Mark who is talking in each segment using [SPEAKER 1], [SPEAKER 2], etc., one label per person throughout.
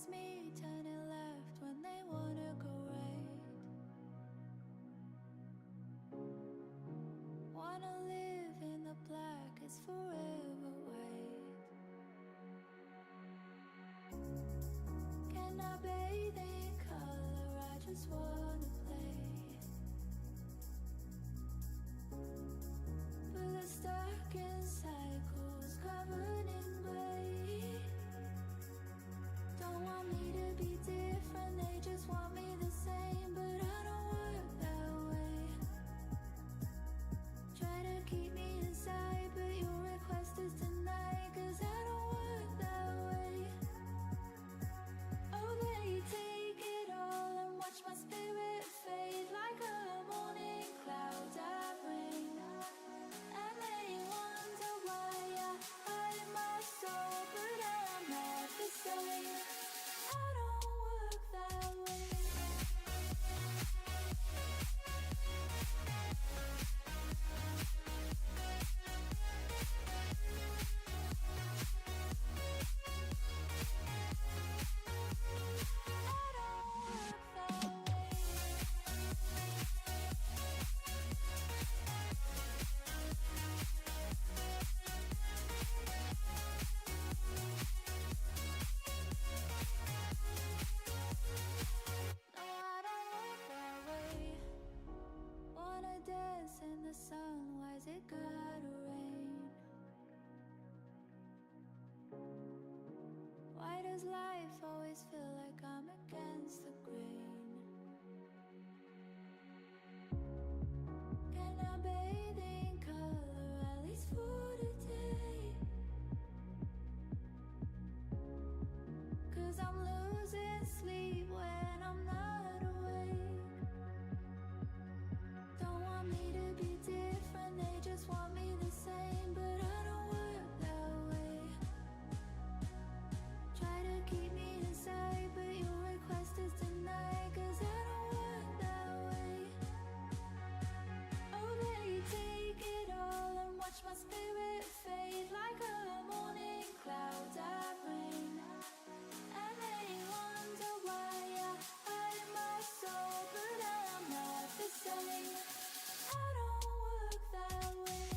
[SPEAKER 1] always me turning left when they wanna go right. Wanna live in the black, it's forever white. Can I bathe in color? I just wanna play. But the stuck in cycles covered in gray. Don't want me to be different, they just want me the same. But I don't work that way. Try to keep me inside, but your request is denied. Cause I don't work that way. Oh, they take it all and watch my spirit fade like a morning cloud that rain. And they wonder why I hide my soul, but I'm not the same. I don't work that way. In the sun, why's it gotta rain? Why does life always feel like I'm against the grain? Can I bathe in color at least for today? Cause I'm losing sleep when I'm not awake. Don't want me to be different, they just want me the same. But I don't work that way. Try to keep me inside, but your request is denied. Cause I don't work that way. Oh, they take it all and watch my spirit fade like a morning cloud that rain. And they wonder why I hide my soul, but I'm not the same. I don't work that way.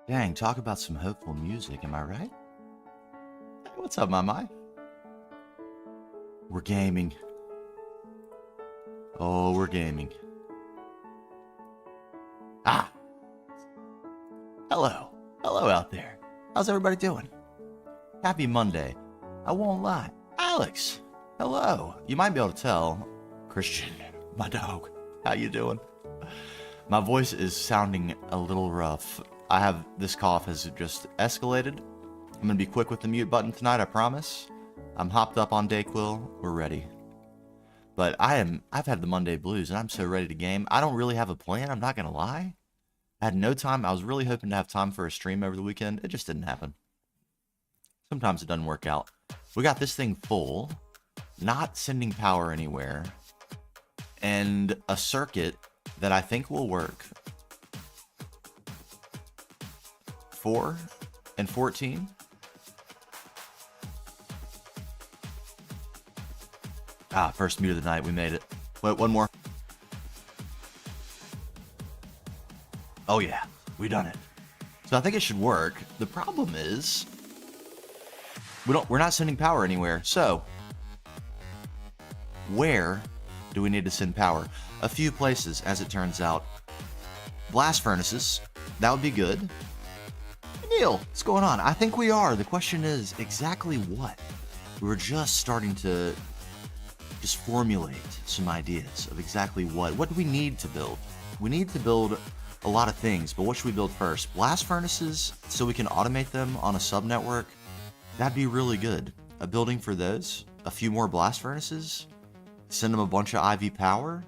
[SPEAKER 2] Dang, talk about some hopeful music, am I right? Hey, what's up, my? We're gaming. Oh, we're gaming. Ah! Hello. Hello out there. How's everybody doing? Happy Monday. I won't lie. Alex! Hello. You might be able to tell. Christian, my dog. How you doing? My voice is sounding a little rough. This cough has just escalated. I'm gonna be quick with the mute button tonight, I promise. I'm hopped up on Dayquil. We're ready. But I've had the Monday blues, and I'm so ready to game. I don't really have a plan, I'm not gonna lie. I had no time. I was really hoping to have time for a stream over the weekend. It just didn't happen. Sometimes it doesn't work out. We got this thing full, not sending power anywhere, and a circuit that I think will work. 4 and 14. First mute of the night. We made it. Wait, one more. Oh yeah, we done it. So I think it should work. The problem is we're not sending power anywhere. So where do we need to send power? A few places, as it turns out. Blast furnaces, that would be good. Neil, what's going on? I think we are. The question is exactly what? We're just starting to just formulate some ideas of exactly what do we need to build. We need to build a lot of things, but what should we build first? Blast furnaces, so we can automate them on a subnetwork. That'd be really good. A building for those, a few more blast furnaces, send them a bunch of IV power.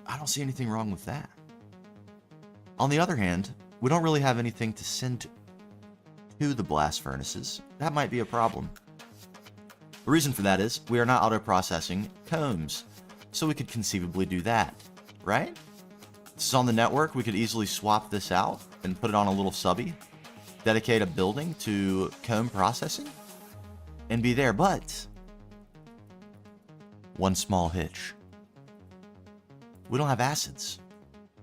[SPEAKER 2] I don't see anything wrong with that. On the other hand, we don't really have anything to send to the blast furnaces. That might be a problem. The reason for that is we are not auto-processing combs, so we could conceivably do that, right? This is on the network. We could easily swap this out and put it on a little subby, dedicate a building to comb processing, and be there. But one small hitch: we don't have acids.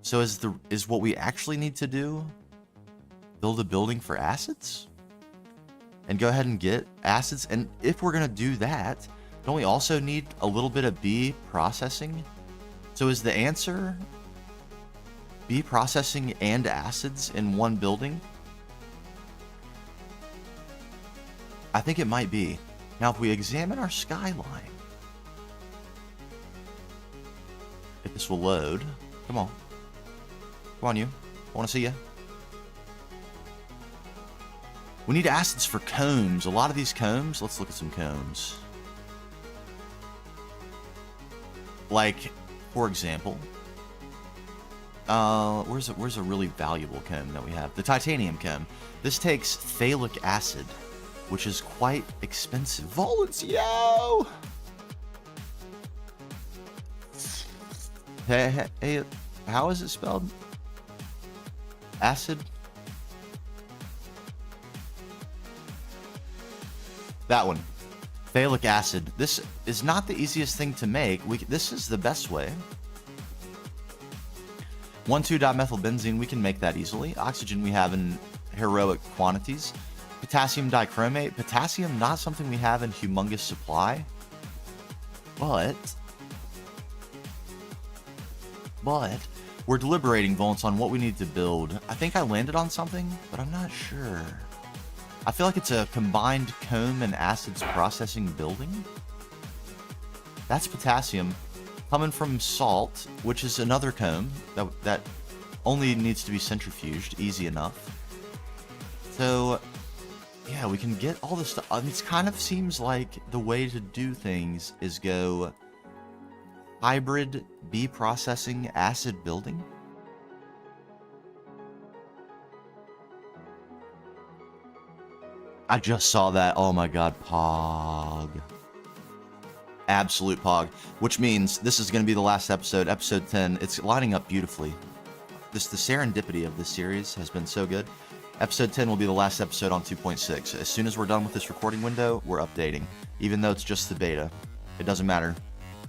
[SPEAKER 2] So is what we actually need to do build a building for acids and go ahead and get acids? And if we're gonna do that, don't we also need a little bit of B processing? So is the answer B processing and acids in one building? I think it might be. Now, if we examine our skyline, if this will load, come on. Come on, you. I want to see you. We need acids for combs. A lot of these combs, let's look at some combs. Like, for example, where's a really valuable comb that we have? The titanium comb. This takes phthalic acid, which is quite expensive. Volencio! Hey, how is it spelled? Acid? That one. Phthalic acid. This is not the easiest thing to make. This is the best way. 1,2-dimethylbenzene, we can make that easily. Oxygen we have in heroic quantities. Potassium dichromate. Potassium, not something we have in humongous supply. But we're deliberating, Volants, on what we need to build. I think I landed on something, but I'm not sure. I feel like it's a combined comb and acids processing building. That's potassium coming from salt, which is another comb that only needs to be centrifuged, easy enough. So yeah, we can get all this stuff. It kind of seems like the way to do things is go hybrid B processing acid building. I just saw that. Oh my god, Pog. Absolute Pog. Which means this is going to be the last episode, episode 10. It's lining up beautifully. The serendipity of this series has been so good. Episode 10 will be the last episode on 2.6. As soon as we're done with this recording window, we're updating. Even though it's just the beta. It doesn't matter.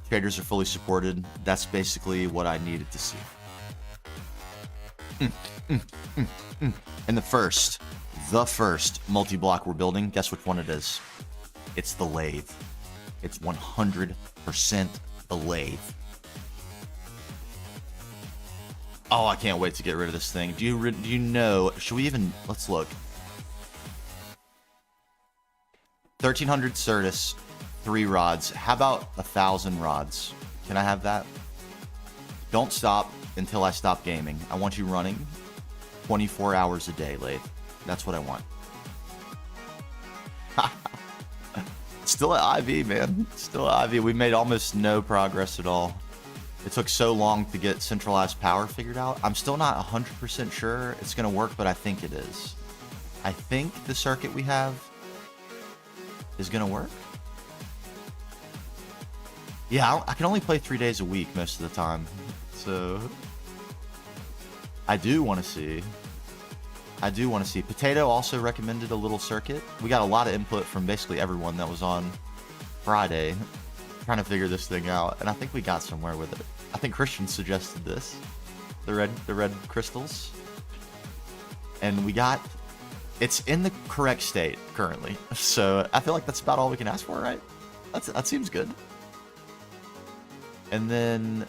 [SPEAKER 2] Traders are fully supported. That's basically what I needed to see. And the first multi-block we're building, guess which one it is? It's the lathe. It's 100% the lathe. Oh, I can't wait to get rid of this thing. Do you know, should we even, let's look. 1,300 Certus, 3 rods. How about 1,000 rods? Can I have that? Don't stop until I stop gaming. I want you running 24 hours a day, Lathe. That's what I want. Still at IV, man. Still at IV. We made almost no progress at all. It took so long to get centralized power figured out. I'm still not 100% sure it's going to work, but I think it is. I think the circuit we have is going to work. Yeah, I can only play 3 days a week most of the time. So I do want to see. Potato also recommended a little circuit. We got a lot of input from basically everyone that was on Friday trying to figure this thing out, and I think we got somewhere with it. I think Christian suggested this, the red crystals, and we got, it's in the correct state currently. So I feel like that's about all we can ask for, right? That seems good. And then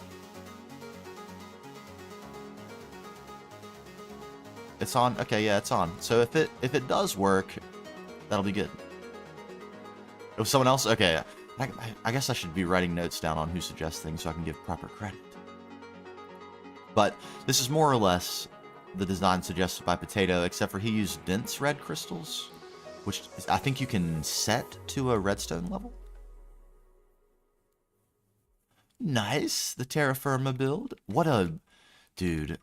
[SPEAKER 2] it's on. Okay, yeah, it's on. So if it does work, that'll be good. It was someone else. Okay, I guess I should be writing notes down on who suggests things so I can give proper credit. But this is more or less the design suggested by Potato, except for he used dense red crystals, which I think you can set to a redstone level. Nice, the terra firma build. What a dude,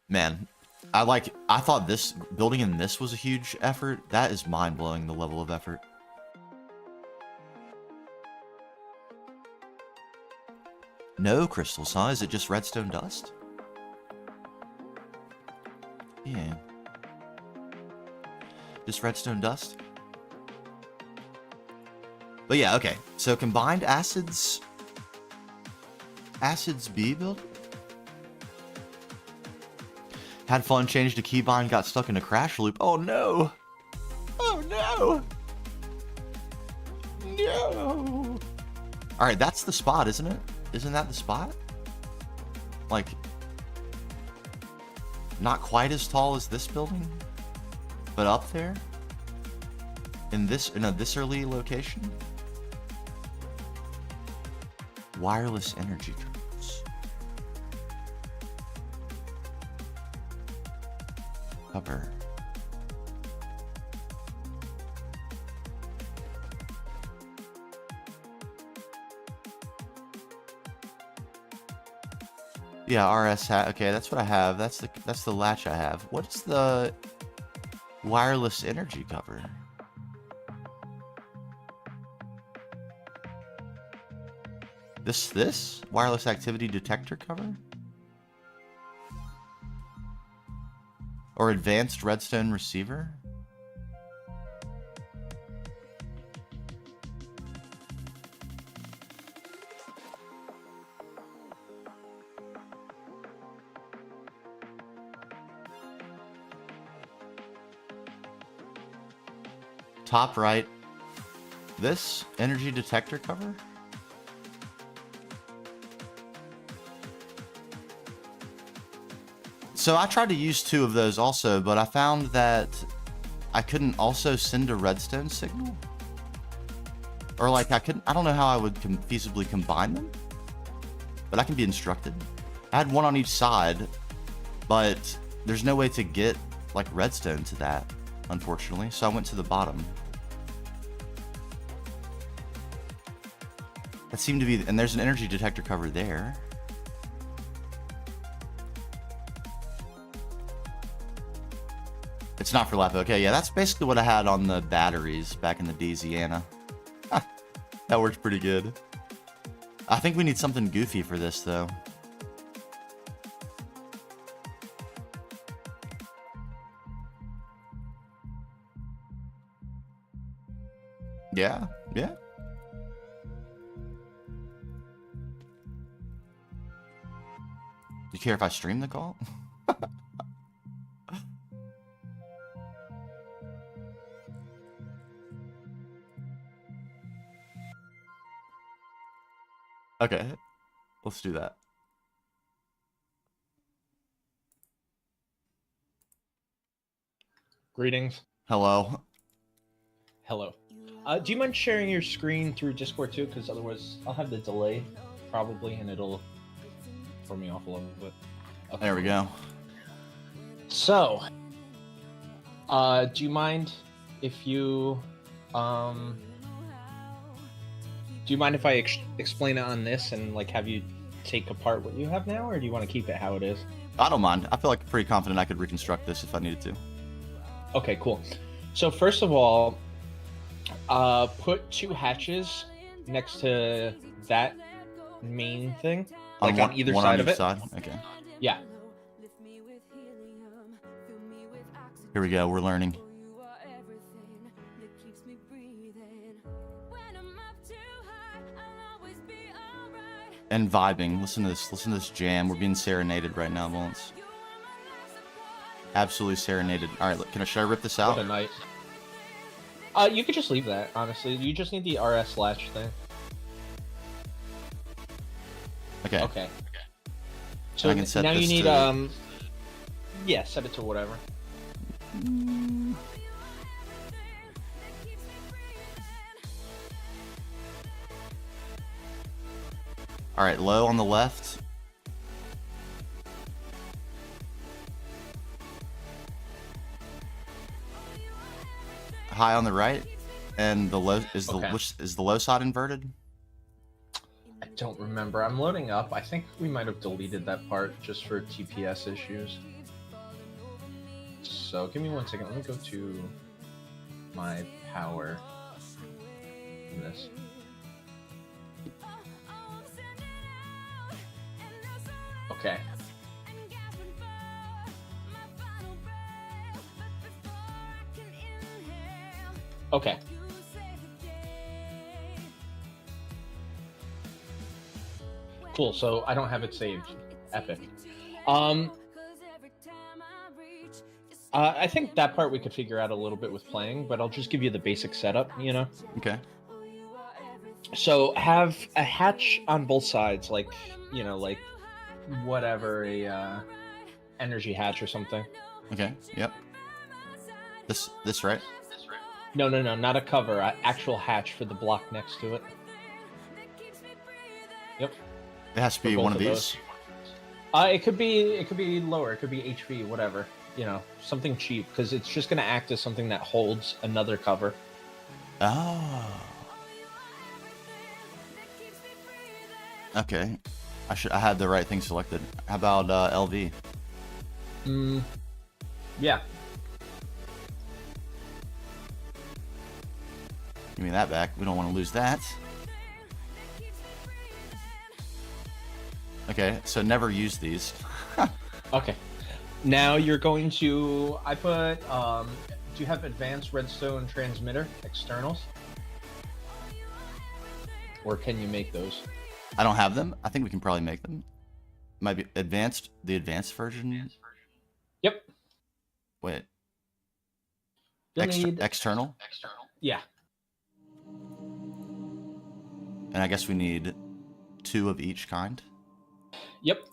[SPEAKER 2] man. I thought this building in this was a huge effort. That is mind-blowing, the level of effort. No crystals, huh? Is it just redstone dust? Yeah. Just redstone dust? But yeah, okay. So combined acids B build? Had fun, changed to keybind, got stuck in a crash loop. Oh no! Oh no! No! Alright, that's the spot, isn't it? Isn't that the spot? Like, not quite as tall as this building, but up there? In a this early location? Wireless energy drones. Cover. Yeah, RS hat. Okay, that's what I have. That's the latch I have. What's the wireless energy cover? This wireless activity detector cover? Or advanced redstone receiver? Top right. This energy detector cover? So I tried to use 2 of those also, but I found that I couldn't also send a redstone signal. Or like I don't know how I would feasibly combine them, but I can be instructed. I had 1 on each side, but there's no way to get like redstone to that, unfortunately. So I went to the bottom. That seemed to be, and there's an energy detector cover there. It's not for LAPA. Okay, yeah, that's basically what I had on the batteries back in the Daisiana. That works pretty good. I think we need something goofy for this, though. Yeah, yeah. Do you care if I stream the call? Okay, let's do that.
[SPEAKER 3] Greetings.
[SPEAKER 2] Hello.
[SPEAKER 3] Hello. Do you mind sharing your screen through Discord too? Because otherwise I'll have the delay probably and it'll throw me off a little bit. Okay.
[SPEAKER 2] There we go.
[SPEAKER 3] So, do you mind if you, um, do you mind if I explain it on this and like have you take apart what you have now, or do you want to keep it how it is?
[SPEAKER 2] I don't mind. I feel like pretty confident I could reconstruct this if I needed to.
[SPEAKER 3] Okay, cool. So first of all, put 2 hatches next to that main thing, like on either
[SPEAKER 2] one
[SPEAKER 3] side
[SPEAKER 2] on
[SPEAKER 3] of
[SPEAKER 2] each
[SPEAKER 3] it.
[SPEAKER 2] side. Okay.
[SPEAKER 3] Yeah.
[SPEAKER 2] Here we go. We're learning. And vibing. Listen to this. Listen to this jam. We're being serenaded right now, Mullins. Absolutely serenaded. All right, look, should I rip this out?
[SPEAKER 3] What a night. You could just leave that, honestly. You just need the RS latch thing.
[SPEAKER 2] Okay.
[SPEAKER 3] Okay. So
[SPEAKER 2] I can set
[SPEAKER 3] now
[SPEAKER 2] this
[SPEAKER 3] you need
[SPEAKER 2] to...
[SPEAKER 3] yeah, set it to whatever.
[SPEAKER 2] All right, low on the left. High on the right, and the low is the which is the low side inverted?
[SPEAKER 3] I don't remember. I'm loading up. I think we might have deleted that part just for TPS issues. So give me 1 second. Let me go to my power in this. Okay. Okay. Cool, so I don't have it saved. Epic. I think that part we could figure out a little bit with playing, but I'll just give you the basic setup, you know?
[SPEAKER 2] Okay.
[SPEAKER 3] So have a hatch on both sides, like, you know, like whatever, a energy hatch or something.
[SPEAKER 2] Okay, yep. This right?
[SPEAKER 3] No, not a cover, actual hatch for the block next to it. Yep.
[SPEAKER 2] It has to be one of these.
[SPEAKER 3] It could be lower. It could be HV, whatever. You know, something cheap, because it's just going to act as something that holds another cover.
[SPEAKER 2] Oh. Okay. I had the right thing selected. How about LV?
[SPEAKER 3] Yeah.
[SPEAKER 2] Give me that back. We don't want to lose that. Okay, so never use these.
[SPEAKER 3] Okay. Now you're going to... I put... do you have advanced redstone transmitter externals? Or can you make those?
[SPEAKER 2] I don't have them. I think we can probably make them. Might be advanced. The advanced version?
[SPEAKER 3] Yep.
[SPEAKER 2] Wait.
[SPEAKER 3] You'll need...
[SPEAKER 2] External?
[SPEAKER 3] Yeah.
[SPEAKER 2] And I guess we need 2 of each kind.
[SPEAKER 3] Yep.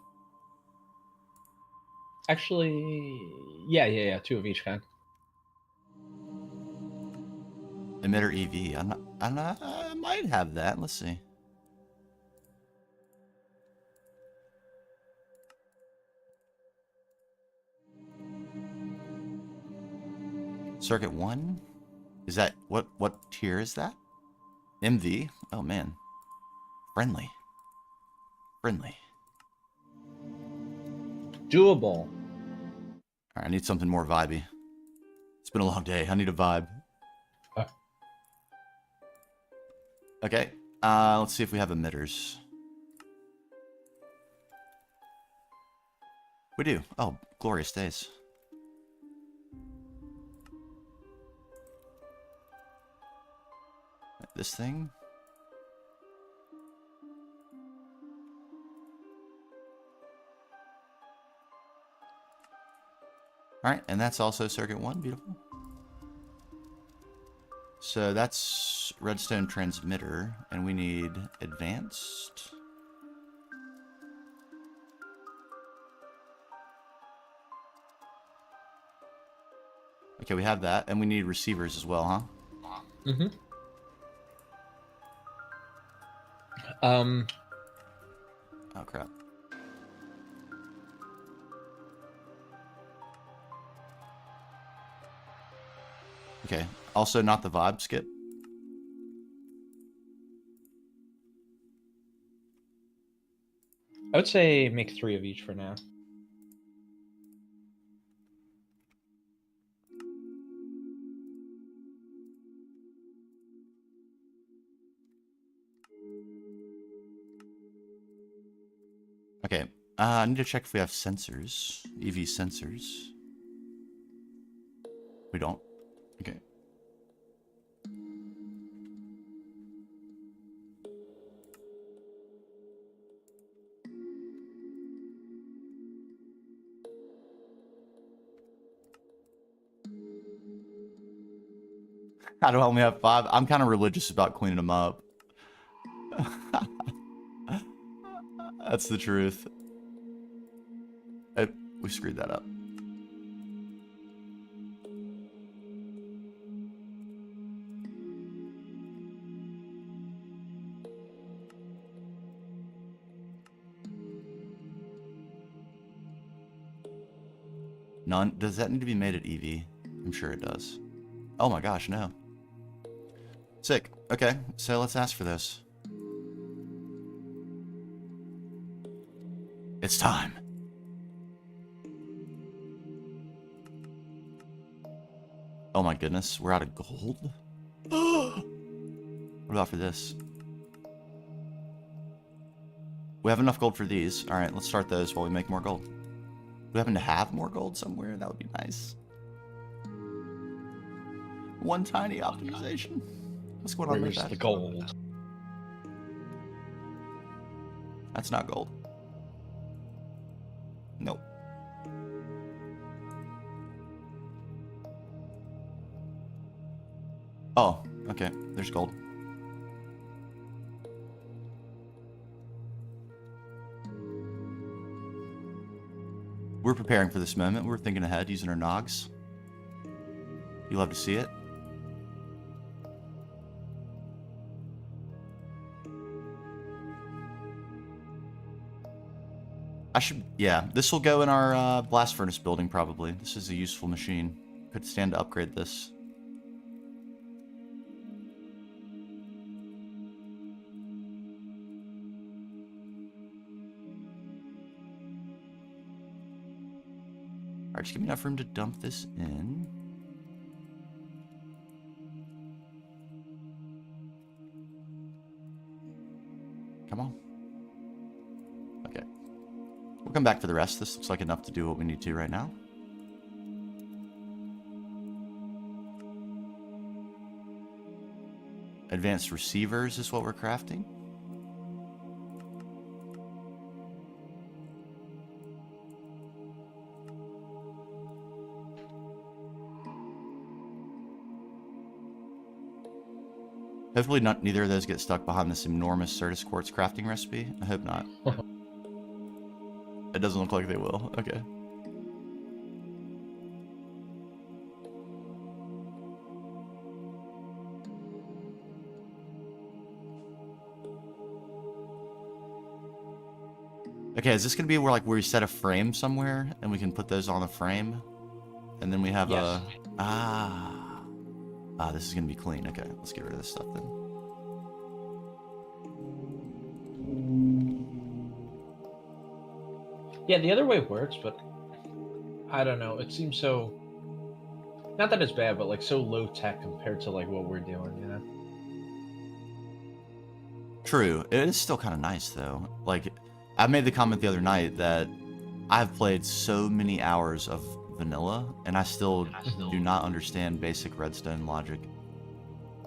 [SPEAKER 3] Actually, yeah, 2 of each kind.
[SPEAKER 2] Emitter EV. I might have that. Let's see. Circuit 1? Is that what tier is that? MV? Oh man. Friendly.
[SPEAKER 3] Doable.
[SPEAKER 2] Alright, I need something more vibey. It's been a long day. I need a vibe. Okay. Let's see if we have emitters. We do. Oh, glorious days. This thing? Alright, and that's also circuit 1. Beautiful. So that's redstone transmitter, and we need advanced. Okay, we have that, and we need receivers as well, huh?
[SPEAKER 3] Mm-hmm.
[SPEAKER 2] Oh, crap. Okay. Also, not the vibe skip.
[SPEAKER 3] I would say make 3 of each for now.
[SPEAKER 2] Okay. I need to check if we have sensors. EV sensors. We don't. Okay. How do I only have 5? I'm kind of religious about cleaning them up. That's the truth. We screwed that up. None. Does that need to be made at EV? I'm sure it does. Oh my gosh, no. Sick. Okay, so let's ask for this. It's time. Oh my goodness, we're out of gold? What about for this? We have enough gold for these. Alright, let's start those while we make more gold. Do we happen to have more gold somewhere? That would be nice. One tiny optimization. What's going on with
[SPEAKER 3] Where's
[SPEAKER 2] that?
[SPEAKER 3] the gold?
[SPEAKER 2] That's not gold. Nope. Oh, okay. There's gold. We're preparing for this moment. We're thinking ahead, using our nogs. You love to see it. Yeah, this will go in our blast furnace building probably. This is a useful machine. Could stand to upgrade this. Alright, just give me enough room to dump this in. Come on. Okay. We'll come back for the rest. This looks like enough to do what we need to right now. Advanced receivers is what we're crafting. Hopefully neither of those get stuck behind this enormous Certus quartz crafting recipe. I hope not. It doesn't look like they will. Okay. Okay, is this gonna be where we set a frame somewhere and we can put those on the frame? And then we have
[SPEAKER 3] Yes.
[SPEAKER 2] this is gonna be clean. Okay, let's get rid of this stuff then.
[SPEAKER 3] Yeah, the other way works, but I don't know. It seems so. Not that it's bad, but like so low tech compared to like what we're doing, you know?
[SPEAKER 2] True. It is still kind of nice though. Like, I made the comment the other night that I've played so many hours of vanilla and I still do not understand basic redstone logic.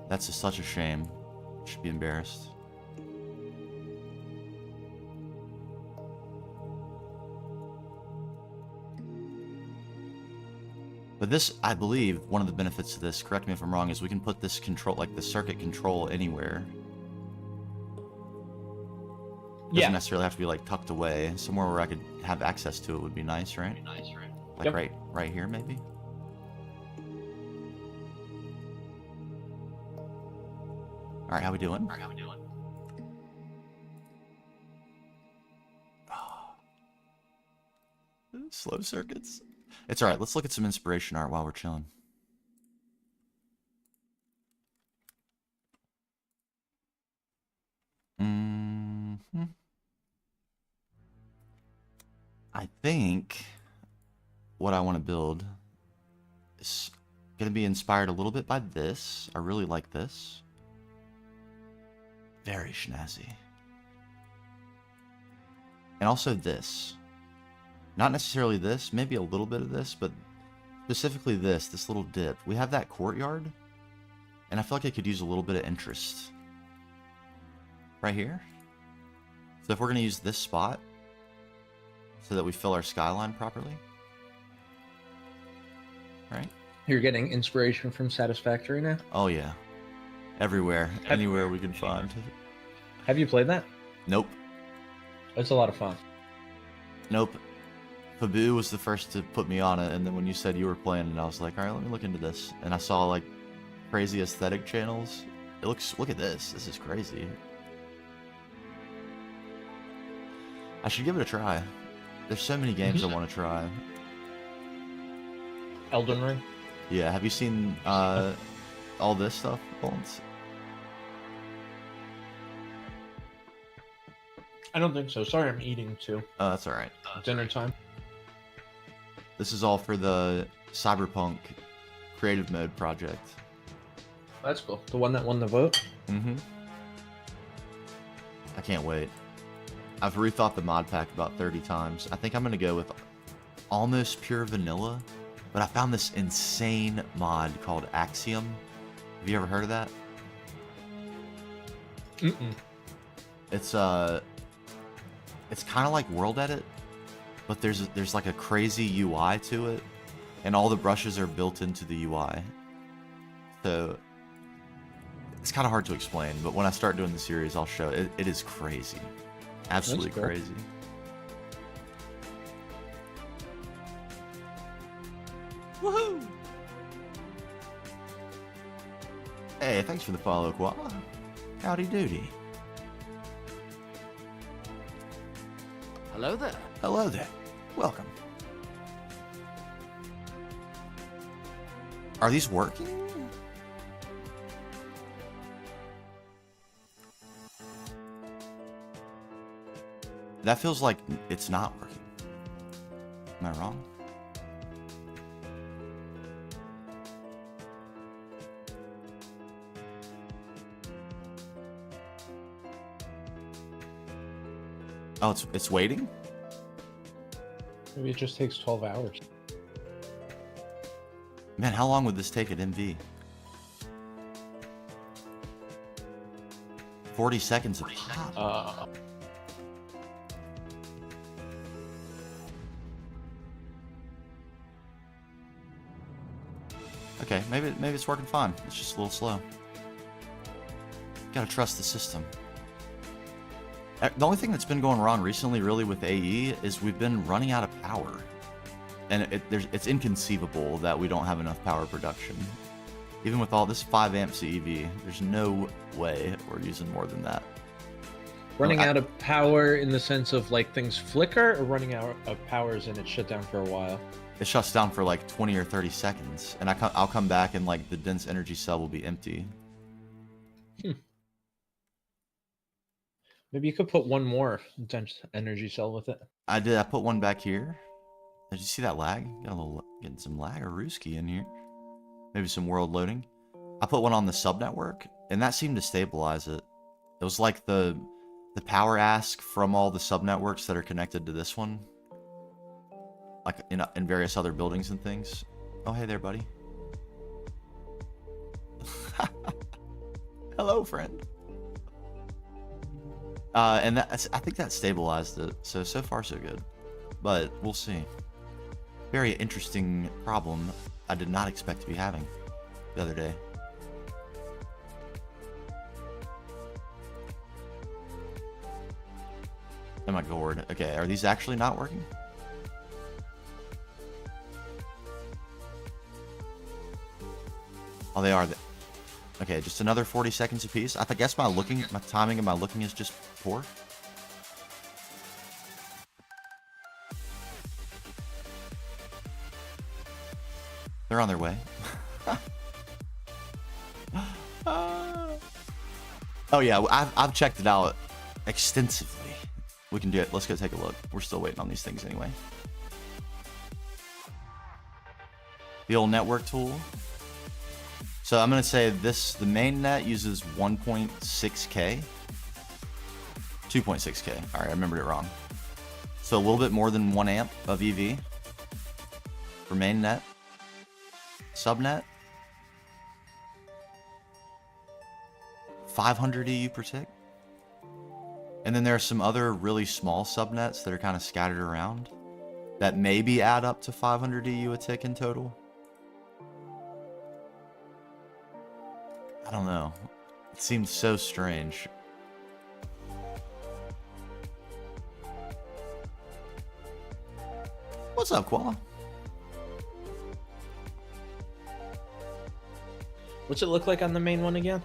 [SPEAKER 2] That's just such a shame. Should be embarrassed. But this, I believe, one of the benefits of this, correct me if I'm wrong, is we can put this control, like the circuit control, anywhere. Doesn't necessarily have to be like tucked away. Somewhere where I could have access to it would be nice, right? Like
[SPEAKER 3] Yep.
[SPEAKER 2] right here, maybe. All right, how we doing? Slow circuits. It's all right. Let's look at some inspiration art while we're chilling. I think what I want to build is going to be inspired a little bit by this. I really like this. Very snazzy. And also this. Not necessarily this, maybe a little bit of this, but specifically this little dip. We have that courtyard, and I feel like it could use a little bit of interest. Right here. So if we're going to use this spot so that we fill our skyline properly. Right?
[SPEAKER 3] You're getting inspiration from Satisfactory now?
[SPEAKER 2] Oh yeah. Everywhere. Anywhere we can find.
[SPEAKER 3] Have you played that?
[SPEAKER 2] Nope.
[SPEAKER 3] It's a lot of fun.
[SPEAKER 2] Nope. Fabu was the first to put me on it, and then when you said you were playing it, I was like, alright, let me look into this. And I saw like crazy aesthetic channels. It looks, look at this. This is crazy. I should give it a try. There's so many games I want to try.
[SPEAKER 3] Elden Ring?
[SPEAKER 2] Yeah, have you seen all this stuff, Bones?
[SPEAKER 3] I don't think so. Sorry, I'm eating too.
[SPEAKER 2] Oh, that's alright.
[SPEAKER 3] Dinner time.
[SPEAKER 2] This is all for the Cyberpunk creative mode project.
[SPEAKER 3] That's cool. The one that won the vote?
[SPEAKER 2] Mm-hmm. I can't wait. I've rethought the mod pack about 30 times. I think I'm going to go with almost pure vanilla, but I found this insane mod called Axiom. Have you ever heard of that?
[SPEAKER 3] Mm-mm.
[SPEAKER 2] It's kind of like World Edit, but there's like a crazy UI to it, and all the brushes are built into the UI. So it's kind of hard to explain, but when I start doing the series, I'll show it. It is crazy. Absolutely
[SPEAKER 3] cool.
[SPEAKER 2] crazy. Woohoo! Hey, thanks for the follow, Koala. Howdy doody.
[SPEAKER 4] Hello there.
[SPEAKER 2] Hello there. Welcome. Are these working? That feels like it's not working. Am I wrong? Oh, it's waiting?
[SPEAKER 3] Maybe it just takes 12 hours.
[SPEAKER 2] Man, how long would this take at MV? 40 seconds of pop. Okay, maybe it's working fine. It's just a little slow. Gotta trust the system. The only thing that's been going wrong recently, really, with AE is we've been running out of power, and it's inconceivable that we don't have enough power production. Even with all this 5 amp CEV, there's no way we're using more than that.
[SPEAKER 3] Running out of power in the sense of like things flicker, or running out of powers and it shut down for a while?
[SPEAKER 2] It shuts down for like 20 or 30 seconds, and I'll come back and like the dense energy cell will be empty.
[SPEAKER 3] Maybe you could put one more dense energy cell with it.
[SPEAKER 2] I did. I put one back here. Did you see that lag? Getting some lag or Rooski in here. Maybe some world loading. I put one on the subnetwork, and that seemed to stabilize it. It was like the power ask from all the subnetworks that are connected to this one, like in various other buildings and things. Oh, hey there, buddy. Hello, friend. And I think that stabilized it. So far so good, but we'll see. Very interesting problem I did not expect to be having the other day. Oh my god. Okay, are these actually not working? Oh, they are. Okay, just another 40 seconds apiece. I guess my timing and my looking is just poor. They're on their way. Oh yeah, I've checked it out extensively. We can do it. Let's go take a look. We're still waiting on these things anyway. The old network tool. So I'm going to say the main net uses 1.6K. 2.6K. All right, I remembered it wrong. So a little bit more than 1 amp of EV for main net. Subnet, 500 EU per tick. And then there are some other really small subnets that are kind of scattered around that maybe add up to 500 EU a tick in total. I don't know. It seems so strange. What's up, Koala?
[SPEAKER 3] What's it look like on the main one again?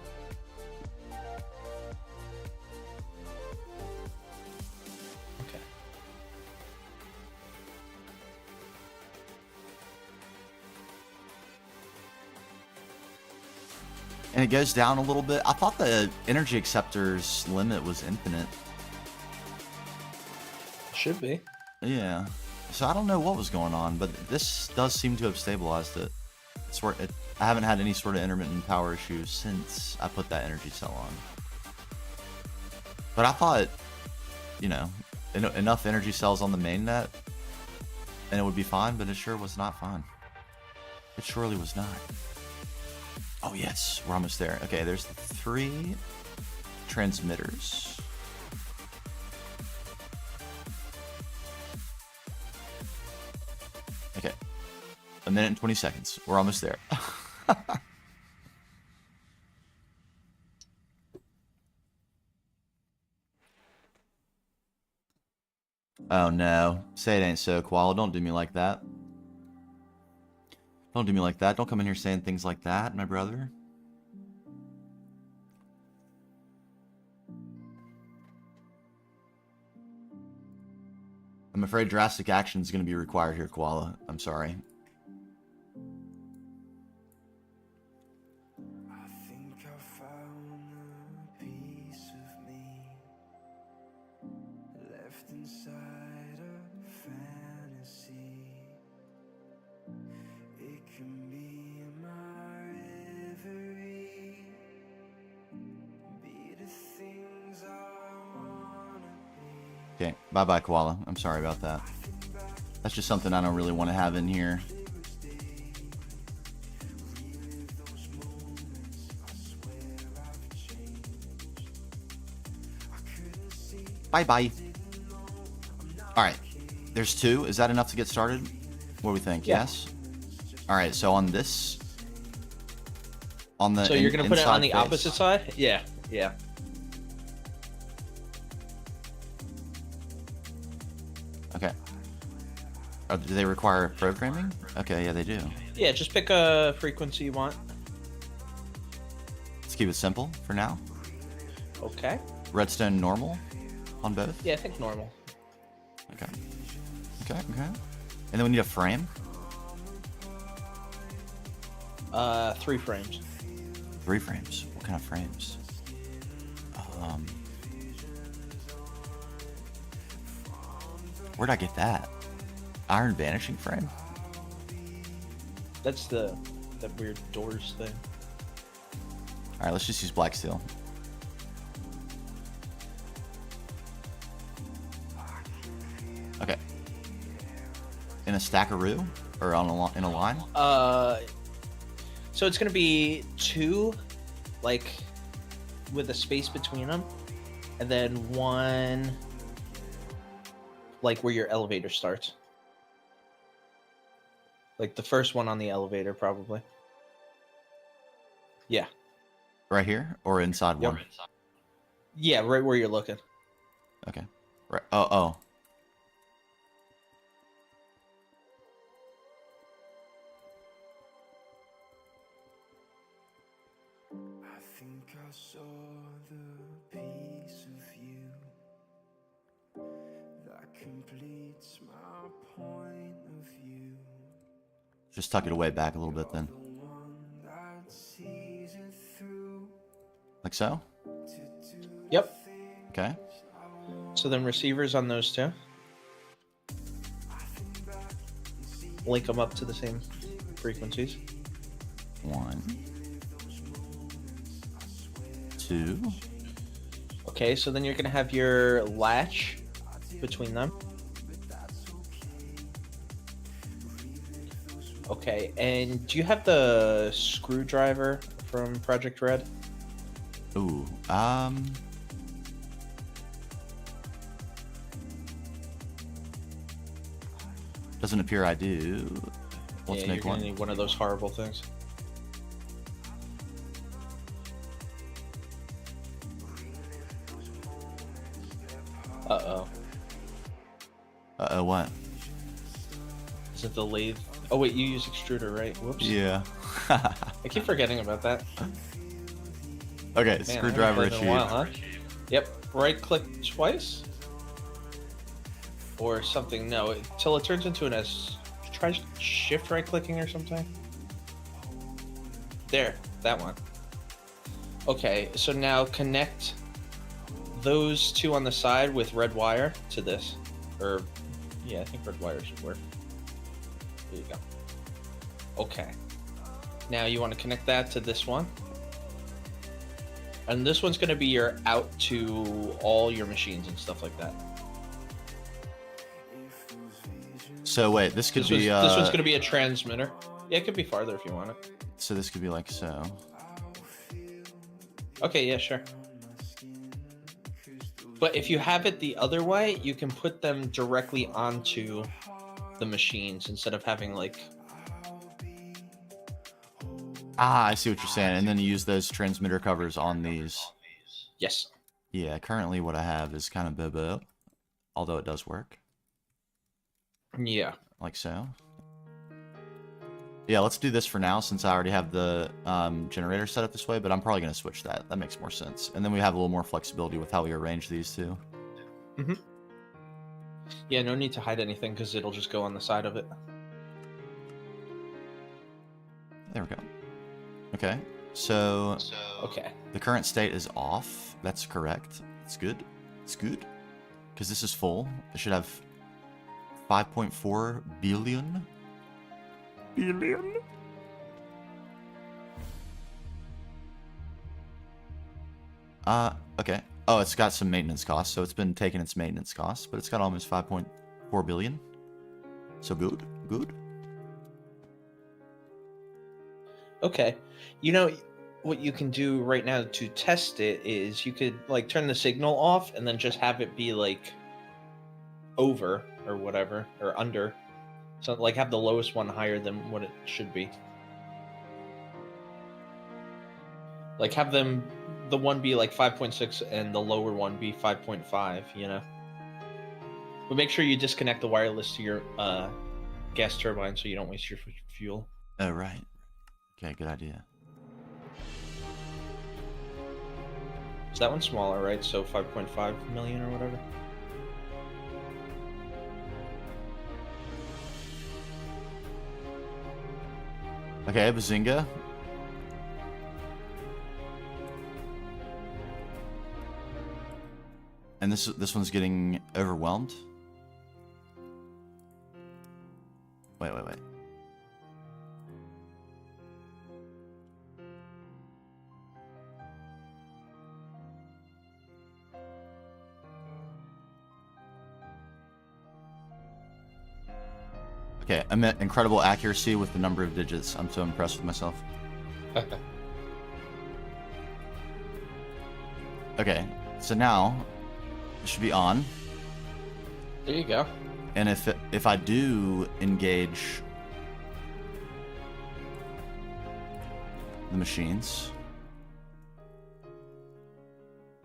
[SPEAKER 3] Okay.
[SPEAKER 2] And it goes down a little bit. I thought the energy acceptor's limit was infinite.
[SPEAKER 3] Should be.
[SPEAKER 2] Yeah. So I don't know what was going on, but this does seem to have stabilized it. I haven't had any sort of intermittent power issues since I put that energy cell on. But I thought, you know, enough energy cells on the main net and it would be fine, but it sure was not fine. It surely was not. Oh yes, we're almost there. Okay, there's the 3 transmitters. Okay. 1 minute and 20 seconds. We're almost there. Oh no. Say it ain't so, Koala. Don't do me like that. Don't do me like that. Don't come in here saying things like that, my brother. I'm afraid drastic action is going to be required here, Koala. I'm sorry. Okay, bye-bye, Koala. I'm sorry about that. That's just something I don't really want to have in here. Bye-bye. Alright. There's 2. Is that enough to get started? What do we think?
[SPEAKER 3] Yeah.
[SPEAKER 2] Yes? Alright, so on this... On the
[SPEAKER 3] So you're going to put it on the
[SPEAKER 2] face.
[SPEAKER 3] opposite side? Yeah, yeah.
[SPEAKER 2] Okay. Do they require programming? Okay, yeah, they do.
[SPEAKER 3] Yeah, just pick a frequency you want.
[SPEAKER 2] Let's keep it simple for now.
[SPEAKER 3] Okay.
[SPEAKER 2] Redstone normal on both?
[SPEAKER 3] Yeah, I think normal.
[SPEAKER 2] Okay. Okay, okay. And then we need a frame?
[SPEAKER 3] 3 frames.
[SPEAKER 2] 3 frames. What kind of frames? Where'd I get that? Iron vanishing frame?
[SPEAKER 3] That's that weird doors thing.
[SPEAKER 2] Alright, let's just use black steel. Okay. In a stackaroo? Or in a line?
[SPEAKER 3] So it's gonna be 2, like, with a space between them, and then 1, like, where your elevator starts. Like the first one on the elevator, probably. Yeah.
[SPEAKER 2] Right here? Or inside
[SPEAKER 3] Yep.
[SPEAKER 2] one?
[SPEAKER 3] Yeah, right where you're looking.
[SPEAKER 2] Okay. Right. Oh.
[SPEAKER 4] I think I saw the piece of you that completes my point of view.
[SPEAKER 2] Just tuck it away back a little bit then.
[SPEAKER 4] The one that sees it through
[SPEAKER 2] Like so?
[SPEAKER 4] to do
[SPEAKER 3] Yep.
[SPEAKER 2] Okay.
[SPEAKER 3] So then receivers on those two. Link them up to the same frequencies.
[SPEAKER 2] 1, 2.
[SPEAKER 3] Okay, so then you're going to have your latch between them. Okay, and do you have the screwdriver from Project Red?
[SPEAKER 2] Ooh, doesn't appear I do. Let's
[SPEAKER 3] yeah,
[SPEAKER 2] make
[SPEAKER 3] you're
[SPEAKER 2] one.
[SPEAKER 3] gonna need one of those horrible things. Uh-oh.
[SPEAKER 2] Uh-oh, what?
[SPEAKER 3] Is it the lathe? Oh wait, you use extruder, right? Whoops.
[SPEAKER 2] Yeah.
[SPEAKER 3] I keep forgetting about that.
[SPEAKER 2] Okay,
[SPEAKER 3] Man,
[SPEAKER 2] screwdriver
[SPEAKER 3] I haven't played in
[SPEAKER 2] achieved.
[SPEAKER 3] a while, huh? Yep. Right click twice. Or something. No, till it turns into an S. Try shift right clicking or something. There, that one. Okay, so now connect those two on the side with red wire to this. Or, yeah, I think red wire should work. There you go. Okay. Now you want to connect that to this one. And this one's going to be your out to all your machines and stuff like that.
[SPEAKER 2] So wait, this could be
[SPEAKER 3] This one's going to be a transmitter. Yeah, it could be farther if you want it.
[SPEAKER 2] so this could be like so.
[SPEAKER 3] Okay, yeah, sure. But if you have it the other way, you can put them directly onto the machines instead of having like...
[SPEAKER 2] Ah, I see what you're saying. And then you use those transmitter covers on these.
[SPEAKER 3] Yes.
[SPEAKER 2] Yeah, currently what I have is kind of boo-boo, although it does work.
[SPEAKER 3] Yeah.
[SPEAKER 2] Like so. Yeah, let's do this for now since I already have the generator set up this way, but I'm probably going to switch that. That makes more sense. And then we have a little more flexibility with how we arrange these two.
[SPEAKER 3] Mm-hmm. Yeah, no need to hide anything because it'll just go on the side of it.
[SPEAKER 2] There we go. Okay, so
[SPEAKER 3] Okay.
[SPEAKER 2] the current state is off. That's correct. It's good. It's good. Because this is full. It should have 5.4 billion. Okay. Oh, it's got some maintenance costs, so it's been taking its maintenance costs, but it's got almost 5.4 billion. So good. Good.
[SPEAKER 3] Okay. You know, what you can do right now to test it is you could like turn the signal off and then just have it be like over or whatever or under. So like have the lowest one higher than what it should be. Like have them the one be like 5.6 and the lower one be 5.5, you know. But make sure you disconnect the wireless to your gas turbine so you don't waste your fuel.
[SPEAKER 2] Oh, right. Okay, good idea.
[SPEAKER 3] Is that one smaller, right? So 5.5 million or whatever.
[SPEAKER 2] Okay, Bazinga. And this one's getting overwhelmed. Wait. Okay, I'm at incredible accuracy with the number of digits. I'm so impressed with myself. Okay, so now it should be on.
[SPEAKER 3] There you go.
[SPEAKER 2] And if I do engage the machines,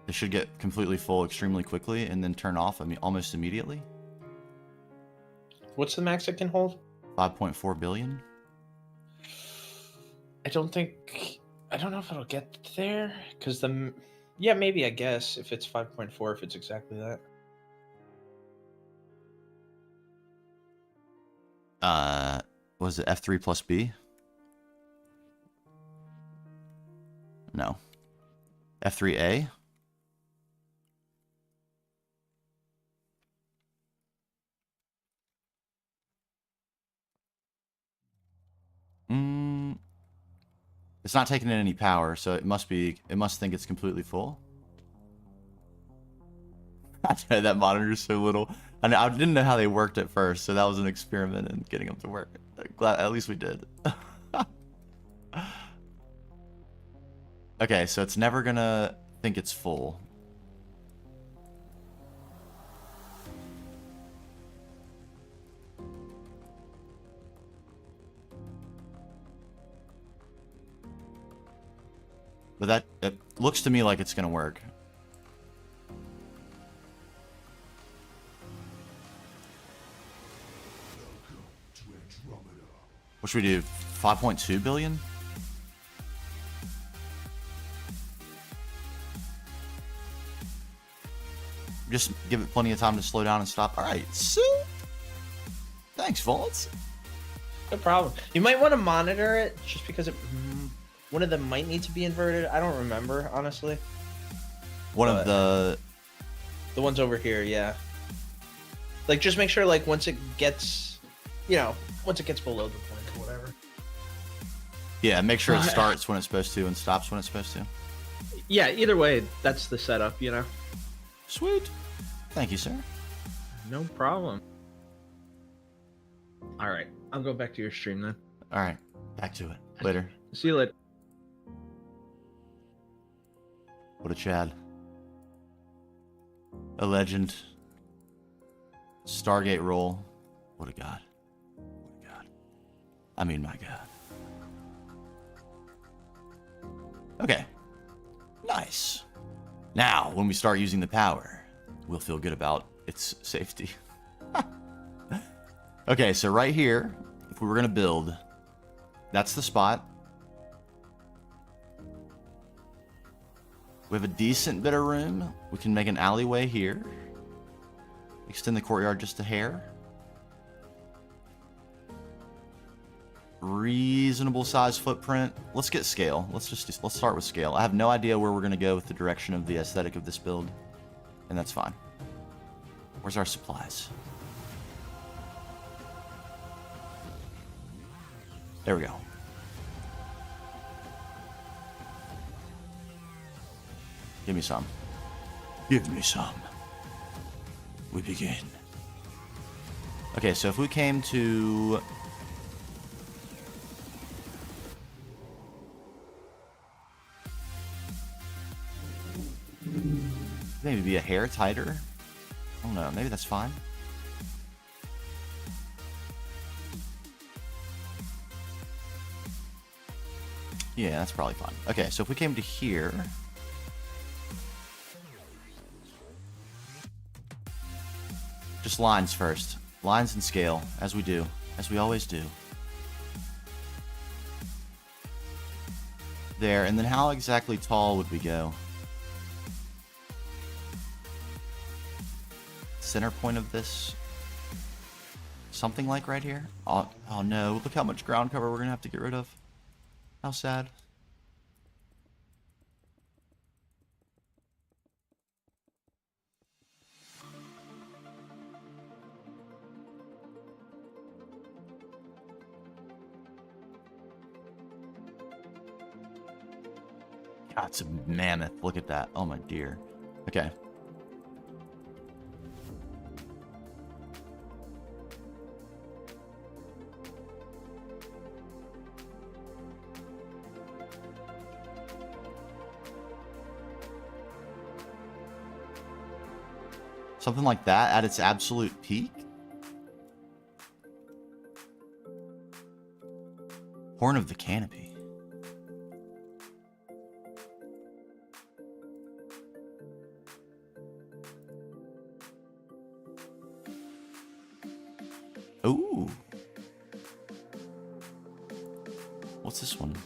[SPEAKER 2] it should get completely full extremely quickly and then turn off almost immediately.
[SPEAKER 3] What's the max it can hold?
[SPEAKER 2] 5.4 billion.
[SPEAKER 3] I don't know if it'll get there because yeah, maybe I guess if it's 5.4, if it's exactly that.
[SPEAKER 2] Was it F3 plus B? No. F3A? It's not taking in any power, so it must think it's completely full. I tell you, that monitor is so little. I didn't know how they worked at first, so that was an experiment in getting them to work. Glad at least we did. Okay, so it's never gonna think it's full. But it looks to me like it's gonna work. What should we do? 5.2 billion? Just give it plenty of time to slow down and stop. All right, so thanks, Vaults.
[SPEAKER 3] No problem. You might want to monitor it just because one of them might need to be inverted. I don't remember, honestly.
[SPEAKER 2] One of the
[SPEAKER 3] ones over here, yeah. Like, just make sure, like, once it gets below the point or whatever.
[SPEAKER 2] Yeah, make sure it starts when it's supposed to and stops when it's supposed to.
[SPEAKER 3] Yeah, either way, that's the setup, you know.
[SPEAKER 2] Sweet. Thank you, sir.
[SPEAKER 3] No problem. All right, I'll go back to your stream then.
[SPEAKER 2] All right, back to it later.
[SPEAKER 3] See you later.
[SPEAKER 2] What a Chad. A legend. Stargate roll. What a god. What a god. I mean, my god. Okay. Nice. Now, when we start using the power, we'll feel good about its safety. Okay, so right here, if we were going to build, that's the spot. We have a decent bit of room. We can make an alleyway here. Extend the courtyard just a hair. Reasonable size footprint. Let's get scale. Let's start with scale. I have no idea where we're going to go with the direction of the aesthetic of this build, and that's fine. Where's our supplies? There we go. Give me some. Give me some. We begin. Okay, so if we came to... maybe be a hair tighter. I don't know. Maybe that's fine. Yeah, that's probably fine. Okay, so if we came to here... just lines first. Lines and scale, as we do. As we always do. There, and then how exactly tall would we go? Center point of this? Something like right here? Oh no, look how much ground cover we're gonna have to get rid of. How sad. God, it's a mammoth. Look at that. Oh my dear. Okay. Something like that at its absolute peak? Horn of the Canopy. Ooh. What's this one?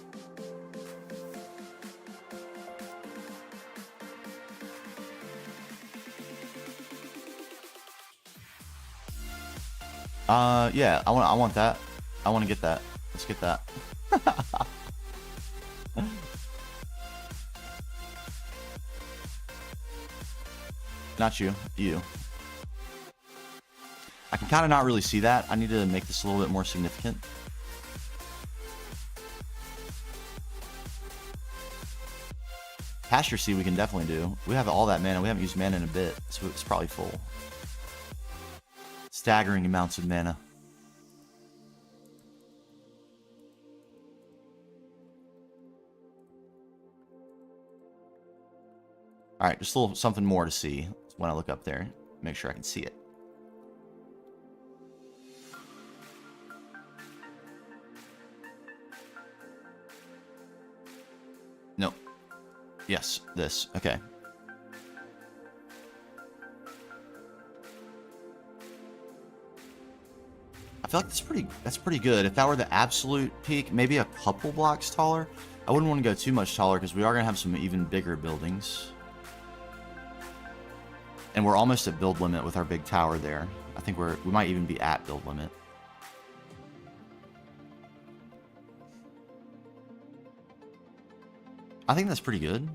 [SPEAKER 2] Yeah, I want that. I want to get that. Let's get that. Not you. You. I can kind of not really see that. I need to make this a little bit more significant. Pasture Seed we can definitely do. We have all that mana. We haven't used mana in a bit, so it's probably full. Staggering amounts of mana. Alright, just a little something more to see when I look up there. Make sure I can see it. Nope. Yes, this. Okay. I feel like that's pretty good. If that were the absolute peak, maybe a couple blocks taller. I wouldn't want to go too much taller because we are going to have some even bigger buildings. And we're almost at build limit with our big tower there. I think we might even be at build limit. I think that's pretty good.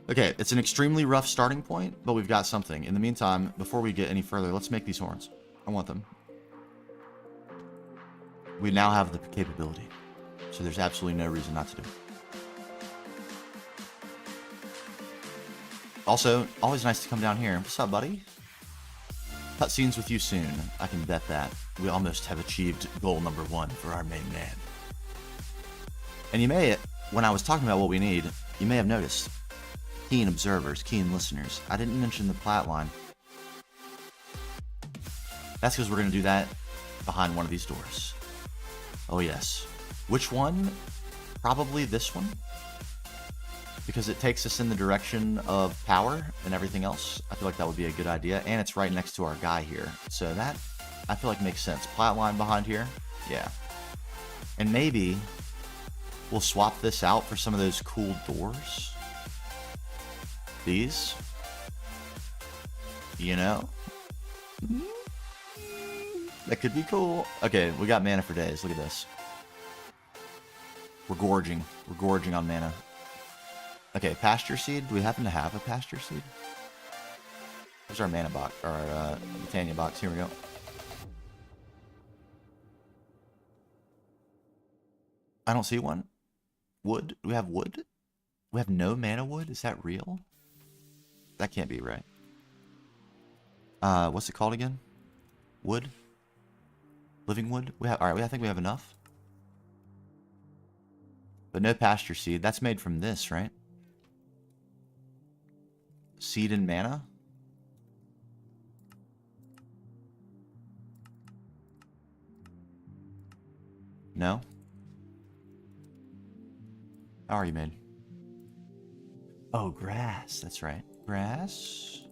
[SPEAKER 2] Okay, it's an extremely rough starting point, but we've got something. In the meantime, before we get any further, let's make these horns. I want them. We now have the capability, so there's absolutely no reason not to do it. Also, always nice to come down here. What's up, buddy? Cutscenes with you soon. I can bet that. We almost have achieved goal number 1 for our main man. And you may, when I was talking about what we need, you may have noticed. Keen observers, keen listeners. I didn't mention the plat line. That's because we're going to do that behind one of these doors. Oh yes. Which one? Probably this one. Because it takes us in the direction of power and everything else. I feel like that would be a good idea. And it's right next to our guy here. So that, I feel like makes sense. Plat line behind here. Yeah. And maybe we'll swap this out for some of those cool doors. These. You know? That could be cool. Okay, we got mana for days. Look at this. We're gorging. We're gorging on mana. Okay, Pasture Seed. Do we happen to have a Pasture Seed? There's our mana box, or our Britannia box. Here we go. I don't see one. Wood? Do we have wood? We have no mana wood? Is that real? That can't be right. What's it called again? Wood? Living wood? We have. All right. I think we have enough. But no Pasture Seed. That's made from this, right? Seed and mana? No? How are you made? Oh, grass. That's right. Grass.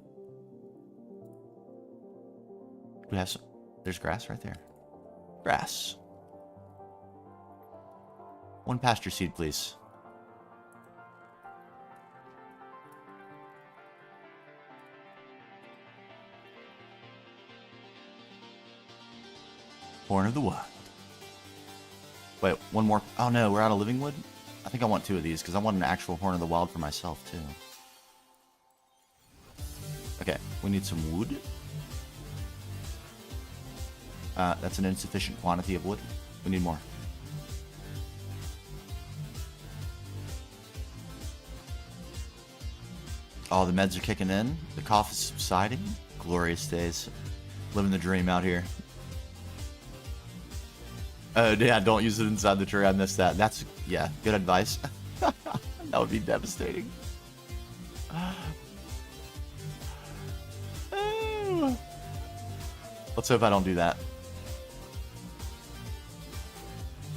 [SPEAKER 2] We have some. There's grass right there. Grass. One Pasture Seed, please. Horn of the Wild. Wait, one more. Oh no, we're out of living wood? I think I want 2 of these because I want an actual Horn of the Wild for myself too. Okay, we need some wood. That's an insufficient quantity of wood. We need more. Oh, the meds are kicking in. The cough is subsiding. Glorious days. Living the dream out here. Oh, yeah, don't use it inside the tree. I missed that. That's, yeah, good advice. That would be devastating. Let's hope I don't do that.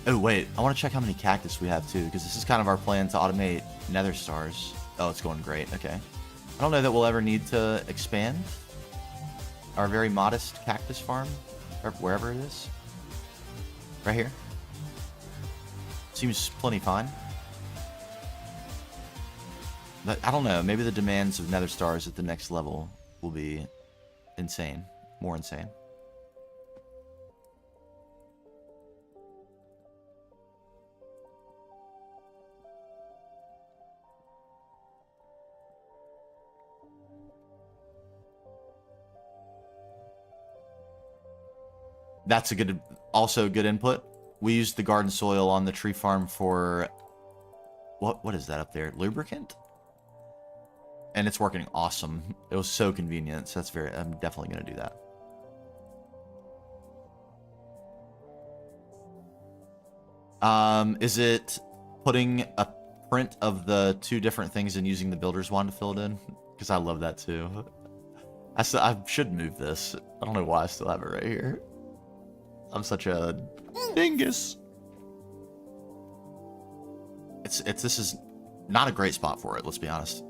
[SPEAKER 2] Oh, wait. I want to check how many cactus we have, too, because this is kind of our plan to automate nether stars. Oh, it's going great. Okay. I don't know that we'll ever need to expand our very modest cactus farm, or wherever it is. Right here. Seems plenty fine. But I don't know. Maybe the demands of nether stars at the next level will be insane. More insane. That's a good, also good input. We used the garden soil on the tree farm for... What is that up there? Lubricant? And it's working awesome. It was so convenient. So I'm definitely going to do that. Is it putting a print of the 2 different things and using the builder's wand to fill it in? Because I love that too. I should move this. I don't know why I still have it right here. I'm such a dingus. This is not a great spot for it, let's be honest.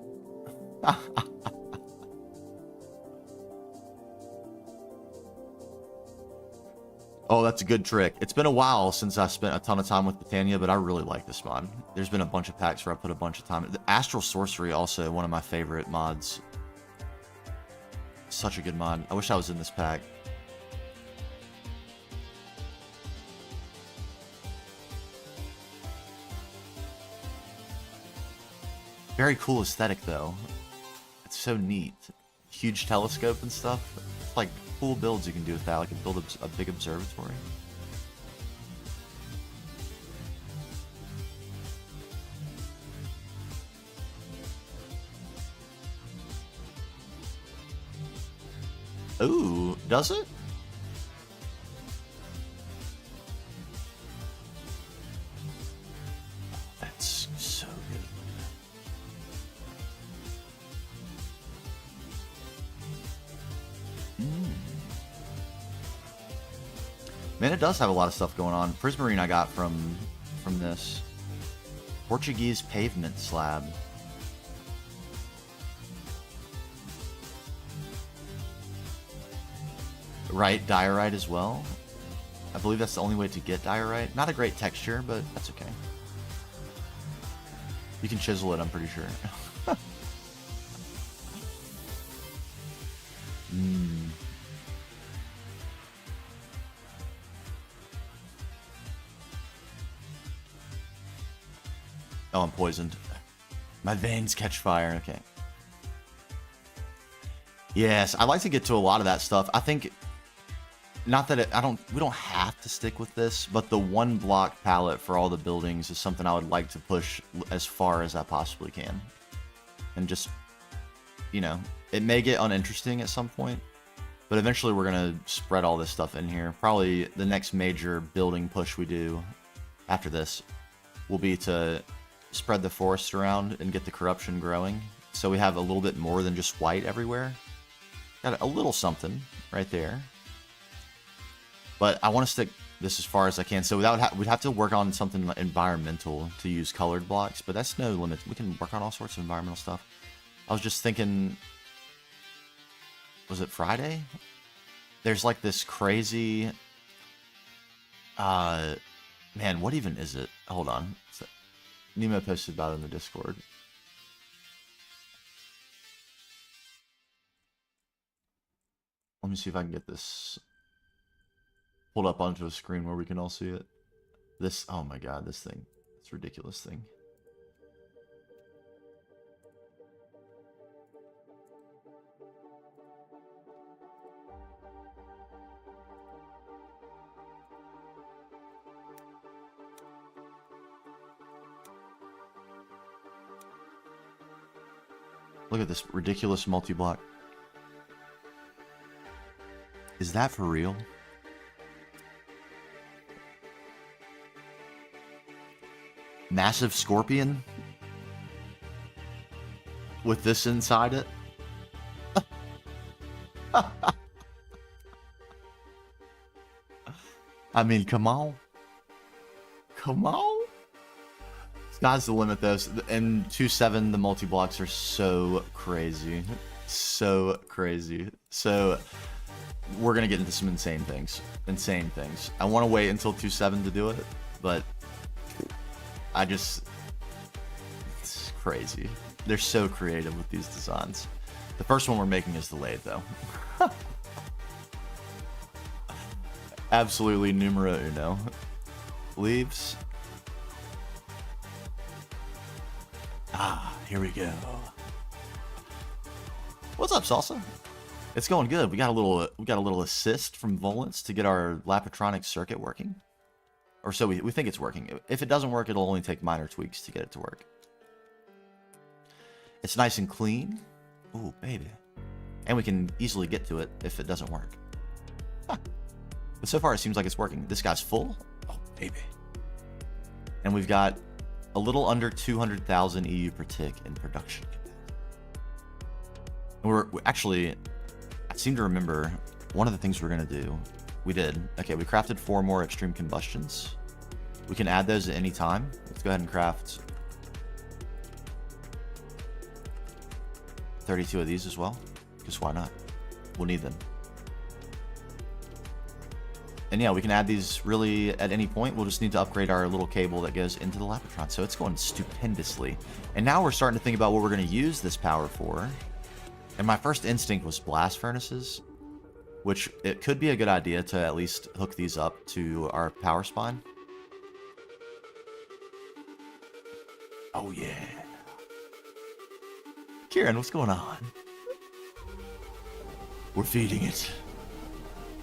[SPEAKER 2] Oh, that's a good trick. It's been a while since I spent a ton of time with Botania, but I really like this mod. There's been a bunch of packs where I put a bunch of time. The Astral Sorcery, also one of my favorite mods. Such a good mod. I wish I was in this pack. Very cool aesthetic, though. It's so neat. Huge telescope and stuff. It's like cool builds you can do with that. Like build a big observatory. Ooh, does it? That's so good. Man, it does have a lot of stuff going on. Prismarine I got from this. Portuguese pavement slab. Right, diorite as well. I believe that's the only way to get diorite. Not a great texture, but that's okay. You can chisel it, I'm pretty sure. Oh, I'm poisoned. My veins catch fire. Okay. Yes, I like to get to a lot of that stuff. I think, not that we don't have to stick with this, but the 1 block palette for all the buildings is something I would like to push as far as I possibly can. And just, you know, it may get uninteresting at some point, but eventually we're going to spread all this stuff in here. Probably the next major building push we do after this will be to spread the forest around and get the corruption growing. So we have a little bit more than just white everywhere. Got a little something right there. But I want to stick this as far as I can. So we'd have to work on something environmental to use colored blocks, but that's no limit. We can work on all sorts of environmental stuff. I was just thinking, was it Friday? There's like this crazy, man, what even is it? Hold on. Nemo posted about it in the Discord. Let me see if I can get this pulled up onto a screen where we can all see it. This, oh my god, this thing. It's a ridiculous thing. Look at this ridiculous multi-block. Is that for real? Massive scorpion? With this inside it? I mean, come on. Come on. Sky's the limit, though. In 2.7, the multi-blocks are so crazy. So crazy. So, we're going to get into some insane things. Insane things. I want to wait until 2.7 to do it, but it's crazy. They're so creative with these designs. The first one we're making is delayed, though. Absolutely numero uno. Leaves. Ah, here we go. What's up, Salsa? It's going good. We got a little assist from Volants to get our Lapatronic circuit working. Or so we think it's working. If it doesn't work, it'll only take minor tweaks to get it to work. It's nice and clean. Ooh, baby. And we can easily get to it if it doesn't work. Huh. But so far, it seems like it's working. This guy's full. Oh, baby. And we've got a little under 200,000 EU per tick in production. And we're actually, I seem to remember one of the things we're going to do. We did. Okay, we crafted 4 more extreme combustions. We can add those at any time. Let's go ahead and craft 32 of these as well. Because why not? We'll need them. And yeah, we can add these really at any point. We'll just need to upgrade our little cable that goes into the Lapotron. So it's going stupendously. And now we're starting to think about what we're going to use this power for. And my first instinct was blast furnaces, which it could be a good idea to at least hook these up to our power spine. Oh yeah. Kieran, what's going on? We're feeding it.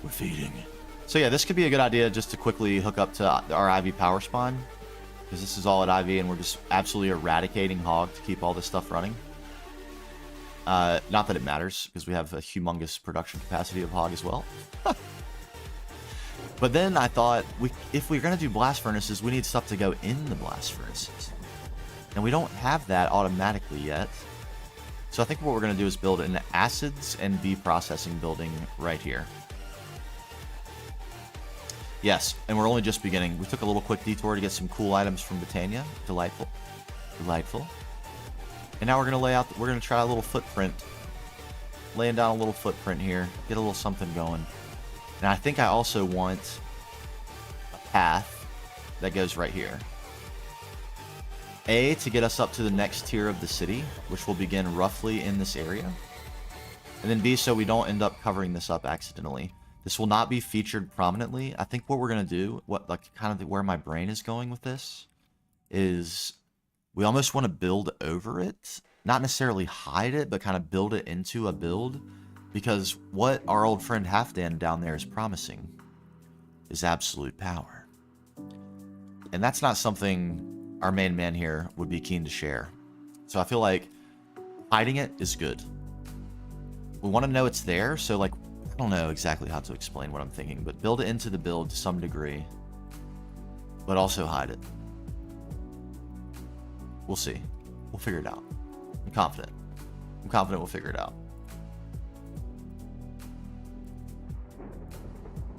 [SPEAKER 2] We're feeding it. So yeah, this could be a good idea just to quickly hook up to our IV power spine, because this is all at IV and we're just absolutely eradicating hog to keep all this stuff running. Not that it matters, because we have a humongous production capacity of hog as well. But then I thought, if we're going to do blast furnaces, we need stuff to go in the blast furnaces. And we don't have that automatically yet. So I think what we're going to do is build an acids and processing building right here. Yes, and we're only just beginning. We took a little quick detour to get some cool items from Britannia. Delightful. Delightful. And now we're going to try a little footprint. Laying down a little footprint here. Get a little something going. And I think I also want a path that goes right here. A, to get us up to the next tier of the city, which will begin roughly in this area. And then B, so we don't end up covering this up accidentally. This will not be featured prominently. I think what we're going to do, where my brain is going with this, is we almost want to build over it. Not necessarily hide it, but kind of build it into a build. Because what our old friend Halfdan down there is promising is absolute power. And that's not something our main man here would be keen to share. So I feel like hiding it is good. We want to know it's there, so like, I don't know exactly how to explain what I'm thinking, but build it into the build to some degree, but also hide it. We'll see. We'll figure it out. I'm confident. I'm confident we'll figure it out.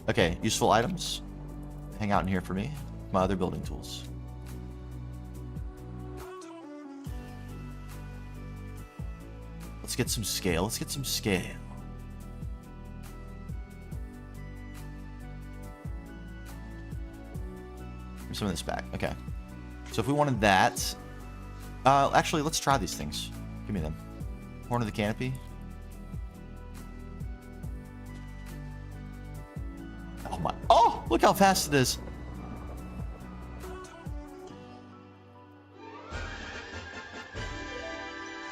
[SPEAKER 2] Okay, useful items. Hang out in here for me. My other building tools. Let's get some scale. Let's get some scale. Give some of this back. Okay. So if we wanted that... actually, let's try these things. Give me them. Horn of the Canopy. Oh my... Oh! Look how fast it is!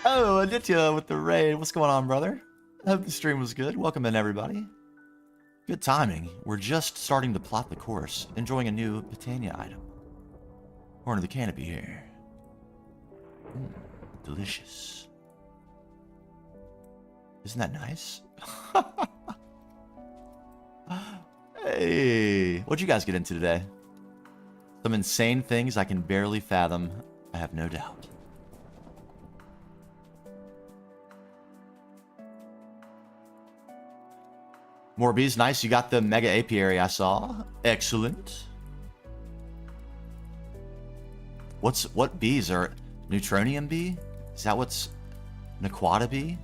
[SPEAKER 2] Oh, Aditya with the raid. What's going on, brother? I hope the stream was good. Welcome in, everybody. Good timing. We're just starting to plot the course, enjoying a new Britannia item. Horn of the Canopy here. Delicious. Isn't that nice? Hey, what'd you guys get into today? Some insane things I can barely fathom, I have no doubt. More bees, nice. You got the mega apiary I saw. Excellent. What bees are Neutronium bee? Is that what's Naquata bee?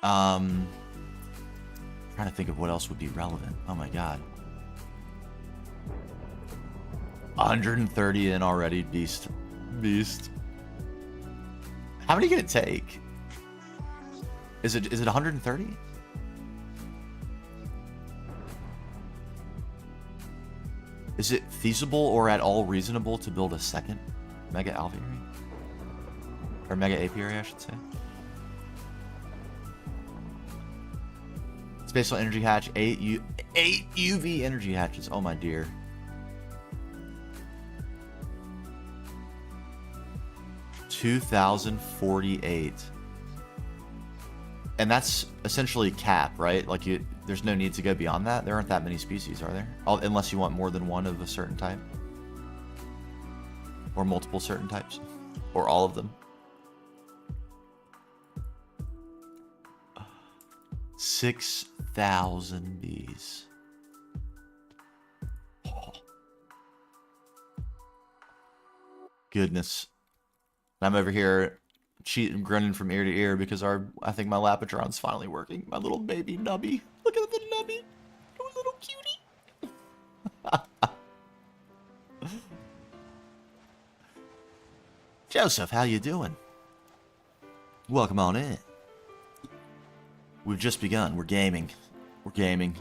[SPEAKER 2] Trying to think of what else would be relevant. Oh my god. 130 in already, beast. Beast. How many can it take? Is it 130? Is it feasible or at all reasonable to build a second mega alveary? Or mega apiary, I should say. Spatial energy hatch, 8 UV energy hatches. Oh my dear. $2,048. And that's essentially cap, right? Like there's no need to go beyond that. There aren't that many species, are there? Unless you want more than one of a certain type. Or multiple certain types. Or all of them. 6,000 bees. Oh. Goodness. I'm over here grinning from ear to ear because I think my Lapatron's finally working. My little baby nubby. Look at the nubby. Oh, little cutie. Joseph, how you doing? Welcome on in. We've just begun. We're gaming. We're gaming.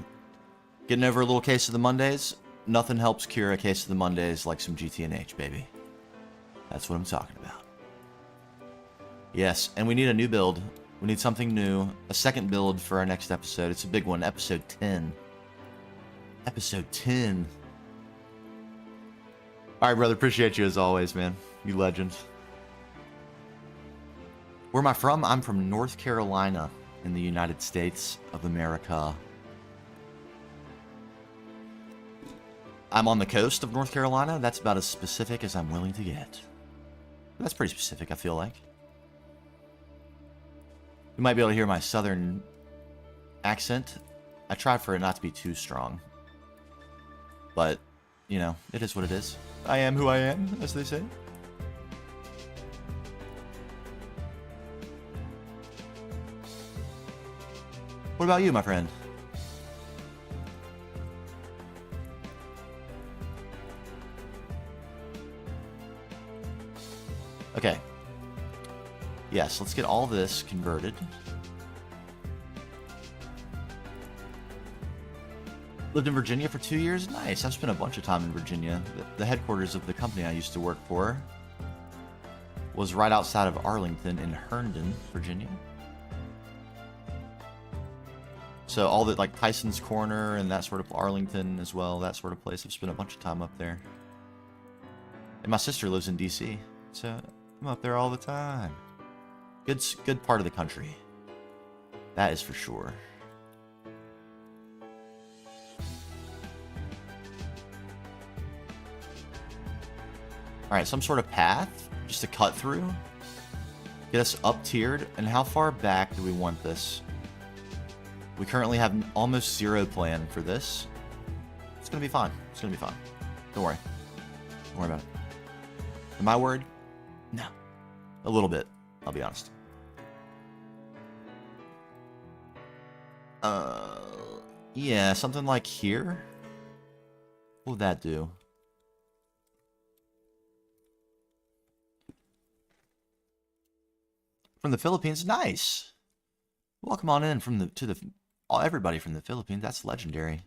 [SPEAKER 2] Getting over a little case of the Mondays. Nothing helps cure a case of the Mondays like some GTNH, baby. That's what I'm talking about. Yes, and we need a new build. We need something new. A second build for our next episode. It's a big one. Episode 10. Episode 10. Alright, brother. Appreciate you as always, man. You legend. Where am I from? I'm from North Carolina in the United States of America. I'm on the coast of North Carolina. That's about as specific as I'm willing to get. That's pretty specific, I feel like. You might be able to hear my southern accent. I try for it not to be too strong. But, you know, it is what it is. I am who I am, as they say. What about you, my friend? Okay. Yes, let's get all this converted. Lived in Virginia for 2 years? Nice. I've spent a bunch of time in Virginia. The headquarters of the company I used to work for was right outside of Arlington in Herndon, Virginia. So all the, like, Tyson's Corner and that sort of Arlington as well, that sort of place. I've spent a bunch of time up there. And my sister lives in DC, so I'm up there all the time. Good part of the country. That is for sure. Alright, some sort of path just to cut through. Get us up tiered. And how far back do we want this? We currently have almost zero plan for this. It's gonna be fine. It's gonna be fine. Don't worry. Don't worry about it. Am I worried? No. A little bit, I'll be honest. Yeah, something like here. What would that do? From the Philippines, nice. Welcome on in from everybody from the Philippines. That's legendary.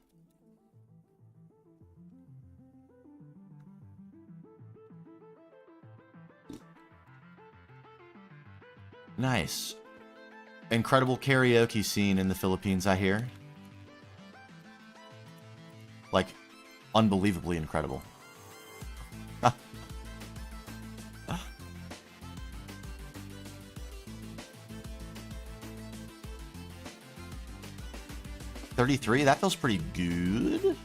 [SPEAKER 2] Nice. Incredible karaoke scene in the Philippines, I hear. Like, unbelievably incredible. $33? That feels pretty good.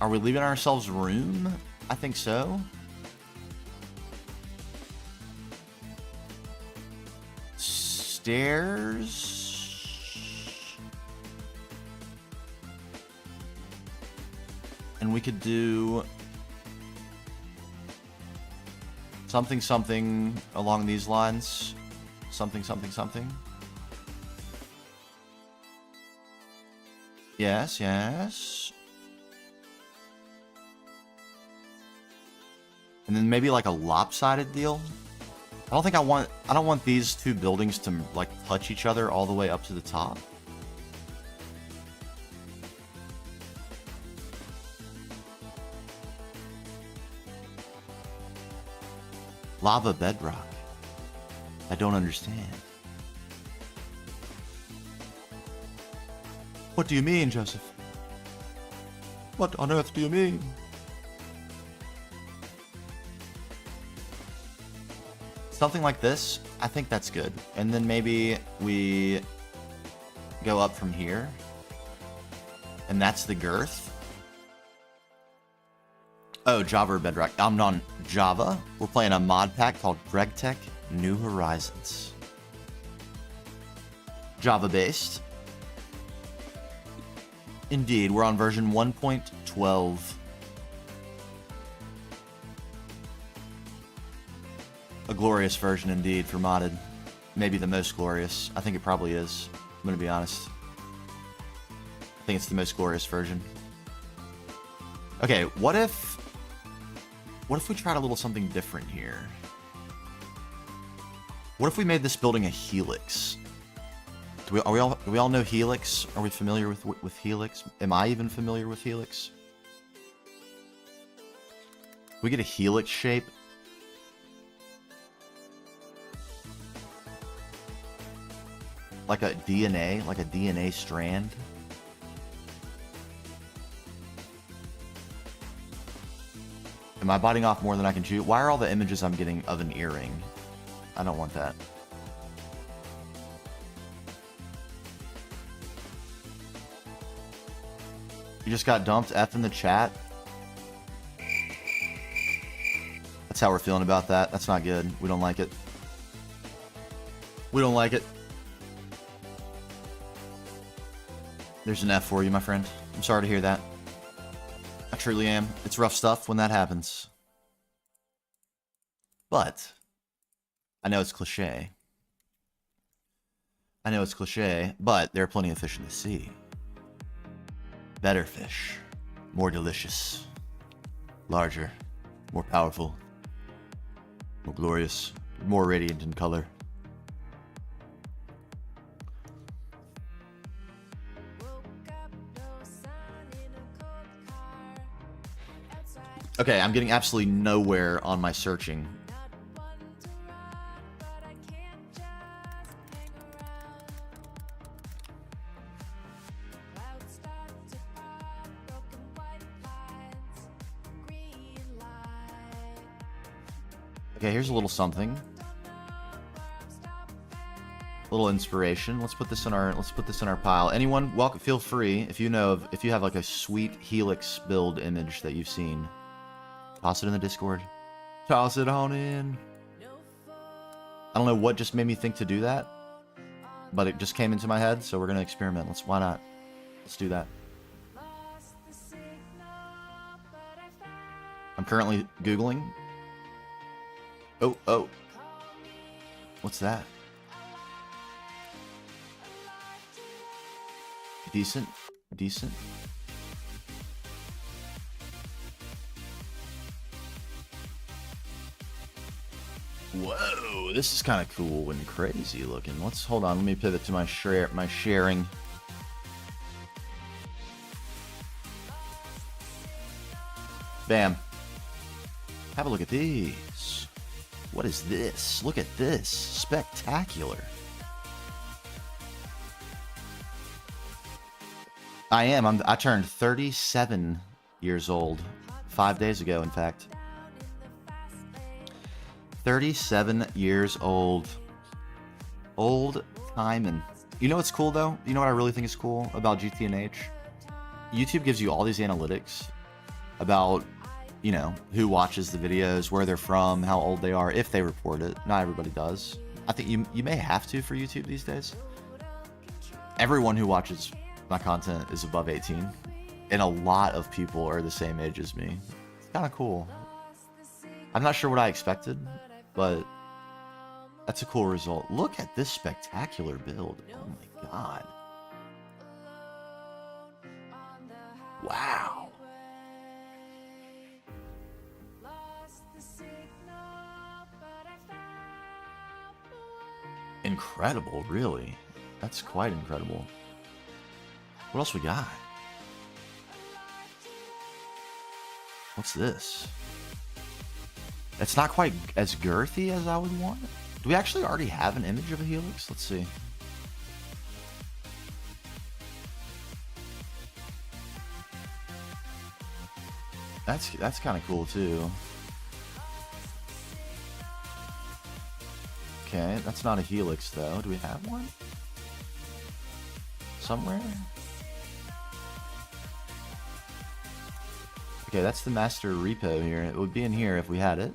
[SPEAKER 2] Are we leaving ourselves room? I think so. Stairs. And we could do something along these lines. Something. Yes. And then maybe like a lopsided deal. I don't want these two buildings to like touch each other all the way up to the top. Lava bedrock. I don't understand. What do you mean, Joseph? What on earth do you mean? Something like this, I think that's good. And then maybe we go up from here. And that's the girth. Oh, Java or Bedrock. I'm on Java. We're playing a mod pack called GregTech New Horizons. Java based. Indeed, we're on version 1.12. A glorious version indeed for modded. Maybe the most glorious. I think it probably is. I'm gonna be honest. I think it's the most glorious version. Okay, what if we tried a little something different here? What if we made this building a helix? Do we all know helix? Are we familiar with helix? Am I even familiar with helix? We get a helix shape. Like a DNA strand. Am I biting off more than I can chew? Why are all the images I'm getting of an earring? I don't want that. You just got dumped? F in the chat? That's how we're feeling about that. That's not good. We don't like it. We don't like it. There's an F for you, my friend. I'm sorry to hear that. I truly am. It's rough stuff when that happens. But I know it's cliche. I know it's cliche, but there are plenty of fish in the sea. Better fish. More delicious. Larger. More powerful. More glorious. More radiant in color. Okay, I'm getting absolutely nowhere on my searching. Okay, here's a little something. A little inspiration. Let's put this in our pile. Anyone, welcome, feel free if you have like a sweet helix build image that you've seen. Toss it in the Discord. Toss it on in. I don't know what just made me think to do that, but it just came into my head, so we're gonna experiment. Why not? Let's do that. I'm currently Googling. Oh. What's that? Decent. Whoa, this is kind of cool and crazy looking. Hold on, let me pivot to my sharing. Bam. Have a look at these. What is this? Look at this. Spectacular. I turned 37 years old 5 days ago, in fact. 37 years old. Old timin'. You know what's cool, though? You know what I really think is cool about GTNH? YouTube gives you all these analytics about, you know, who watches the videos, where they're from, how old they are, if they report it. Not everybody does. I think you may have to for YouTube these days. Everyone who watches my content is above 18. And a lot of people are the same age as me. It's kind of cool. I'm not sure what I expected, but that's a cool result. Look at this spectacular build. Oh my god. Wow. Incredible, really. That's quite incredible. What else we got? What's this? It's not quite as girthy as I would want. Do we actually already have an image of a helix? Let's see. That's kind of cool too. Okay, that's not a helix though. Do we have one? Somewhere? Okay, that's the master repo here. It would be in here if we had it.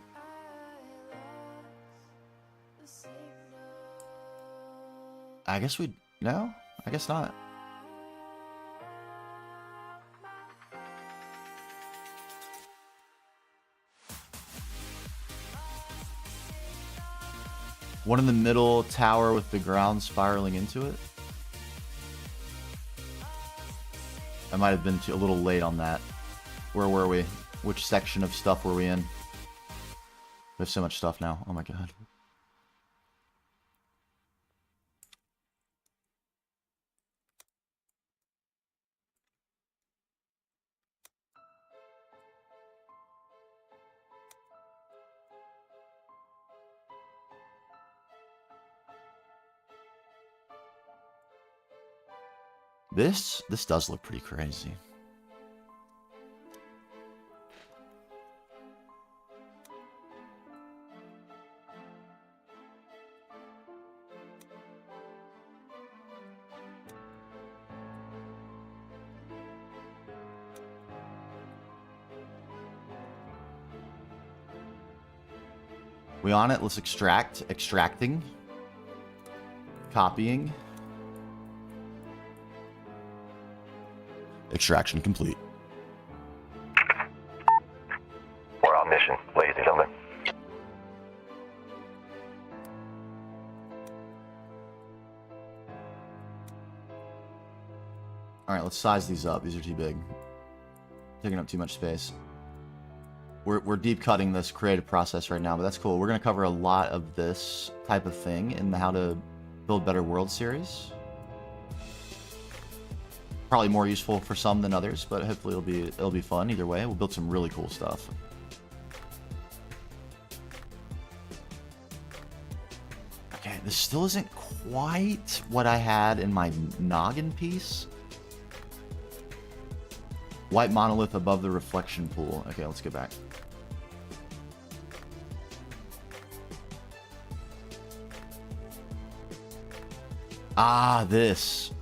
[SPEAKER 2] I guess we'd... No? I guess not. One in the middle tower with the ground spiraling into it. I might have been a little late on that. Where were we? Which section of stuff were we in? We have so much stuff now. Oh my god. This does look pretty crazy. We on it? Let's extract. Extracting. Copying. Extraction complete.
[SPEAKER 5] We're on mission, ladies and gentlemen.
[SPEAKER 2] Alright, let's size these up. These are too big. Taking up too much space. We're deep cutting this creative process right now, but that's cool. We're going to cover a lot of this type of thing in the How to Build Better World series. Probably more useful for some than others, but hopefully it'll be fun either way. We'll build some really cool stuff. Okay, this still isn't quite what I had in my noggin piece. White monolith above the reflection pool. Okay, let's go back. Ah, this.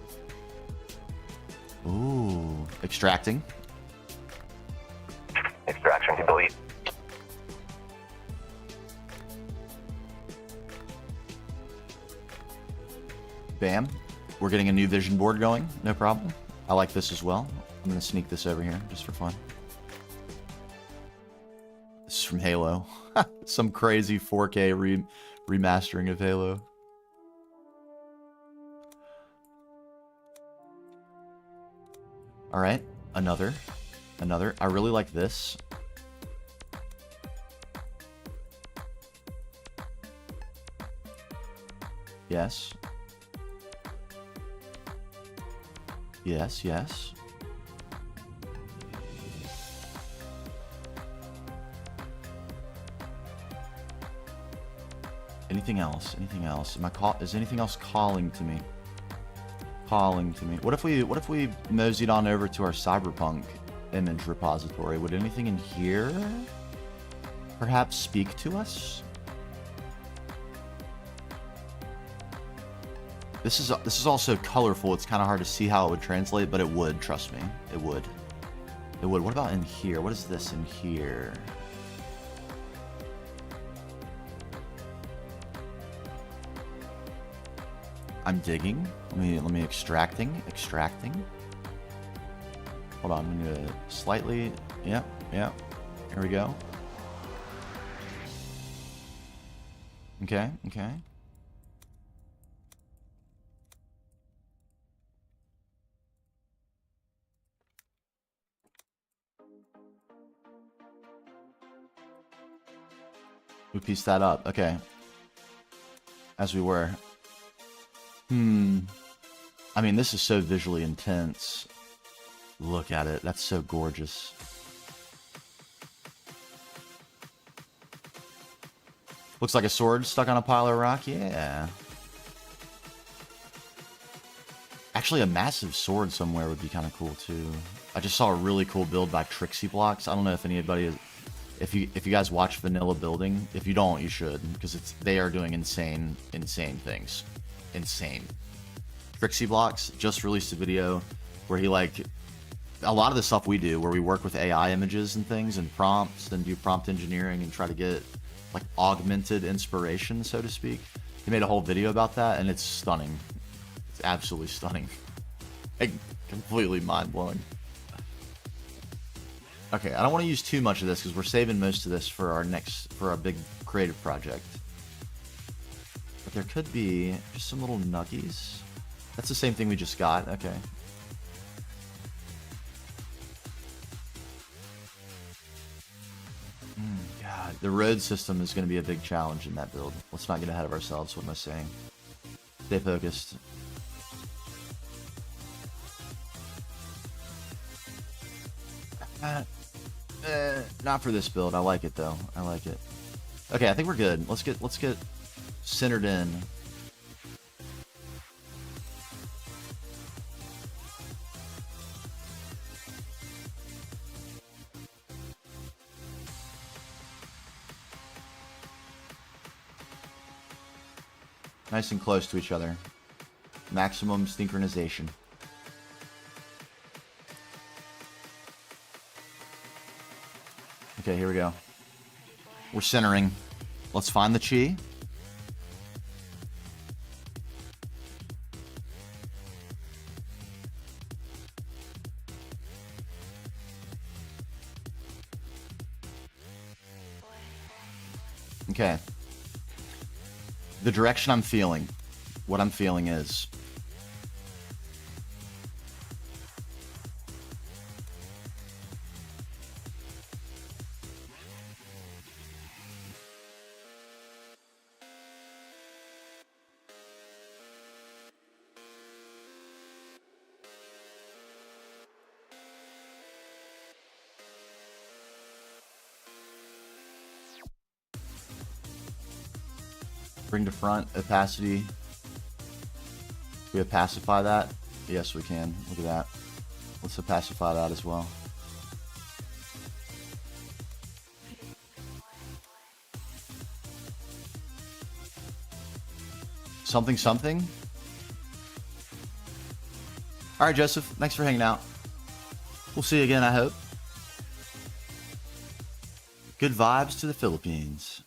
[SPEAKER 2] Ooh, extracting.
[SPEAKER 5] Extraction complete.
[SPEAKER 2] Bam. We're getting a new vision board going. No problem. I like this as well. I'm going to sneak this over here just for fun. This is from Halo. Some crazy 4K remastering of Halo. All right, another. I really like this. Yes. Yes, yes. Anything else? Anything else? Is anything else calling to me? Calling to me. What if we moseyed on over to our cyberpunk image repository? Would anything in here perhaps speak to us? This is also colorful. It's kind of hard to see how it would translate, but it would, trust me. It would. It would. What about in here? What is this in here? I'm digging. Let me extracting. Hold on, I'm gonna slightly. Yep. Here we go. Okay. We pieced that up. Okay. As we were. I mean, this is so visually intense. Look at it. That's so gorgeous. Looks like a sword stuck on a pile of rock. Yeah. Actually, a massive sword somewhere would be kind of cool, too. I just saw a really cool build by Trixie Blocks. I don't know if anybody is, if you guys watch Vanilla Building. If you don't, you should, because they are doing insane things. Insane. Trixie Blocks just released a video where he, like, a lot of the stuff we do, where we work with AI images and things and prompts and do prompt engineering and try to get like augmented inspiration, so to speak. He made a whole video about that, and it's stunning. It's absolutely stunning. Like, completely mind-blowing. Okay, I don't want to use too much of this because we're saving most of this for our big creative project. But there could be just some little nuggies. That's the same thing we just got. Okay. God, the road system is going to be a big challenge in that build. Let's not get ahead of ourselves. What am I saying? Stay focused. Not for this build. I like it though. I like it. Okay, I think we're good. Let's get centered in. Nice and close to each other. Maximum synchronization. Okay, here we go. We're centering. Let's find the chi. Okay. The direction I'm feeling, what I'm feeling is bring to front, opacity. We opacify that? Yes, we can. Look at that. Let's opacify that as well. Something, something. All right, Joseph. Thanks for hanging out. We'll see you again, I hope. Good vibes to the Philippines.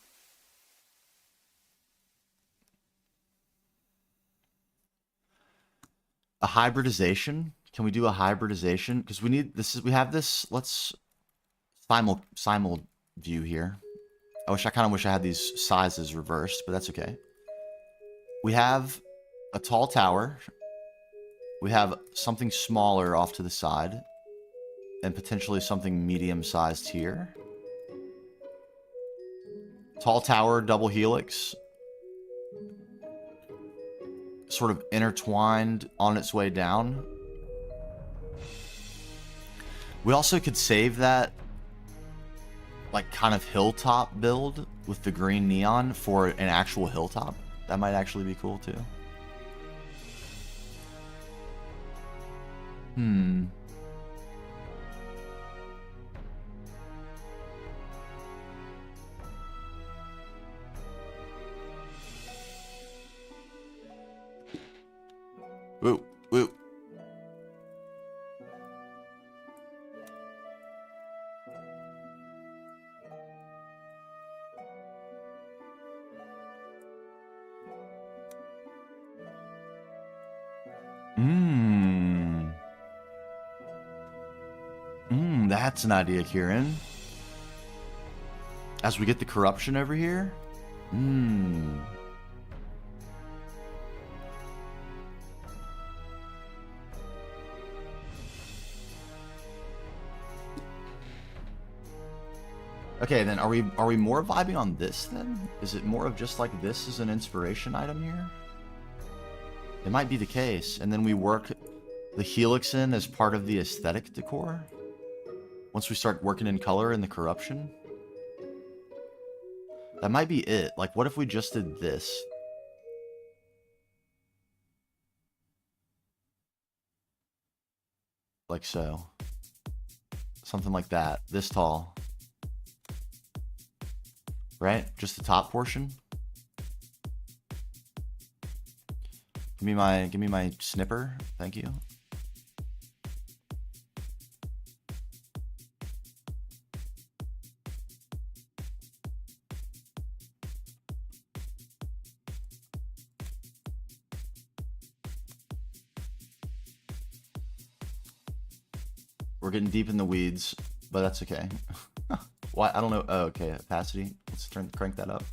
[SPEAKER 2] A hybridization? Can we do a hybridization? Because we need this. We have this. Let's simul view here. I kind of wish I had these sizes reversed, but that's okay. We have a tall tower. We have something smaller off to the side, and potentially something medium-sized here. Tall tower, double helix. Sort of intertwined on its way down. We also could save that like kind of hilltop build with the green neon for an actual hilltop. That might actually be cool too. Woo, woo. That's an idea, Kieran. As we get the corruption over here. Okay, then are we more vibing on this then? Is it more of just like this as an inspiration item here? It might be the case, and then we work the helix in as part of the aesthetic decor. Once we start working in color and the corruption. That might be it. Like, what if we just did this? Like so. Something like that. This tall. Right? Just the top portion. Give me my snipper. Thank you. We're getting deep in the weeds, but that's okay. Why? I don't know. Oh, okay. Opacity. Let's crank that up.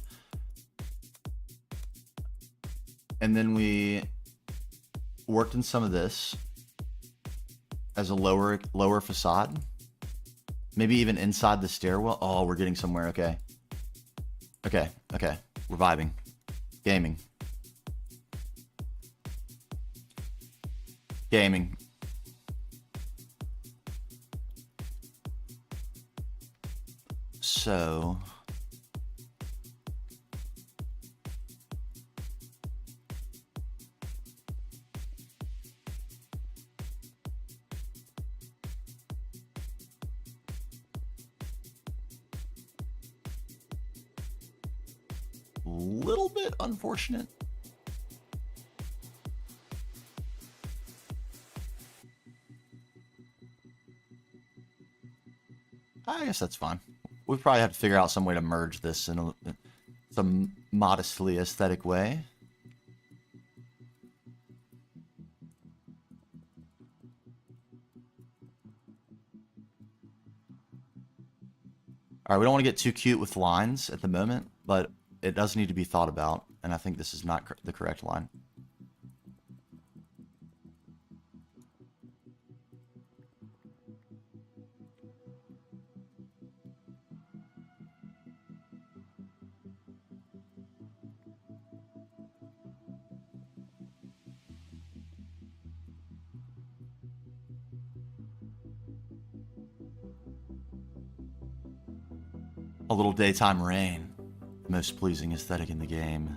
[SPEAKER 2] And then we worked in some of this as a lower facade. Maybe even inside the stairwell. Oh, we're getting somewhere. Okay. Okay. Okay. We're vibing. Gaming. Gaming. So a little bit unfortunate. I guess that's fine. We probably have to figure out some way to merge this in some modestly aesthetic way. All right, we don't want to get too cute with lines at the moment, but it does need to be thought about, and I think this is not the correct line. A little daytime rain. The most pleasing aesthetic in the game.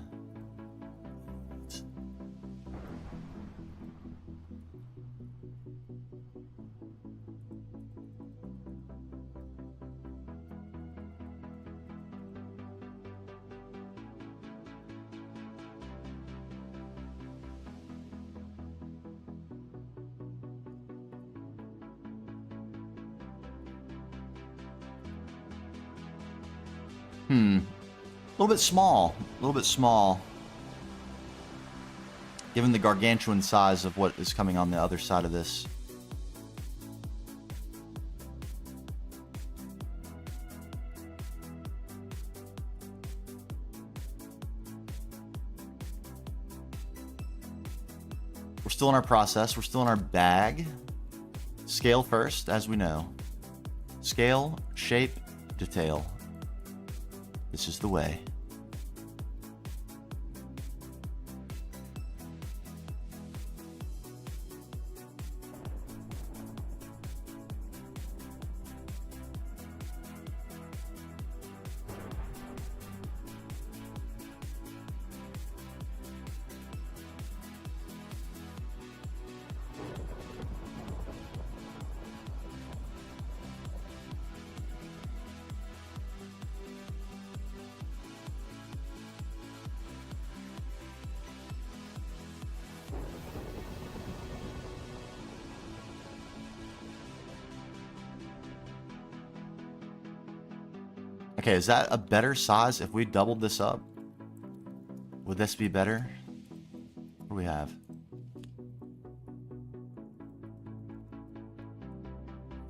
[SPEAKER 2] A little bit small. A little bit small. Given the gargantuan size of what is coming on the other side of this. We're still in our process. We're still in our bag. Scale first, as we know. Scale, shape, detail. This is the way. Okay, is that a better size if we doubled this up? Would this be better? What do we have?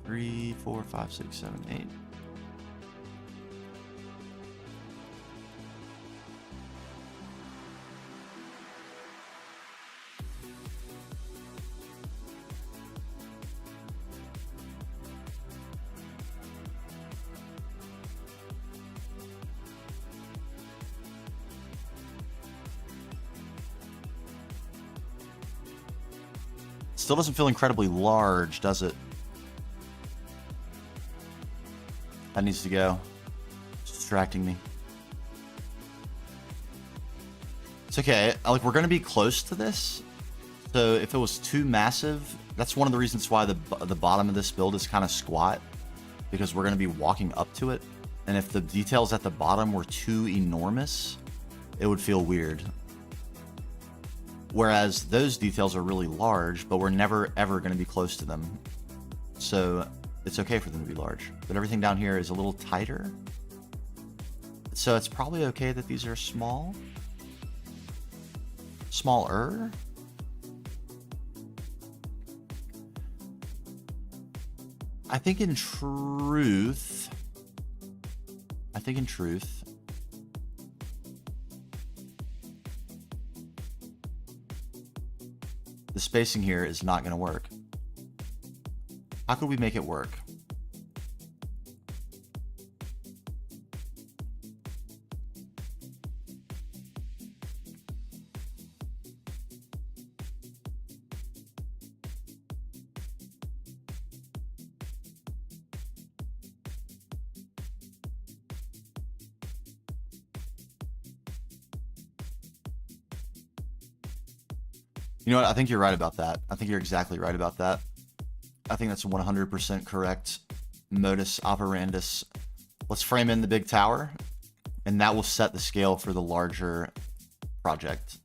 [SPEAKER 2] 3, 4, 5, 6, 7, 8. Still doesn't feel incredibly large, does it? That needs to go. It's distracting me. It's okay. Like, we're going to be close to this. So if it was too massive, that's one of the reasons why the bottom of this build is kind of squat. because we're going to be walking up to it. And if the details at the bottom were too enormous, it would feel weird. Whereas those details are really large, but we're never ever going to be close to them. So it's okay for them to be large. But everything down here is a little tighter. So it's probably okay that these are small. Smaller. I think in truth, the spacing here is not going to work. How could we make it work? You know what? I think you're right about that. I think you're exactly right about that. I think that's 100% correct modus operandus. Let's frame in the big tower, and that will set the scale for the larger project.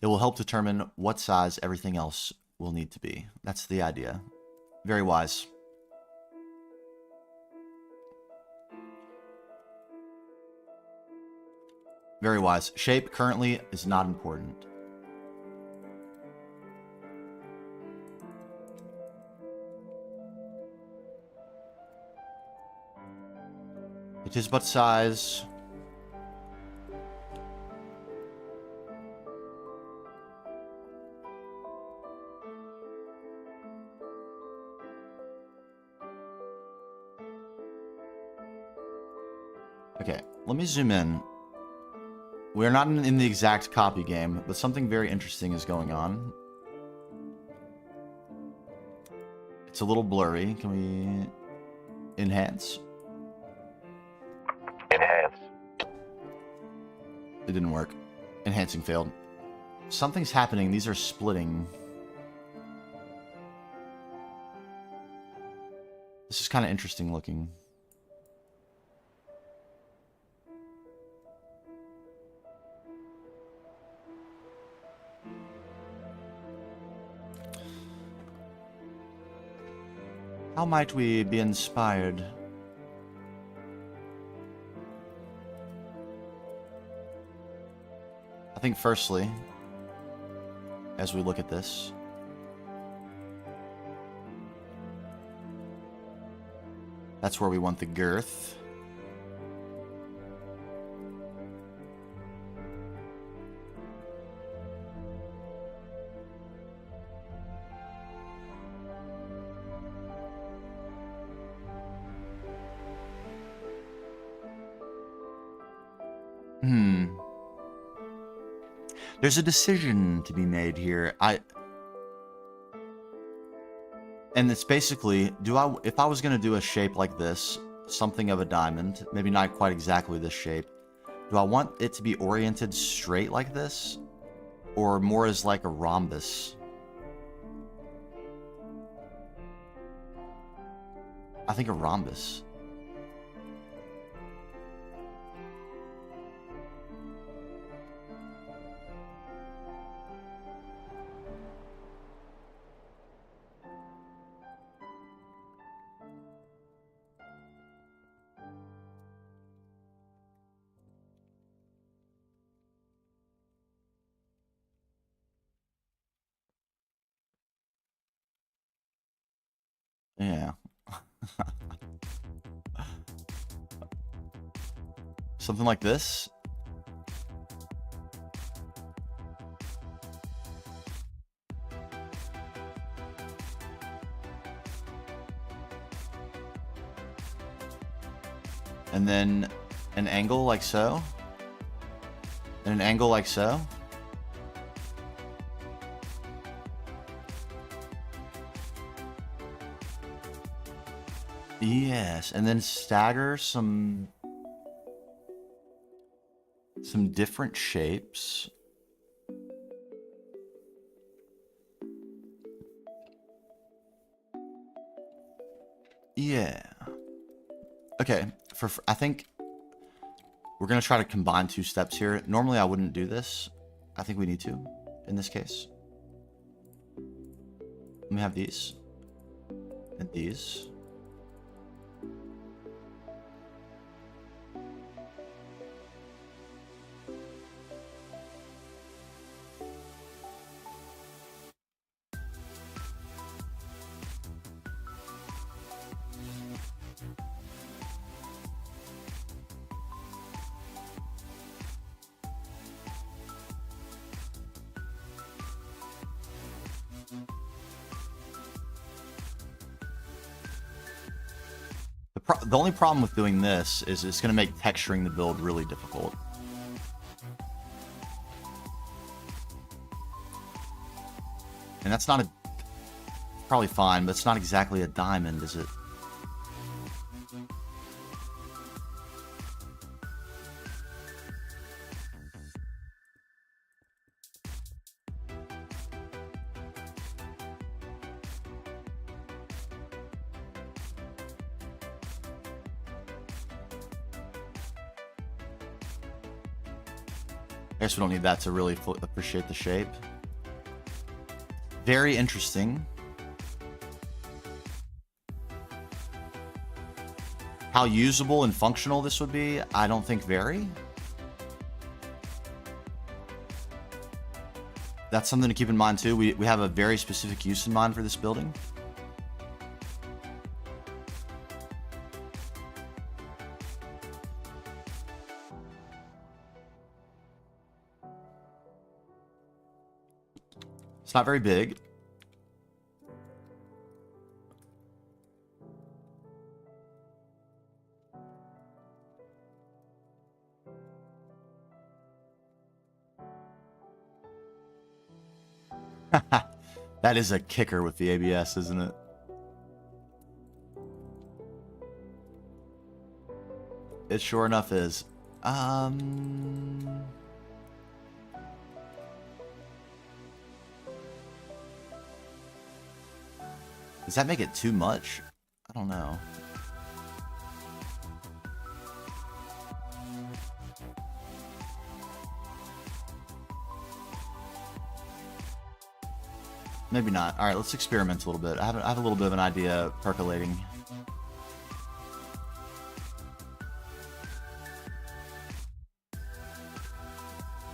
[SPEAKER 2] It will help determine what size everything else will need to be. That's the idea. Very wise. Very wise. Shape currently is not important. It is but size. Okay, let me zoom in. We're not in the exact copy game, but something very interesting is going on. It's a little blurry. Can we enhance?
[SPEAKER 5] Enhance.
[SPEAKER 2] It didn't work. Enhancing failed. Something's happening. These are splitting. This is kind of interesting looking. How might we be inspired? I think firstly, as we look at this, that's where we want the girth. There's a decision to be made here. And it's basically, if I was going to do a shape like this, something of a diamond, maybe not quite exactly this shape, do I want it to be oriented straight like this? Or more as like a rhombus? I think a rhombus. Yeah. Something like this. And then an angle like so. And an angle like so. Yes, and then stagger some different shapes. I think we're going to try to combine 2 steps here. Normally, I wouldn't do this. I think we need to in this case. Let me have these. And these. The only problem with doing this is it's going to make texturing the build really difficult. And that's not a... probably fine, but it's not exactly a diamond, is it? I guess we don't need that to really appreciate the shape. Very interesting. How usable and functional this would be, I don't think very. That's something to keep in mind too. We have a very specific use in mind for this building. It's not very big. That is a kicker with the ABS, isn't it? It sure enough is. Does that make it too much? I don't know. Maybe not. All right, let's experiment a little bit. I have a little bit of an idea percolating.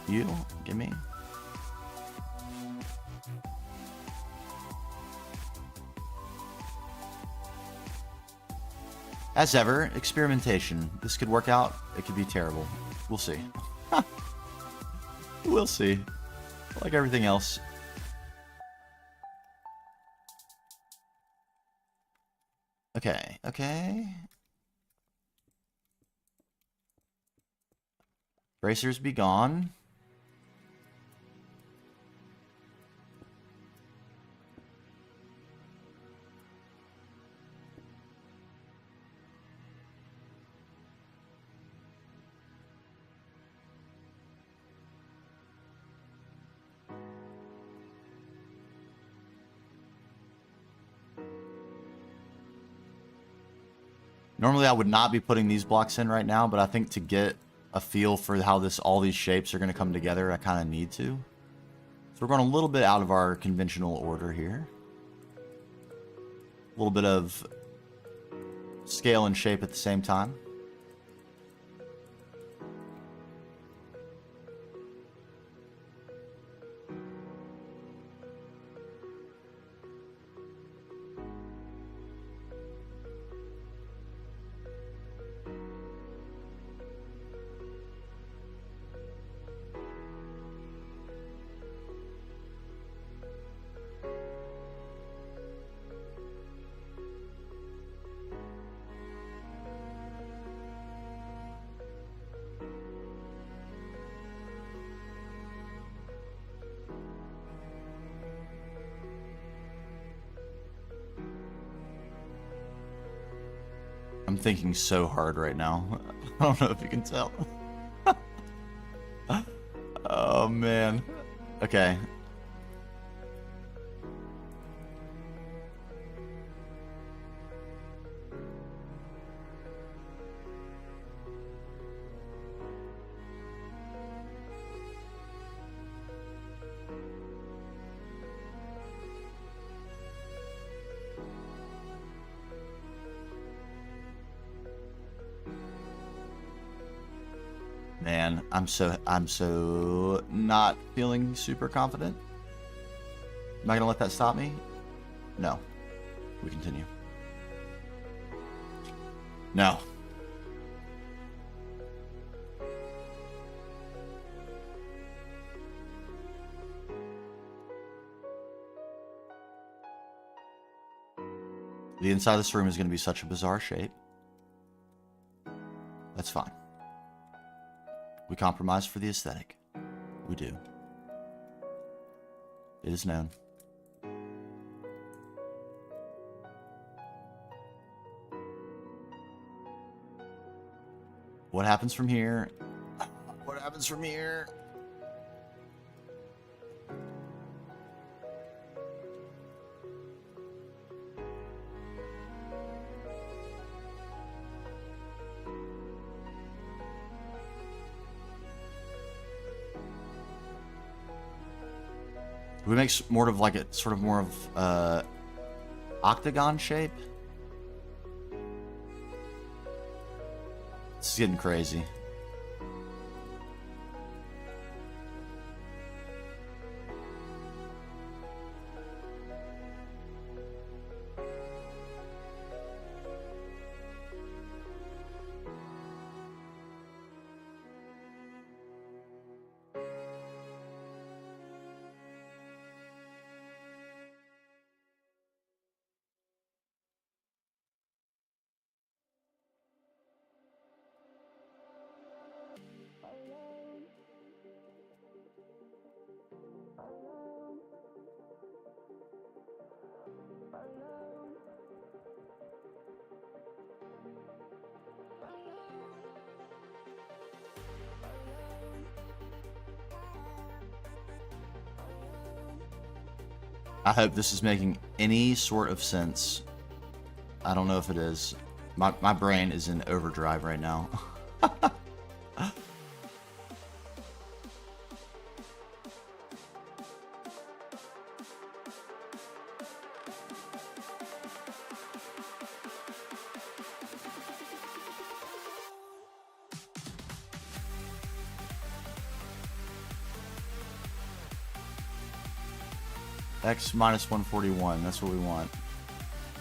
[SPEAKER 2] You, give me. As ever, experimentation. This could work out. It could be terrible. We'll see. We'll see. Like everything else. Okay, okay. Bracers be gone. Normally I would not be putting these blocks in right now, but I think to get a feel for how all these shapes are going to come together, I kind of need to. So we're going a little bit out of our conventional order here. A little bit of scale and shape at the same time. I'm thinking so hard right now. I don't know if you can tell. Oh, man. Okay. Man, I'm so not feeling super confident. Am I gonna let that stop me? No. We continue. No. The inside of this room is going to be such a bizarre shape. That's fine. We compromise for the aesthetic. We do. It is known. What happens from here? What happens from here? We make more of like a sort of more of octagon shape. This is getting crazy. I hope this is making any sort of sense. I don't know if it is. My brain is in overdrive right now. X minus 141, that's what we want.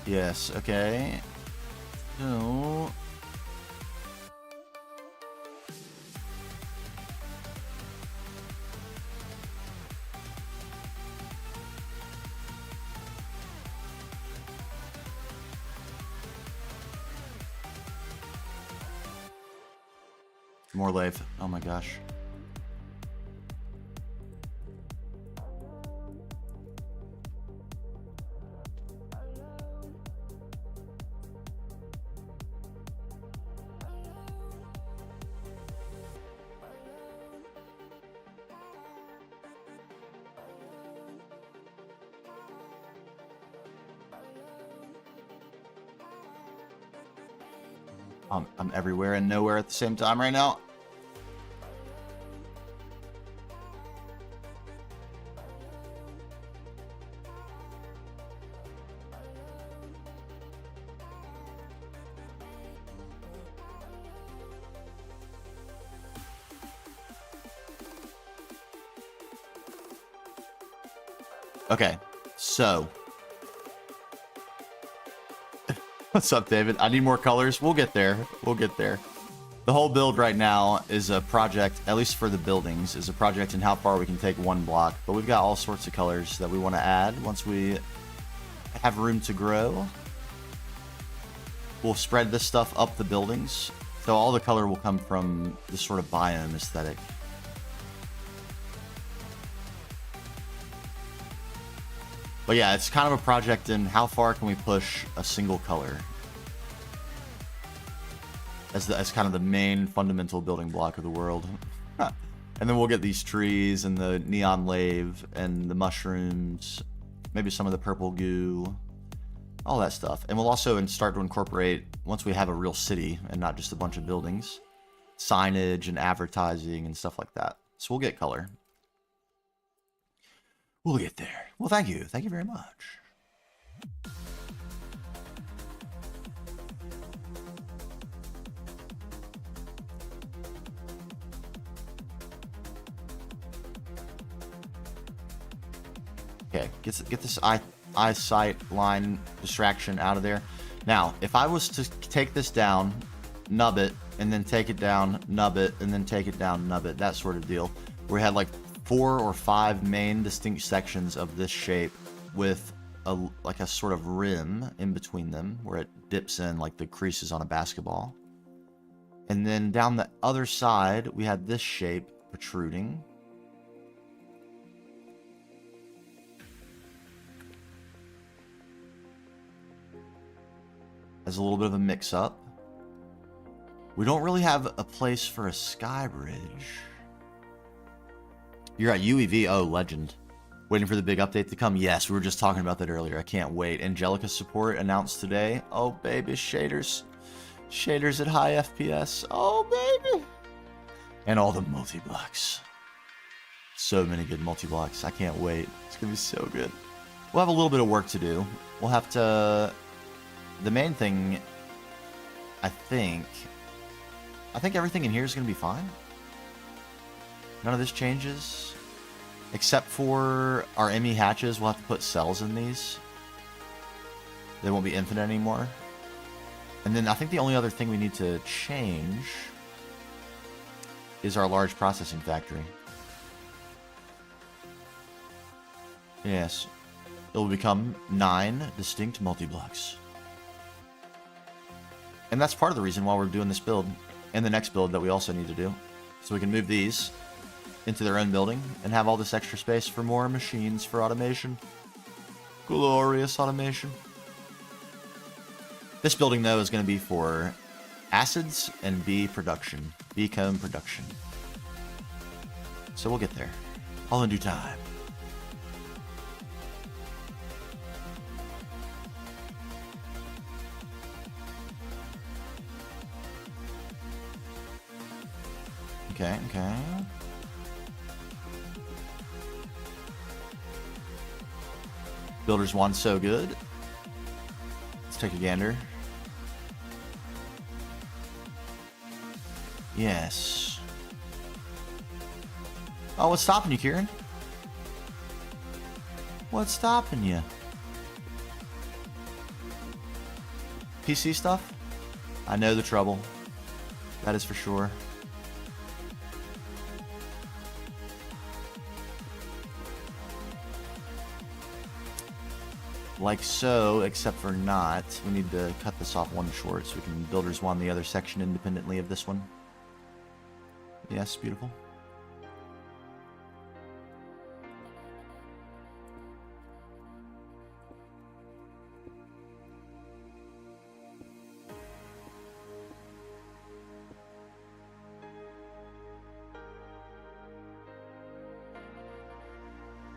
[SPEAKER 2] Yes, okay. So... more lathe. Oh my gosh. I'm everywhere and nowhere at the same time right now. Okay, so what's up, David? I need more colors. We'll get there. We'll get there. The whole build right now is a project, at least for the buildings, is a project in how far we can take one block. But we've got all sorts of colors that we want to add once we have room to grow. We'll spread this stuff up the buildings. So all the color will come from this sort of biome aesthetic. But yeah, it's kind of a project in how far can we push a single color as kind of the main fundamental building block of the world. And then we'll get these trees and the neon lave and the mushrooms, maybe some of the purple goo, all that stuff. And we'll also start to incorporate, once we have a real city and not just a bunch of buildings, signage and advertising and stuff like that. So we'll get color. We'll get there. Well, thank you. Thank you very much. Okay, get this eyesight line distraction out of there. Now, if I was to take this down, nub it, and then take it down, nub it, and then take it down, nub it, that sort of deal, where we had like 4 or 5 main distinct sections of this shape with like a sort of rim in between them where it dips in like the creases on a basketball. And then down the other side, we had this shape protruding. As a little bit of a mix-up. We don't really have a place for a sky bridge. You're at UEV. Oh, legend. Waiting for the big update to come? Yes, we were just talking about that earlier. I can't wait. Angelica support announced today. Oh, baby, shaders. Shaders at high FPS. Oh, baby. And all the multi-blocks. So many good multi-blocks. I can't wait. It's going to be so good. We'll have a little bit of work to do. We'll have to... The main thing, I think everything in here is going to be fine. None of this changes. Except for our ME hatches, we'll have to put cells in these. They won't be infinite anymore. And then I think the only other thing we need to change is our large processing factory. Yes. It will become 9 distinct multi-blocks. And that's part of the reason why we're doing this build and the next build that we also need to do. So we can move these into their own building and have all this extra space for more machines for automation. Glorious automation. This building, though, is going to be for acids and bee production. Bee comb production. So we'll get there. All in due time. Okay. Builder's wand so good. Let's take a gander. Yes. Oh, what's stopping you, Kieran? What's stopping you? PC stuff? I know the trouble. That is for sure. Like so, except for not. We need to cut this off one short so we can builder's wand the other section independently of this one. Yes, beautiful.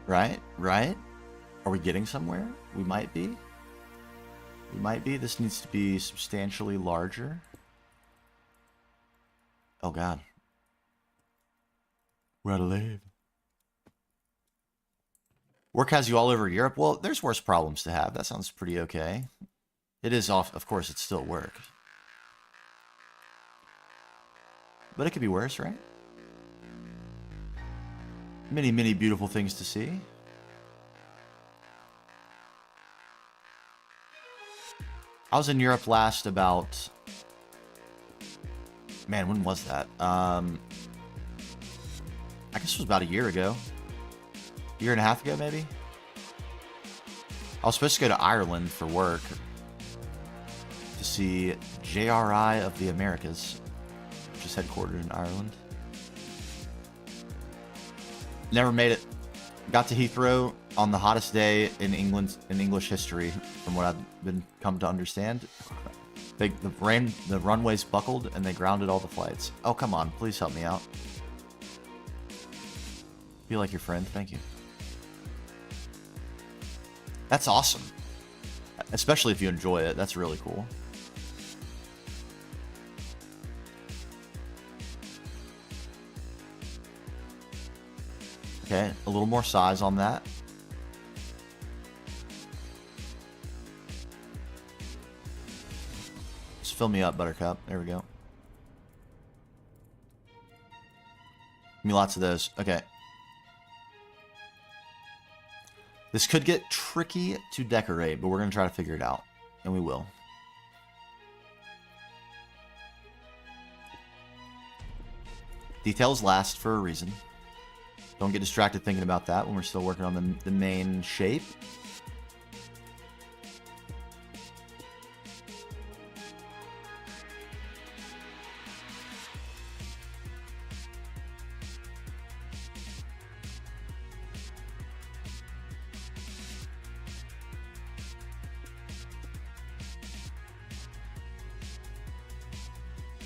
[SPEAKER 2] Right? Are we getting somewhere? We might be. We might be. This needs to be substantially larger. Oh, God. We're out of leave. Work has you all over Europe? Well, there's worse problems to have. That sounds pretty okay. It is off. Of course, it's still work. But it could be worse, right? Many, many beautiful things to see. I was in Europe last about... Man, when was that? I guess it was about a year ago. A year and a half ago, maybe? I was supposed to go to Ireland for work. To see JRI of the Americas. Which is headquartered in Ireland. Never made it. Got to Heathrow on the hottest day in England, in English history, from what I've come to understand. The runways buckled and they grounded all the flights. Oh, come on, please help me out. Feel like your friend, thank you. That's awesome. Especially if you enjoy it, that's really cool. Okay, a little more size on that. Just fill me up, Buttercup. There we go. Give me lots of those. Okay. This could get tricky to decorate, but we're going to try to figure it out. And we will. Details last for a reason. Don't get distracted thinking about that when we're still working on the main shape.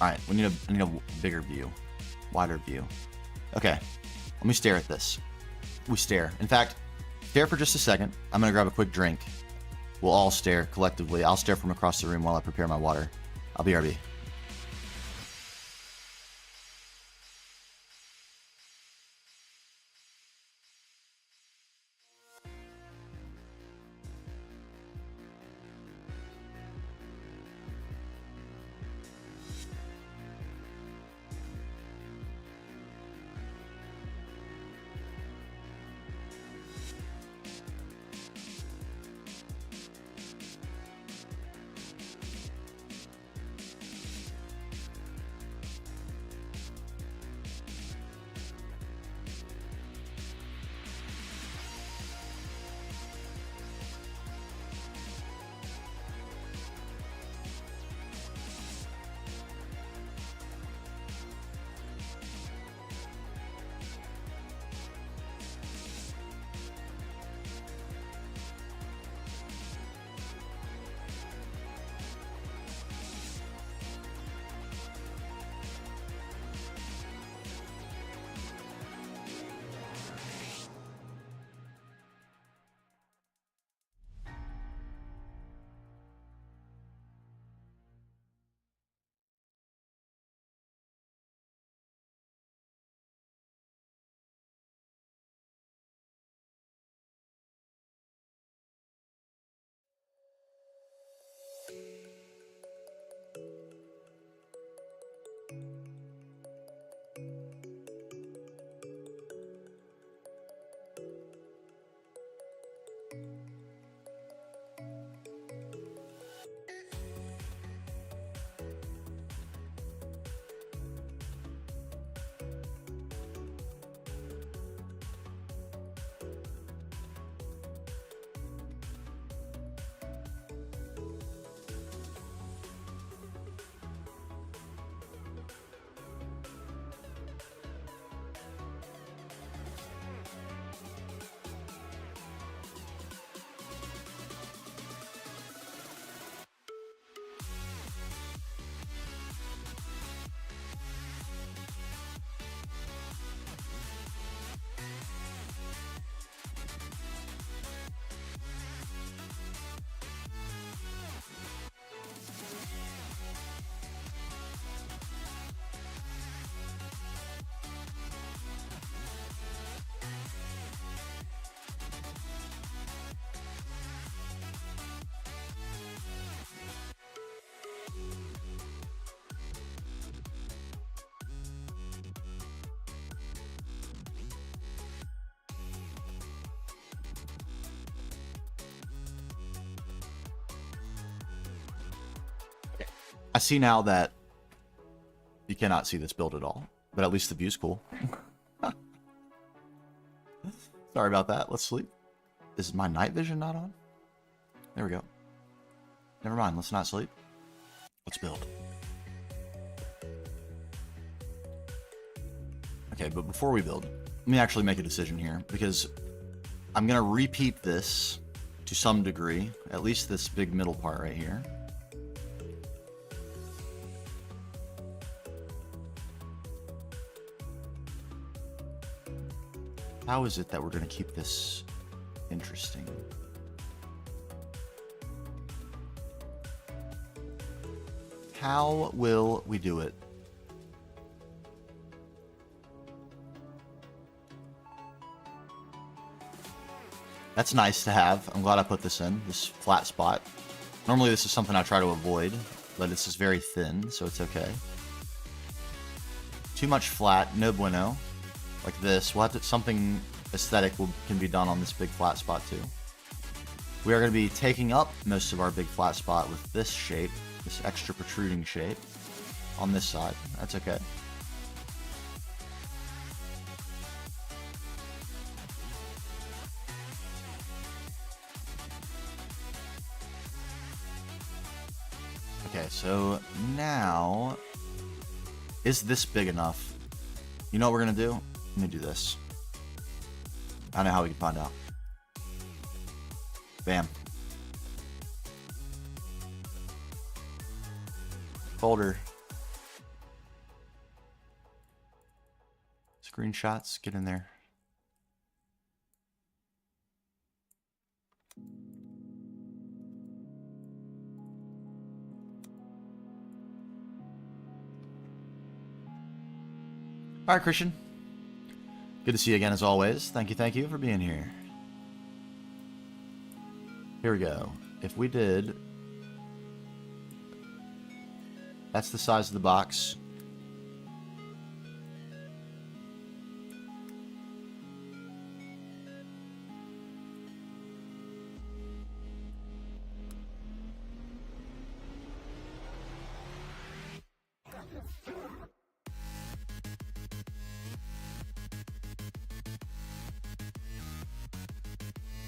[SPEAKER 2] All right, I need a bigger view, wider view. Okay, let me stare at this. We stare. In fact, stare for just a second. I'm gonna grab a quick drink. We'll all stare collectively. I'll stare from across the room while I prepare my water. I'll be RB. I see now that you cannot see this build at all, but at least the view's cool. Sorry about that. Let's sleep. Is my night vision not on? There we go. Never mind. Let's not sleep. Let's build. Okay, but before we build, let me actually make a decision here, because I'm going to repeat this to some degree, at least this big middle part right here. How is it that we're going to keep this interesting? How will we do it? That's nice to have. I'm glad I put this in, this flat spot. Normally this is something I try to avoid, but it's just very thin, so it's okay. Too much flat, no bueno. Like this. We'll have to something aesthetic can be done on this big flat spot too. We are going to be taking up most of our big flat spot with this shape, this extra protruding shape on this side. That's okay. Okay, so now, is this big enough? You know what we're going to do? Let me do this. I know how we can find out. Bam. Folder. Screenshots, get in there. All right, Christian. Good to see you again as always. Thank you for being here. Here we go. If we did... That's the size of the box.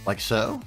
[SPEAKER 2] Like so.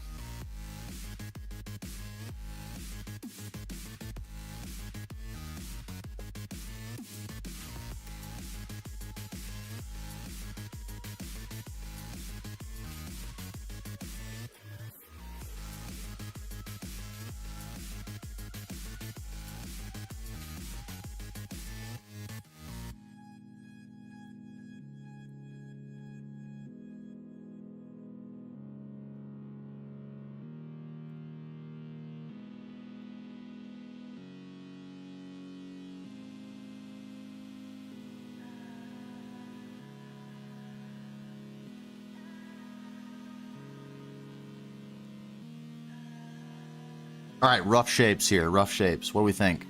[SPEAKER 2] All right, rough shapes here. Rough shapes. What do we think?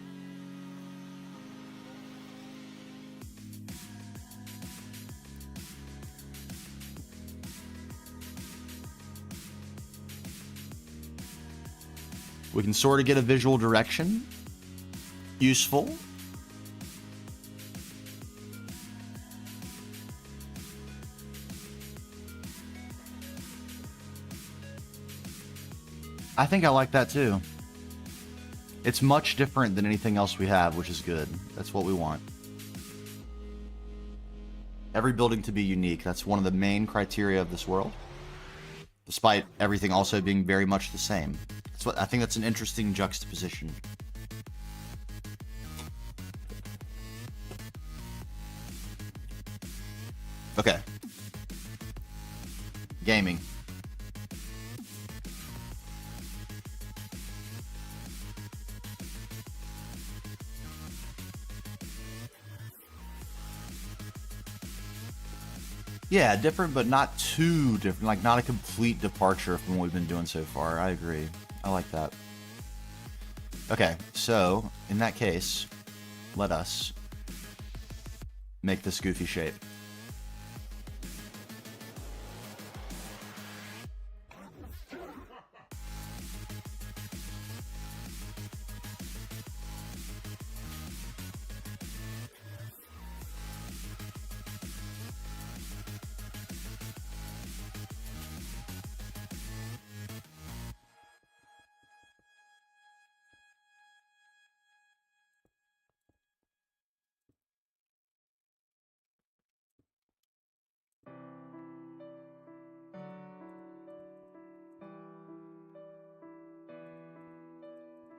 [SPEAKER 2] We can sort of get a visual direction. Useful. I think I like that too. It's much different than anything else we have, which is good. That's what we want. Every building to be unique. That's one of the main criteria of this world. Despite everything also being very much the same. That's what I think that's an interesting juxtaposition. Okay. Gaming. Yeah, different, but not too different. Like, not a complete departure from what we've been doing so far. I agree. I like that. Okay, so, in that case, let us make this goofy shape.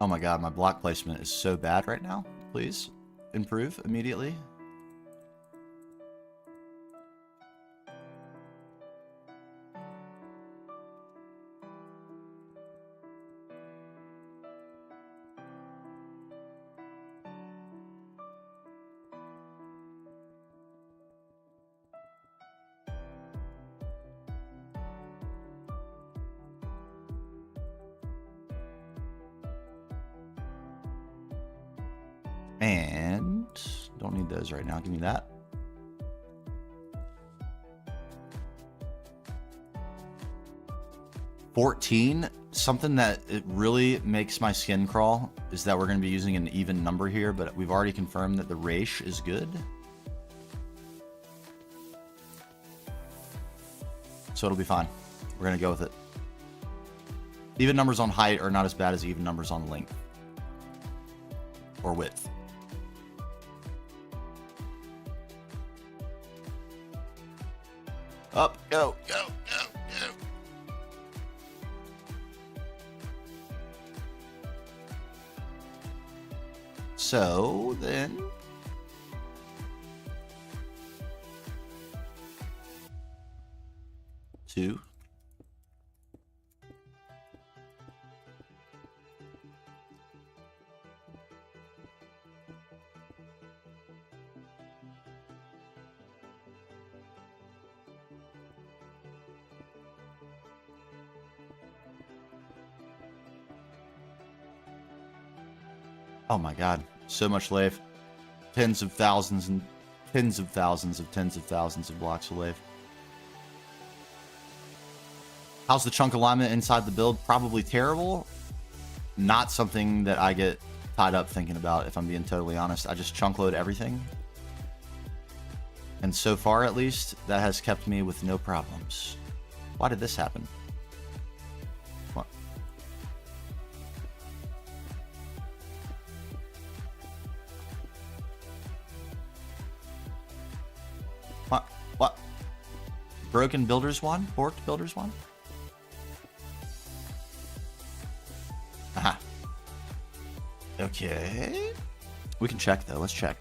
[SPEAKER 2] Oh my god, my block placement is so bad right now. Please improve immediately. And don't need those right now. Give me that. 14, something that it really makes my skin crawl is that we're going to be using an even number here, but we've already confirmed that the ratio is good. So it'll be fine. We're going to go with it. Even numbers on height are not as bad as even numbers on length. Or width. Up, go, go, go, go. So then, two. Oh my god, so much lave. Tens of thousands and tens of thousands of tens of thousands of blocks of lave. How's the chunk alignment inside the build? Probably terrible. Not something that I get tied up thinking about, if I'm being totally honest. I just chunk load everything. And so far, at least, that has kept me with no problems. Why did this happen? What? What? Broken builder's wand? Borked builder's wand? Aha. Okay. We can check, though. Let's check.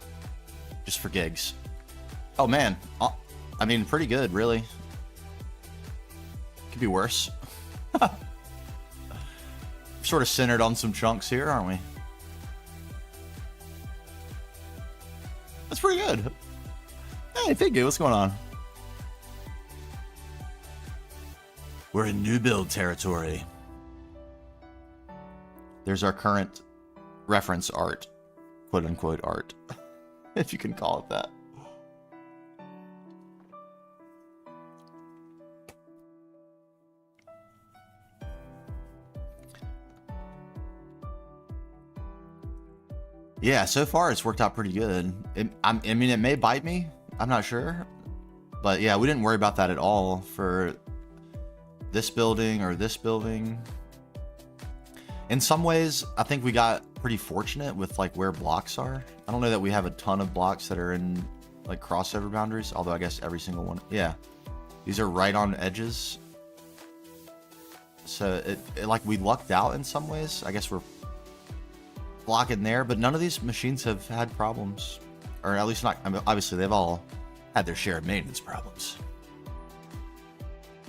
[SPEAKER 2] Just for gigs. Oh, man. I mean, pretty good, really. Could be worse. Sort of centered on some chunks here, aren't we? That's pretty good. Hey, Figgy, what's going on? We're in new build territory. There's our current reference art. Quote-unquote art. If you can call it that. Yeah, so far it's worked out pretty good. I mean, it may bite me. I'm not sure. But yeah, we didn't worry about that at all for this building or this building. In some ways, I think we got pretty fortunate with like where blocks are. I don't know that we have a ton of blocks that are in like crossover boundaries, although I guess every single one. Yeah, these are right on edges. So it like we lucked out in some ways. I guess we're blocking there, but none of these machines have had problems, or at least not. I mean, obviously they've all had their share of maintenance problems,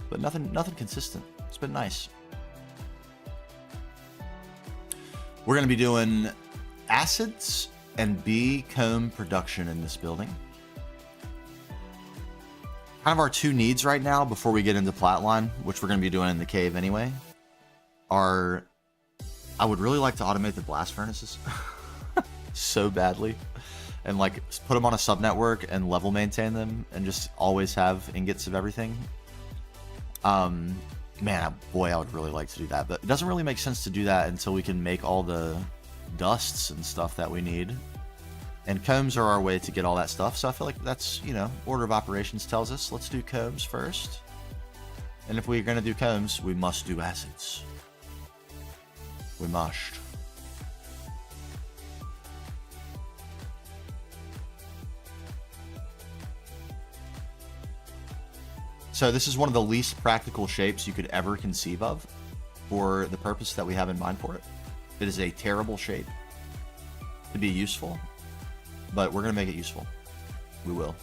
[SPEAKER 2] but nothing consistent. It's been nice. We're going to be doing acids and bee comb production in this building. Kind of our two needs right now before we get into Flatline, which we're going to be doing in the cave anyway, are I would really like to automate the blast furnaces so badly, and like put them on a subnetwork and level maintain them and just always have ingots of everything. Man, boy, I would really like to do that, but it doesn't really make sense to do that until we can make all the dusts and stuff that we need. And combs are our way to get all that stuff, so I feel like that's, you know, order of operations tells us let's do combs first. And if we're going to do combs, we must do acids. We must. So this is one of the least practical shapes you could ever conceive of for the purpose that we have in mind for it. It is a terrible shape to be useful, but we're going to make it useful. We will.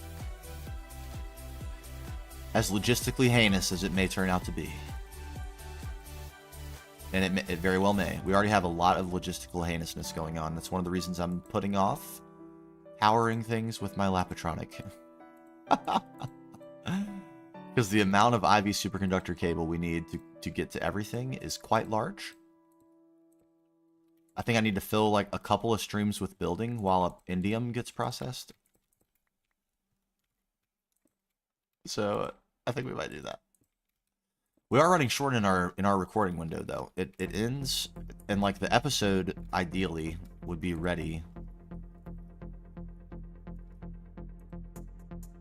[SPEAKER 2] As logistically heinous as it may turn out to be. And it very well may. We already have a lot of logistical heinousness going on. That's one of the reasons I'm putting off powering things with my Lapatronic. Because the amount of IV superconductor cable we need to get to everything is quite large. I think I need to fill like a couple of streams with building while indium gets processed. So I think we might do that. We are running short in our recording window though. It ends, and like the episode ideally would be ready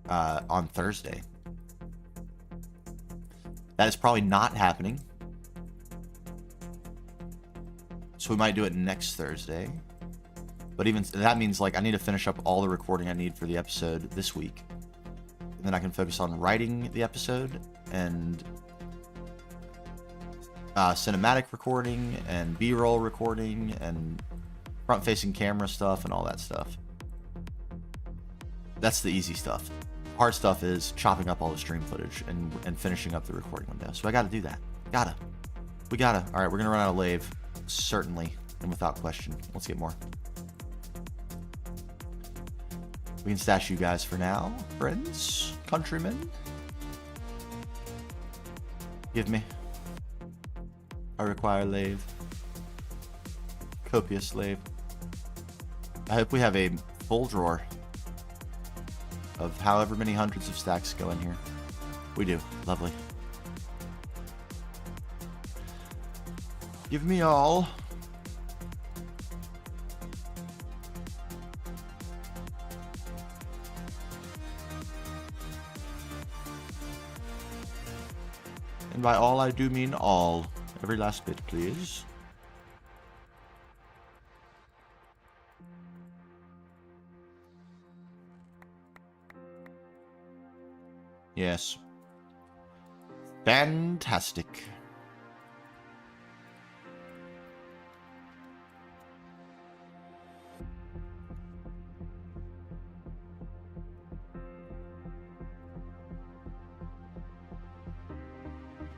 [SPEAKER 2] on Thursday. That is probably not happening. So we might do it next Thursday. But even that means like I need to finish up all the recording I need for the episode this week. And then I can focus on writing the episode and cinematic recording and B-roll recording and front-facing camera stuff and all that stuff. That's the easy stuff. Hard stuff is chopping up all the stream footage and finishing up the recording window. So I gotta do that. We gotta. All right, we're gonna run out of lave, certainly, and without question. Let's get more. We can stash you guys for now, friends, countrymen. Give me. I require lave. Copious lave. I hope we have a full drawer of however many hundreds of stacks go in here. We do. Lovely. Give me all. And by all, I do mean all. Every last bit, please. Yes. Fantastic.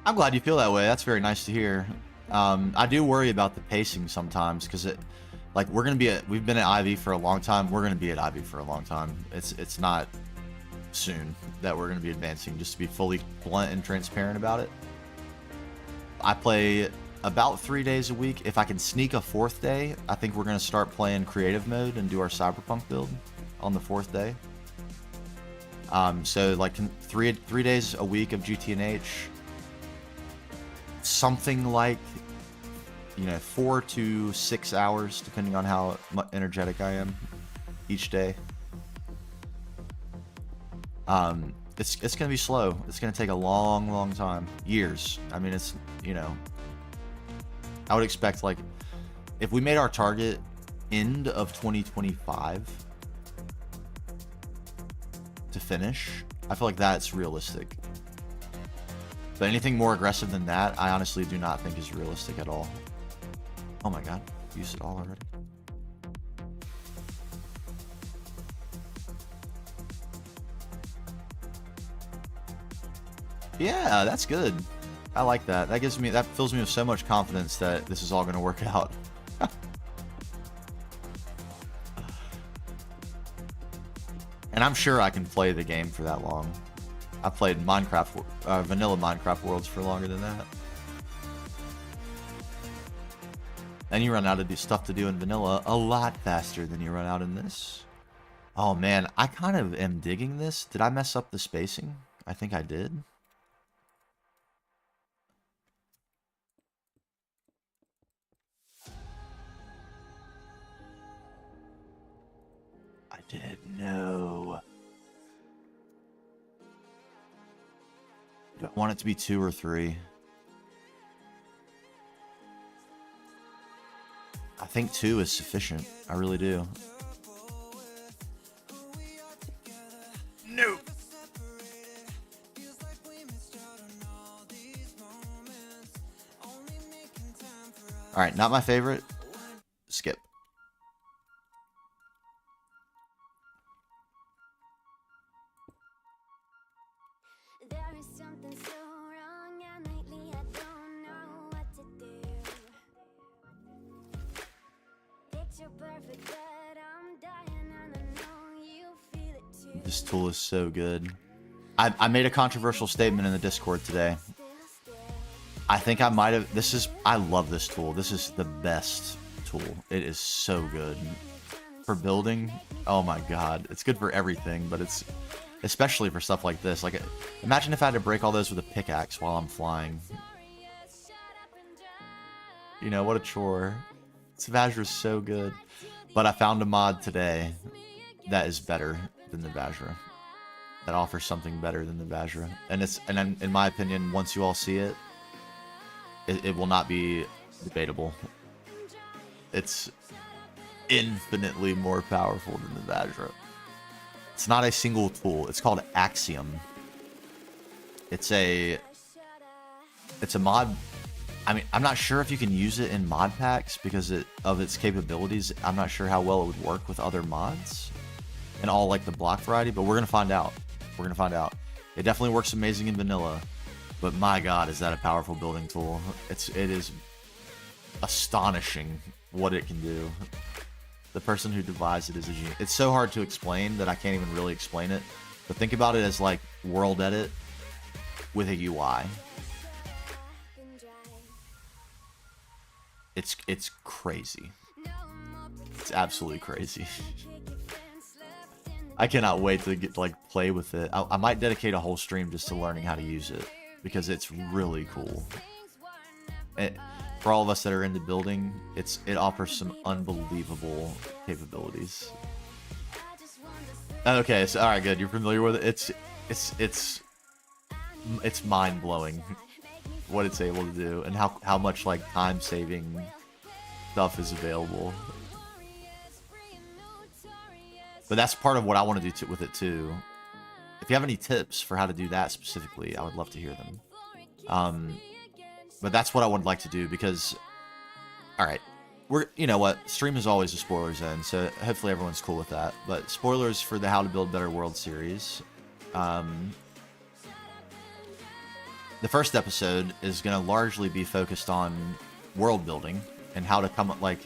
[SPEAKER 2] I'm glad you feel that way. That's very nice to hear. I do worry about the pacing sometimes because like we've been at IV for a long time. We're gonna be at IV for a long time. It's not soon that we're gonna be advancing. Just to be fully blunt and transparent about it. I play about 3 days a week. If I can sneak a 4th day, I think we're gonna start playing creative mode and do our cyberpunk build on the 4th day. So like three days a week of GTNH. Something like, 4 to 6 hours, depending on how energetic I am each day. It's gonna be slow. It's gonna take a long time, years. I mean, it's I would expect like if we made our target end of 2025 to finish, I feel like that's realistic. But anything more aggressive than that, I honestly do not think is realistic at all. Oh my god, used it all already. Yeah, that's good. I like that. That fills me with so much confidence that this is all going to work out. And I'm sure I can play the game for that long. I've played Minecraft, vanilla Minecraft worlds for longer than that. And you run out of stuff to do in vanilla a lot faster than you run out in this. Oh man, I kind of am digging this. Did I mess up the spacing? I think I did. I did. No. Do I want it to be 2 or 3? I think 2 is sufficient. I really do. No. All right, not my favorite. Skip.
[SPEAKER 1] There is something so wrong, and lately I don't know what to do. Picture perfect, but I'm dying, and I know you feel it too.
[SPEAKER 2] This tool is so good. I made a controversial statement in the Discord today. I think I might have. I love this tool. This is the best tool. It is so good for building. Oh my god, it's good for everything, but especially for stuff like this. Like, imagine if I had to break all those with a pickaxe while I'm flying. You know, what a chore. Vajra is so good. But I found a mod today that is better than the Vajra. That offers something better than the Vajra. And in my opinion, once you all see it, it will not be debatable. It's infinitely more powerful than the Vajra. It's not a single tool. It's called Axiom. It's a mod. I mean, I'm not sure if you can use it in mod packs because of its capabilities. I'm not sure how well it would work with other mods and all like the block variety, but we're gonna find out. We're gonna find out. It definitely works amazing in vanilla, but my God, is that a powerful building tool? It is astonishing what it can do. The person who devised it is a genius. It's so hard to explain that I can't even really explain it. But think about it as like world edit with a UI. It's crazy. It's absolutely crazy. I cannot wait to get like play with it. I might dedicate a whole stream just to learning how to use it because it's really cool. For all of us that are into building, it offers some unbelievable capabilities. Okay, so all right, good. You're familiar with it. It's mind blowing what it's able to do and how much like time saving stuff is available. But that's part of what I want to do with it too. If you have any tips for how to do that specifically, I would love to hear them. But that's what I would like to do because, all right, you know what, stream is always a spoiler zone, so hopefully everyone's cool with that. But spoilers for the How to Build Better World series. The first episode is going to largely be focused on world building and how to come up, like,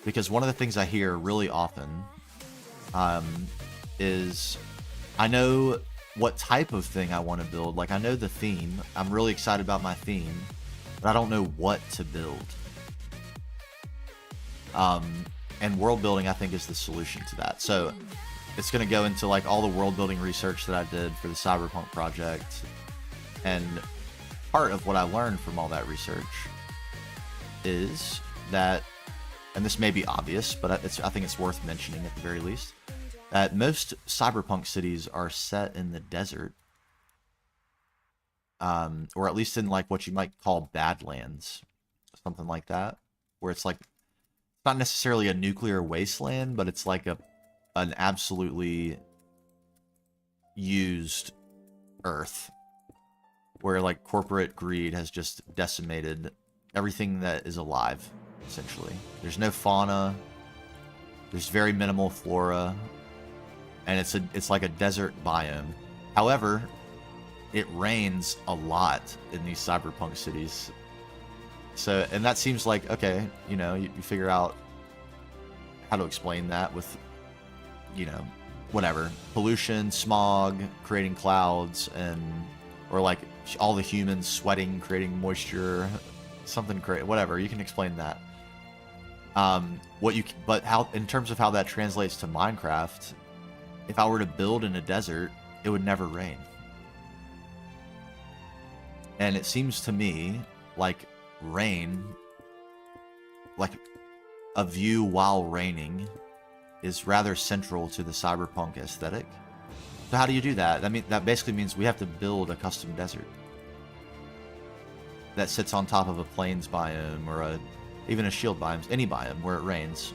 [SPEAKER 2] because one of the things I hear really often is I know what type of thing I want to build. Like, I know the theme. I'm really excited about my theme, but I don't know what to build. And world building, I think, is the solution to that. So it's going to go into like all the world building research that I did for the Cyberpunk project. And part of what I learned from all that research is that, and this may be obvious, but I think it's worth mentioning at the very least, that most cyberpunk cities are set in the desert, or at least in like what you might call Badlands, something like that, where it's like not necessarily a nuclear wasteland, but it's like an absolutely used Earth, where like corporate greed has just decimated everything that is alive, essentially. There's no fauna, there's very minimal flora, and it's like a desert biome. However, it rains a lot in these cyberpunk cities. So, and that seems like, okay, you know, you figure out how to explain that with, you know, whatever. Pollution, smog, creating clouds, or like all the humans sweating, creating moisture, something crazy, whatever. You can explain that. But how, in terms of how that translates to Minecraft, if I were to build in a desert, it would never rain. And it seems to me like rain, like a view while raining, is rather central to the cyberpunk aesthetic. So how do you do that? I mean, that basically means we have to build a custom desert that sits on top of a plains biome or even a shield biome, any biome where it rains.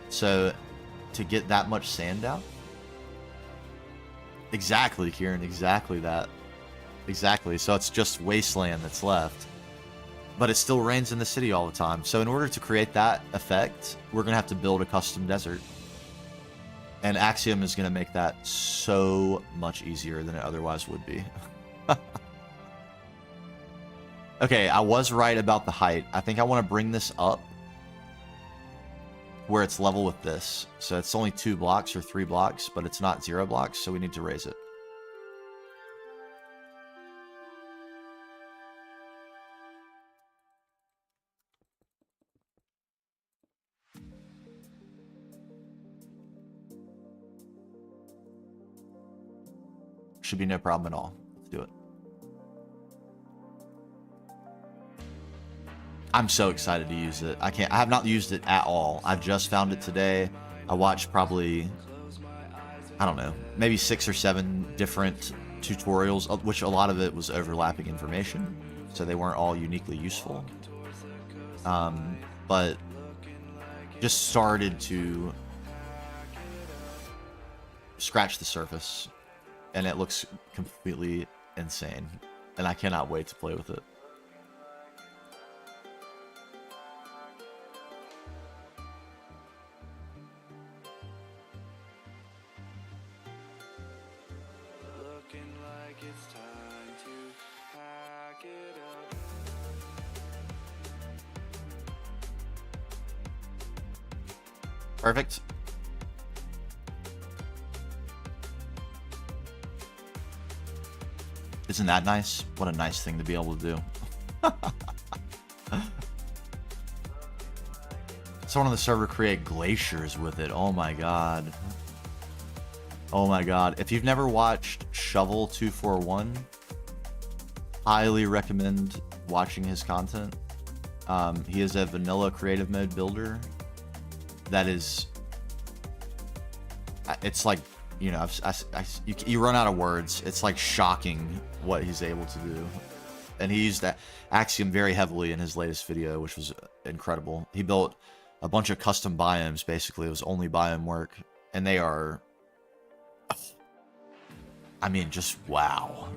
[SPEAKER 2] So to get that much sand out? Exactly, Kieran, exactly that. Exactly, so it's just wasteland that's left. But it still rains in the city all the time. So in order to create that effect, we're going to have to build a custom desert. And Axiom is going to make that so much easier than it otherwise would be. Okay, I was right about the height. I think I want to bring this up where it's level with this. So it's only 2 blocks or 3 blocks, but it's not 0 blocks, so we need to raise it. Should be no problem at all. Let's do it. I'm so excited to use it. I have not used it at all. I just found it today. I watched probably, I don't know, maybe 6 or 7 different tutorials, of which a lot of it was overlapping information, so they weren't all uniquely useful. But just started to scratch the surface, and it looks completely insane, and I cannot wait to play with it. Perfect. Isn't that nice? What a nice thing to be able to do. Someone on the server create glaciers with it. Oh my god. Oh my god. If you've never watched Shovel 241, highly recommend watching his content. He is a vanilla creative mode builder. That is, it's like, you know, you run out of words. It's like shocking what he's able to do. And he used that Axiom very heavily in his latest video, which was incredible. He built a bunch of custom biomes, basically. It was only biome work. And they are, I mean, just wow.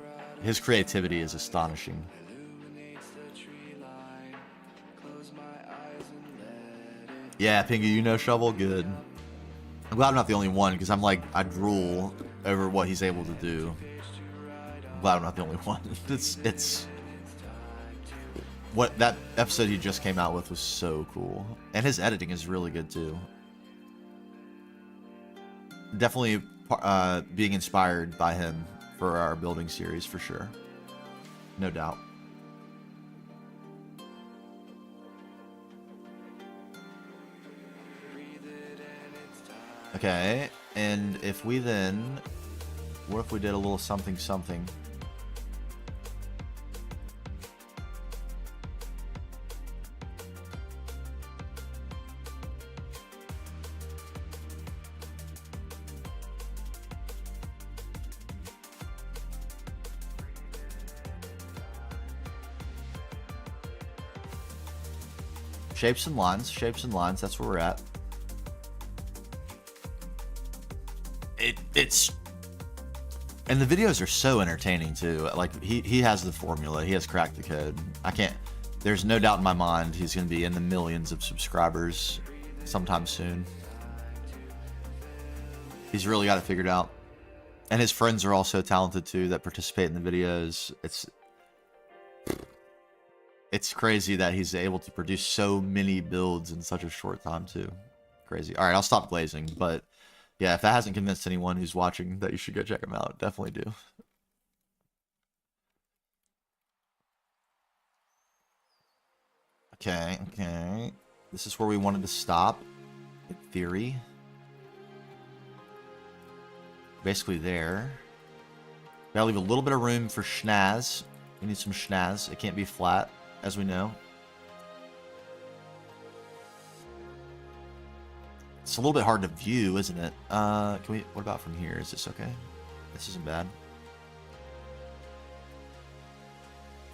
[SPEAKER 2] His creativity is astonishing. Yeah, Pingy, you know Shovel? Good. I'm glad I'm not the only one, because I'm like, I drool over what he's able to do. I'm glad I'm not the only one. It's... What that episode he just came out with was so cool. And his editing is really good, too. Definitely being inspired by him for our building series, for sure. No doubt. Okay, and if we then... What if we did a little something something? Shapes and lines, that's where we're at. It's... And the videos are so entertaining, too. Like, he has the formula. He has cracked the code. I can't... There's no doubt in my mind he's going to be in the millions of subscribers sometime soon. He's really got it figured out. And his friends are also talented, too, that participate in the videos. It's crazy that he's able to produce so many builds in such a short time, too. Crazy. Alright, I'll stop glazing, but... Yeah, if that hasn't convinced anyone who's watching that you should go check him out, definitely do. Okay, okay. This is where we wanted to stop, in theory. Basically there. Gotta leave a little bit of room for schnaz. We need some schnaz. It can't be flat, as we know. It's a little bit hard to view, isn't it? Can we... What about from here? Is this okay? This isn't bad.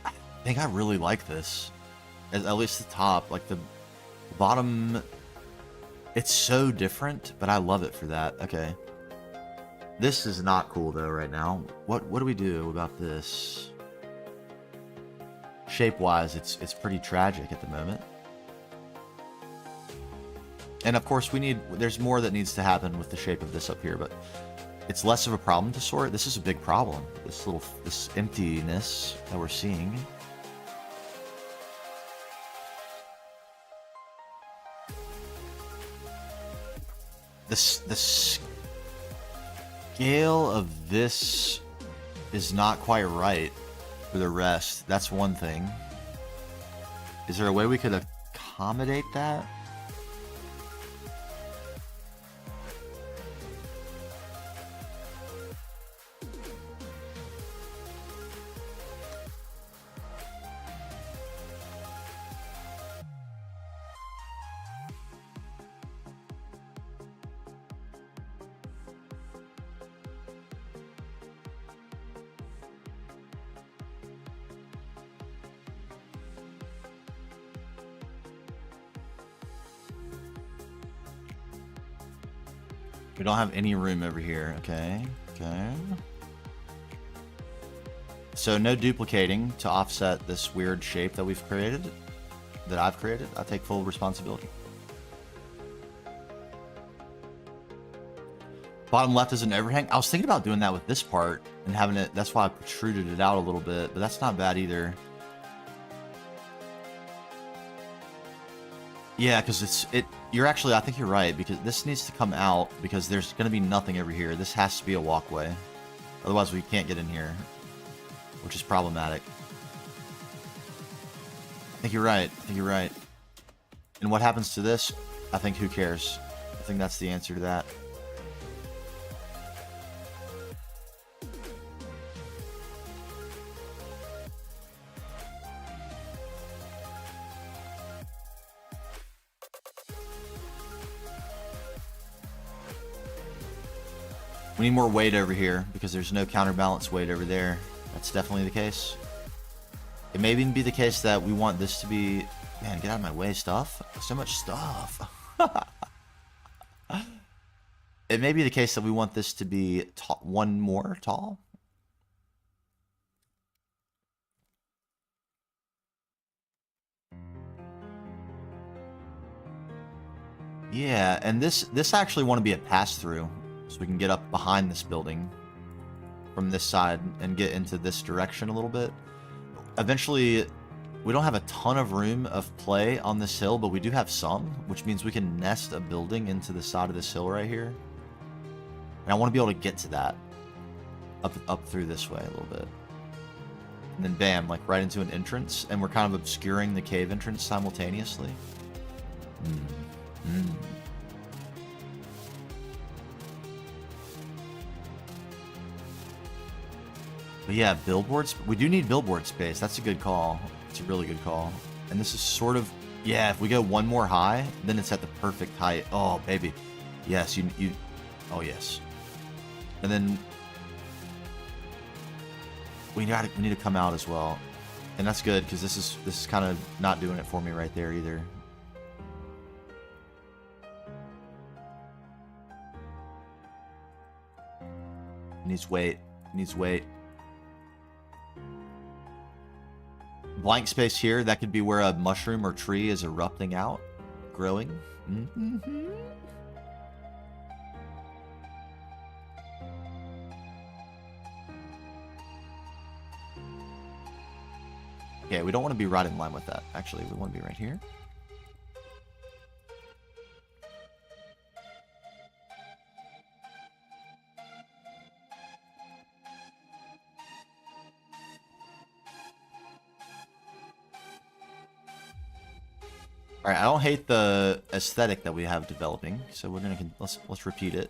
[SPEAKER 2] I think I really like this. At least the top. Like, the bottom... It's so different, but I love it for that. Okay. This is not cool, though, right now. What do we do about this? Shape-wise, it's pretty tragic at the moment. And of course there's more that needs to happen with the shape of this up here, but it's less of a problem to sort. This is a big problem. This emptiness that we're seeing. The scale of this is not quite right for the rest. That's one thing. Is there a way we could accommodate that? We don't have any room over here. Okay. Okay. So no duplicating to offset this weird shape that we've created. That I've created. I take full responsibility. Bottom left is an overhang. I was thinking about doing that with this part and having it. That's why I protruded it out a little bit, but that's not bad either. Yeah, because you're actually, I think you're right, because this needs to come out because there's going to be nothing over here. This has to be a walkway. Otherwise, we can't get in here, which is problematic. I think you're right. I think you're right. And what happens to this? I think who cares? I think that's the answer to that. We need more weight over here because there's no counterbalance weight over there. That's definitely the case. It may even be the case that we want this to be... Man, get out of my way, stuff. So much stuff. It may be the case that we want this to be one more tall. Yeah, and this actually want to be a pass-through. So we can get up behind this building from this side and get into this direction a little bit. Eventually, we don't have a ton of room of play on this hill, but we do have some, which means we can nest a building into the side of this hill right here. And I want to be able to get to that up through this way a little bit. And then bam, like right into an entrance, and we're kind of obscuring the cave entrance simultaneously. But yeah, billboards. We do need billboard space. That's a good call. It's a really good call. And this is sort of... Yeah, if we go one more high, then it's at the perfect height. Oh, baby. Yes, you... Oh, yes. And then... We need to come out as well. And that's good, because this is kind of not doing it for me right there either. Needs weight. Needs weight. Blank space here, that could be where a mushroom or tree is erupting out, growing. Okay, we don't want to be right in line with that. Actually, we want to be right here. All right, I don't hate the aesthetic that we have developing, so we're gonna let's repeat it.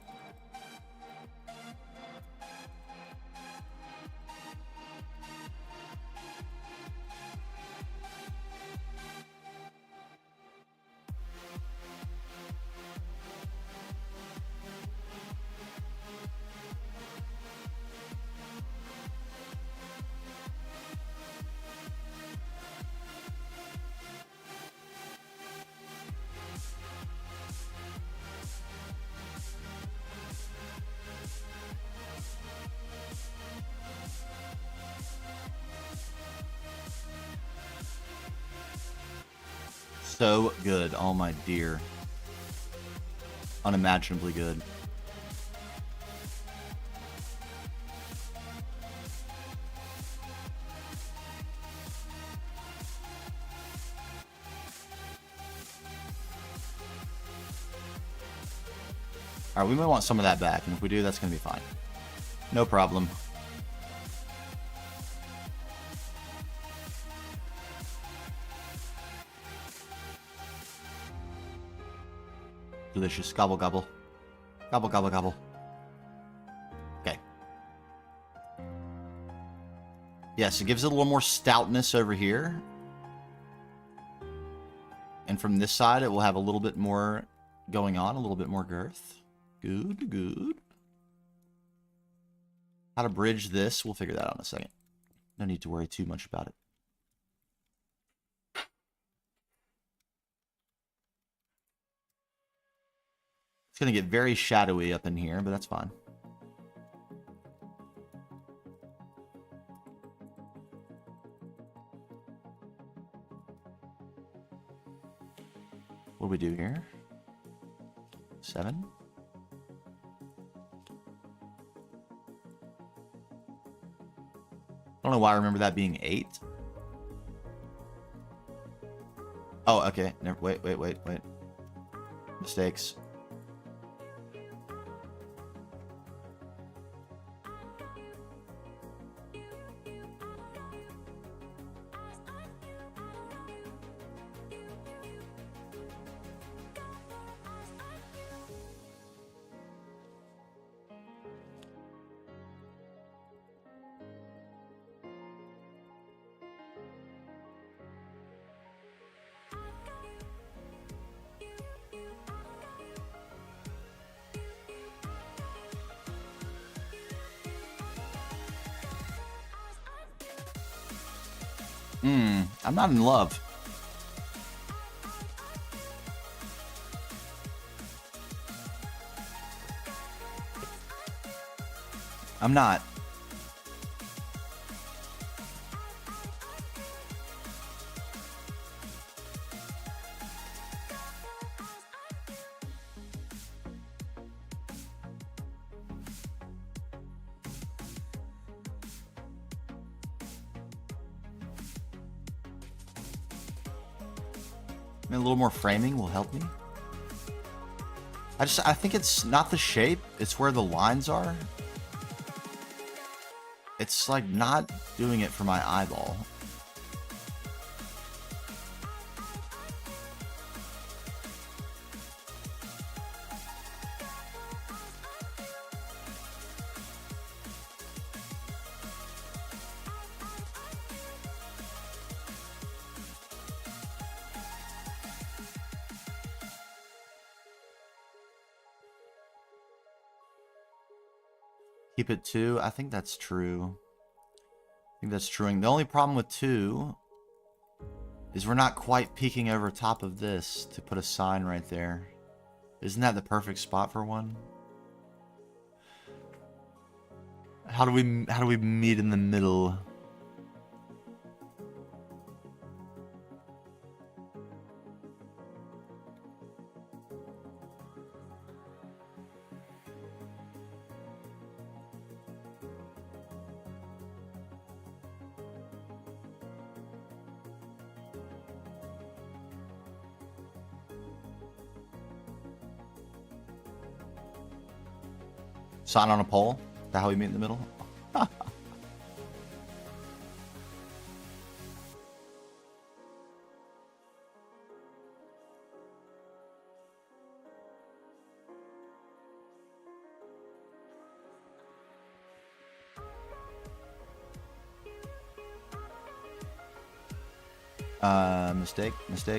[SPEAKER 2] So good. Oh my dear. Unimaginably good. Alright, we might want some of that back, and if we do, that's going to be fine. No problem. Delicious. Gobble, gobble. Gobble, gobble, gobble. Okay. Yes, it gives it a little more stoutness over here. And from this side, it will have a little bit more going on, a little bit more girth. Good, good. How to bridge this, we'll figure that out in a second. No need to worry too much about it. It's going to get very shadowy up in here, but that's fine. What do we do here? 7? I don't know why I remember that being 8. Oh, okay. Never, wait. Mistakes. I'm not in love. I'm not. I mean, a little more framing will help me. I think it's not the shape, it's where the lines are. It's like not doing it for my eyeball. Keep it 2. I think that's true. I think that's true. And the only problem with 2 is we're not quite peeking over top of this to put a sign right there. Isn't that the perfect spot for one? How do we meet in the middle? Sign on a pole? Is that how we meet in the middle?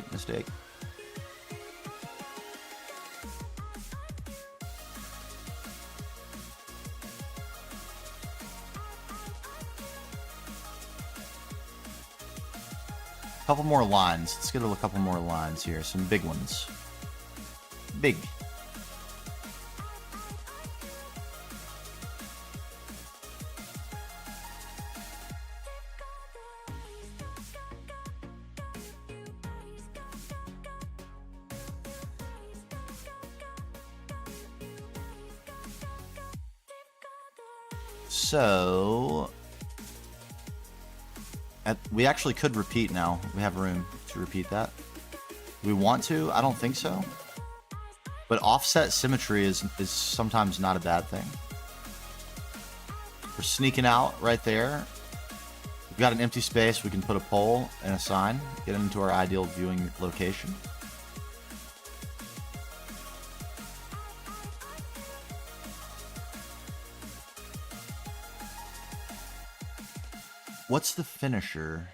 [SPEAKER 2] Mistake. Couple more lines. Let's get a couple more lines here. Some big ones. Big. So we actually could repeat now. We have room to repeat that. Do we want to? I don't think so. But offset symmetry is sometimes not a bad thing. We're sneaking out right there. We've got an empty space. We can put a pole and a sign. Get into our ideal viewing location. What's the finisher?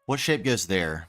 [SPEAKER 2] What shape goes there?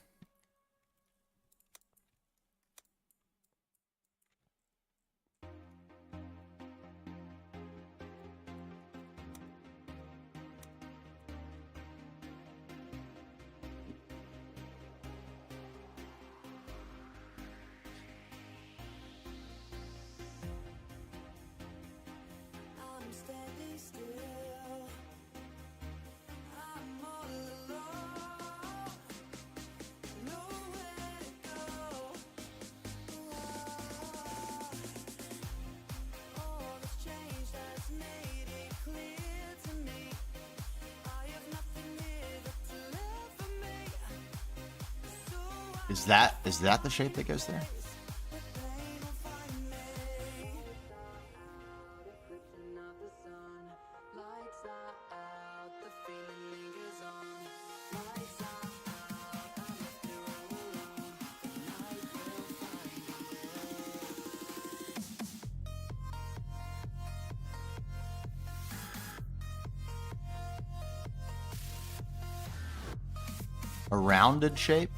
[SPEAKER 2] Is that the shape that goes there? A rounded shape?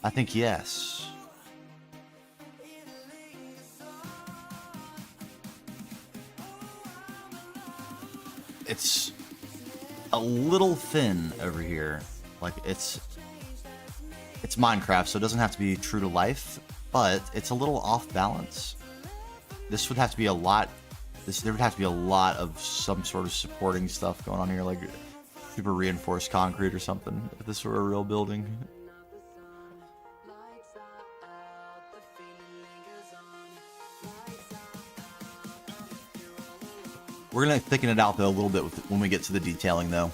[SPEAKER 2] I think yes. It's a little thin over here. Like it's Minecraft, so it doesn't have to be true to life, but it's a little off balance. This would have to be a lot. There would have to be a lot of some sort of supporting stuff going on here, like super reinforced concrete or something, if this were a real building. We're gonna thicken it out though a little bit when we get to the detailing though,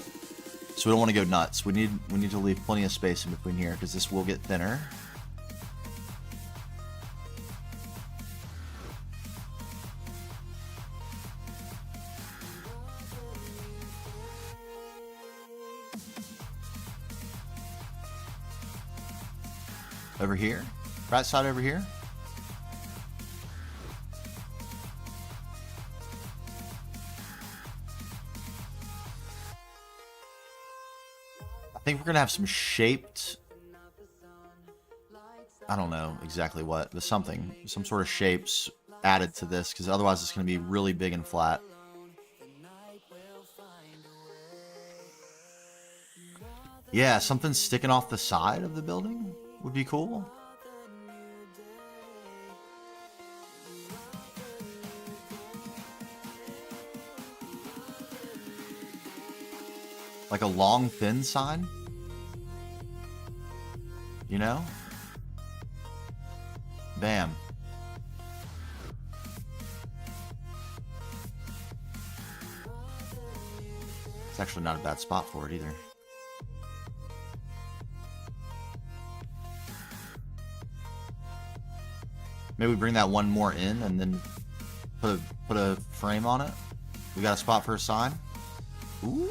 [SPEAKER 2] so we don't want to go nuts. We need to leave plenty of space in between here because this will get thinner. Over here, right side over here. I think we're gonna have some shaped, I don't know exactly what, but some sort of shapes added to this, because otherwise it's gonna be really big and flat. Yeah, something sticking off the side of the building would be cool. Like a long, thin sign? You know? Bam. It's actually not a bad spot for it either. Maybe we bring that one more in and then put a frame on it. We got a spot for a sign. Ooh.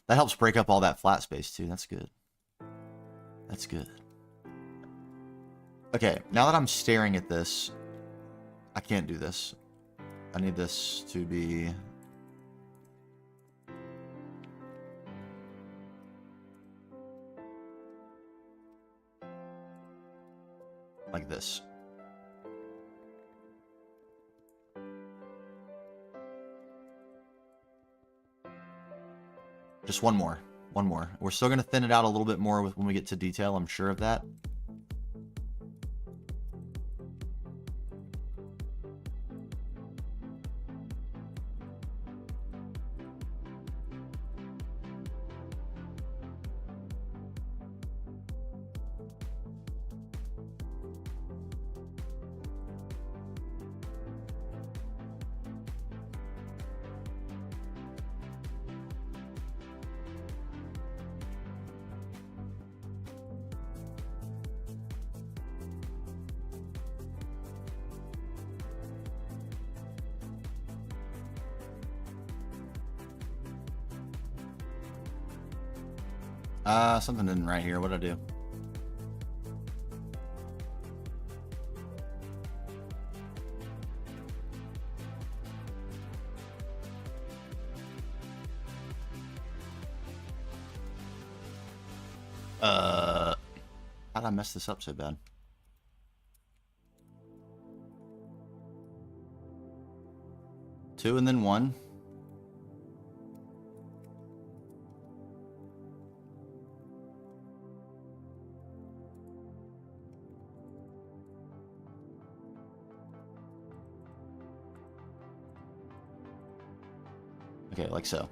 [SPEAKER 2] That helps break up all that flat space too. That's good. That's good. Okay, now that I'm staring at this, I can't do this. I need this to be... like this. Just one more. One more. We're still going to thin it out a little bit more when we get to detail. I'm sure of that. Something didn't right here. What did I do? How'd I mess this up so bad? Two and then one. Okay, like so.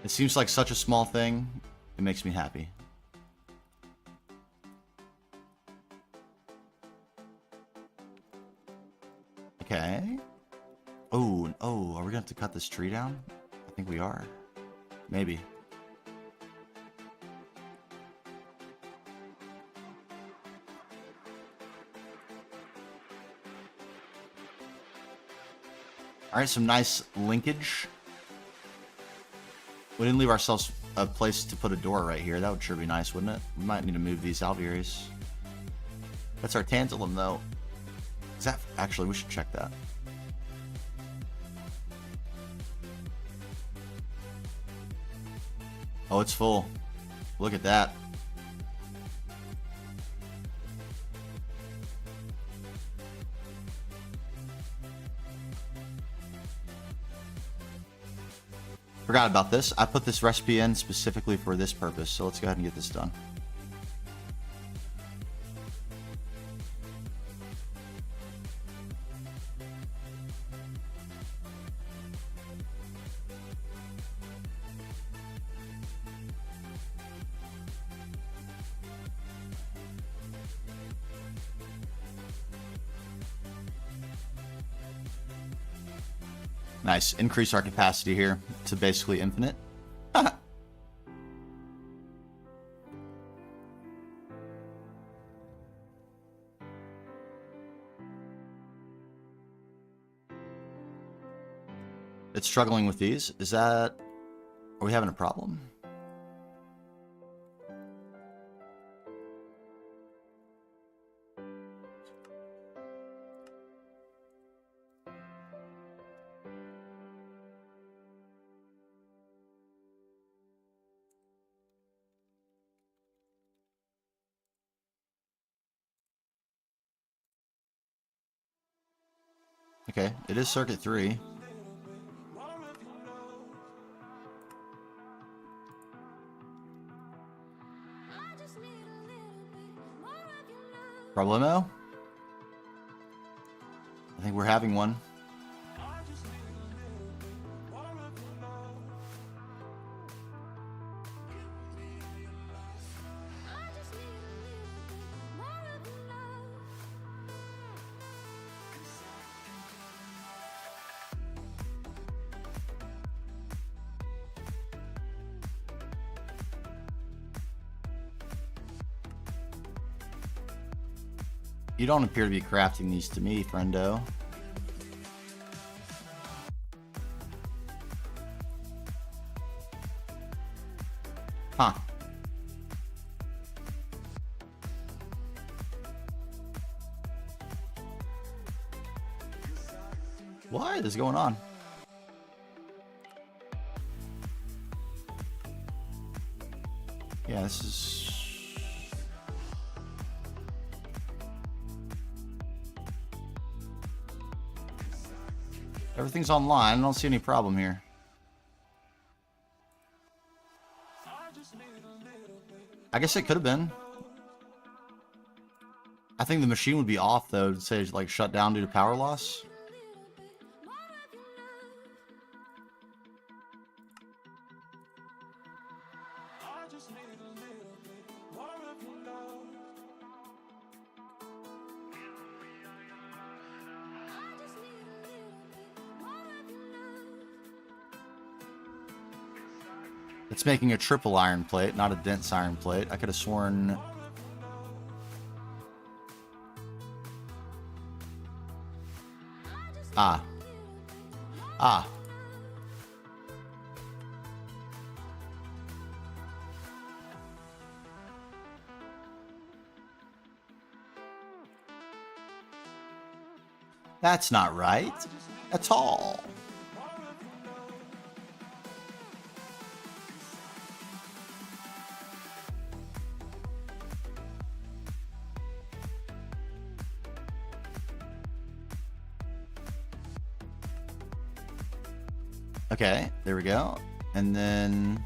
[SPEAKER 2] It seems like such a small thing. It makes me happy. Okay. Oh, oh, are we gonna have to cut this tree down? I think we are. Maybe. Alright, some nice linkage. We didn't leave ourselves a place to put a door right here. That would sure be nice, wouldn't it? We might need to move these alveoles. That's our tantalum, though. Is that... Actually, we should check that. Oh, it's full. Look at that. Forgot about this. I put this recipe in specifically for this purpose, so let's go ahead and get this done. Nice. Increase our capacity here to basically infinite. It's struggling with these. Is that... Are we having a problem? Okay, it is circuit 3. Problemo? I think we're having one. You don't appear to be crafting these to me, friendo. Huh. What is going on? Yeah, this is... Everything's online. I don't see any problem here. I guess it could have been. I think the machine would be off, though, to say, like, shut down due to power loss. It's making a triple iron plate, not a dense iron plate. I could have sworn... Ah. Ah. That's not right at all. Okay, there we go. And then...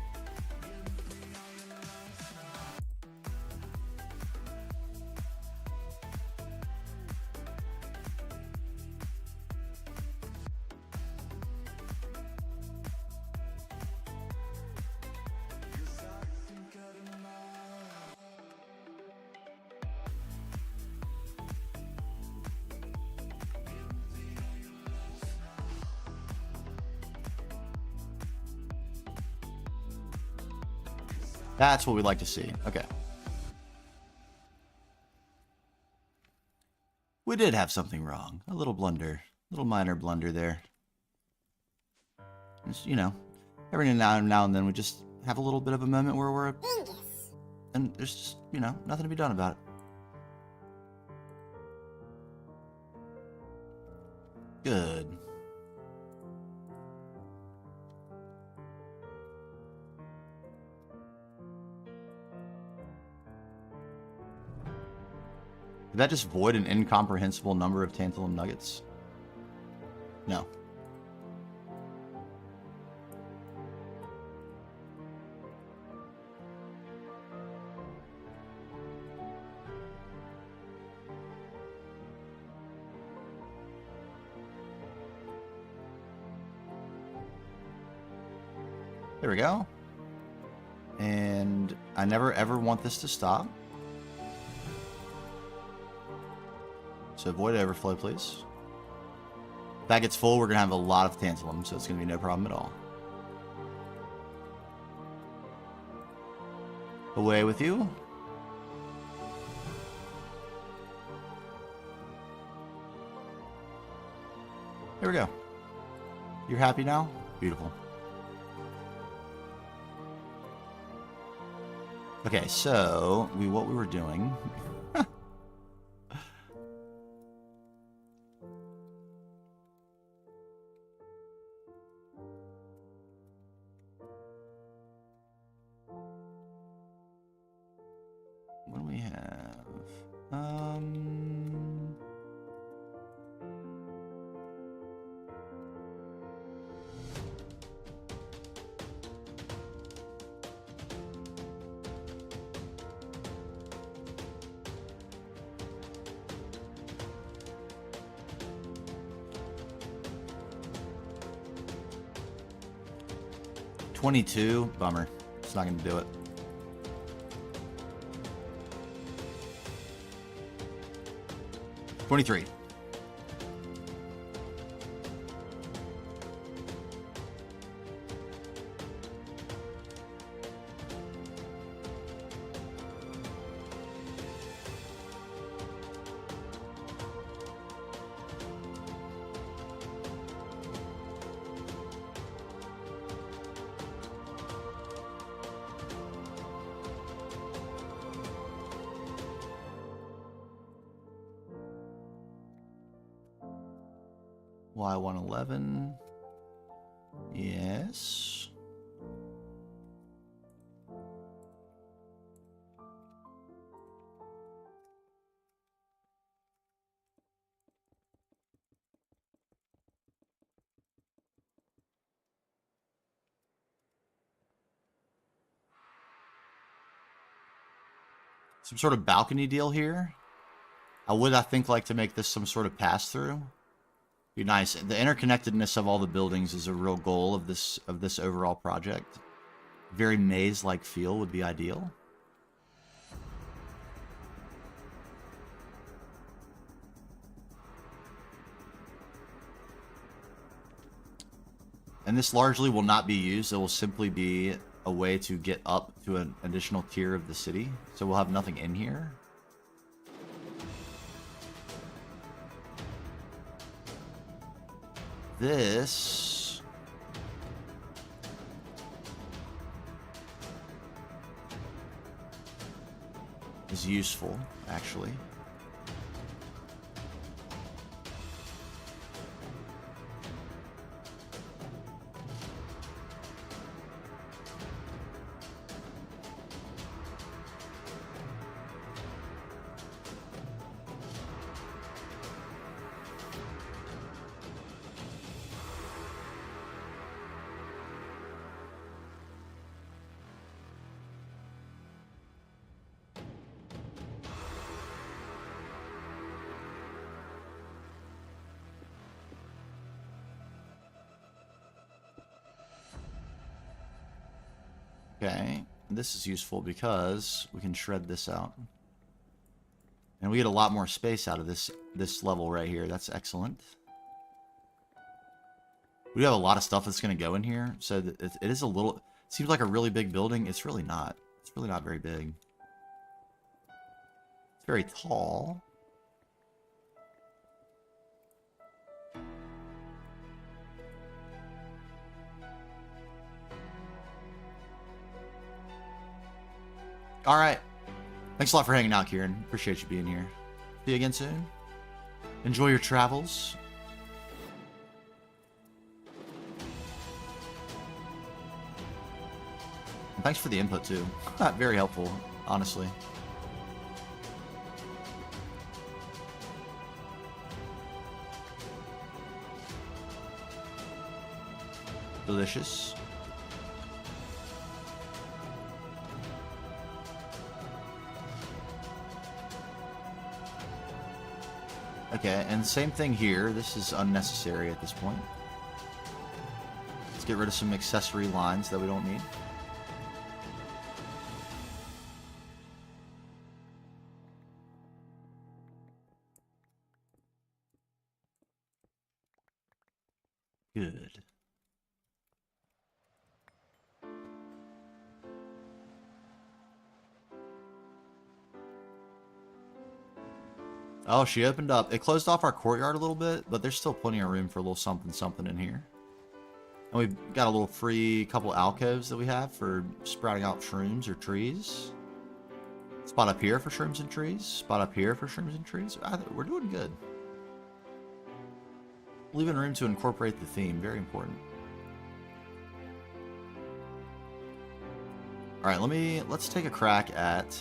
[SPEAKER 2] That's what we'd like to see. Okay. We did have something wrong. A little blunder. A little minor blunder there. Just, you know, every now and then we just have a little bit of a moment where we're... And there's just, you know, nothing to be done about it. Good. Did that just void an incomprehensible number of tantalum nuggets? No. There we go. And I never ever want this to stop. So avoid overflow, please. If that gets full, we're going to have a lot of tantalum, so it's going to be no problem at all. Away with you. There we go. You're happy now? Beautiful. Okay, so what we were doing... What do we have? 22, bummer. It's not going to do it. $23. Y111. Yes. Some sort of balcony deal here. I think, like to make this some sort of pass-through. Be nice. The interconnectedness of all the buildings is a real goal of this overall project. Very maze-like feel would be ideal. And this largely will not be used. It will simply be a way to get up to an additional tier of the city. So we'll have nothing in here. This is useful, actually. Okay, this is useful because we can shred this out. And we get a lot more space out of this level right here. That's excellent. We have a lot of stuff that's going to go in here, so that it is a little... It seems like a really big building. It's really not. It's really not very big. It's very tall. All right. Thanks a lot for hanging out, Kieran. Appreciate you being here. See you again soon. Enjoy your travels. And thanks for the input, too. Very helpful, honestly. Delicious. Okay, and same thing here. This is unnecessary at this point. Let's get rid of some accessory lines that we don't need. Good. Oh, she opened up. It closed off our courtyard a little bit, but there's still plenty of room for a little something in here. And we've got a little free couple alcoves that we have for sprouting out shrooms or trees. Spot up here for shrooms and trees. Spot up here for shrooms and trees. We're doing good. Leaving room to incorporate the theme. Very important. Alright, let's take a crack at...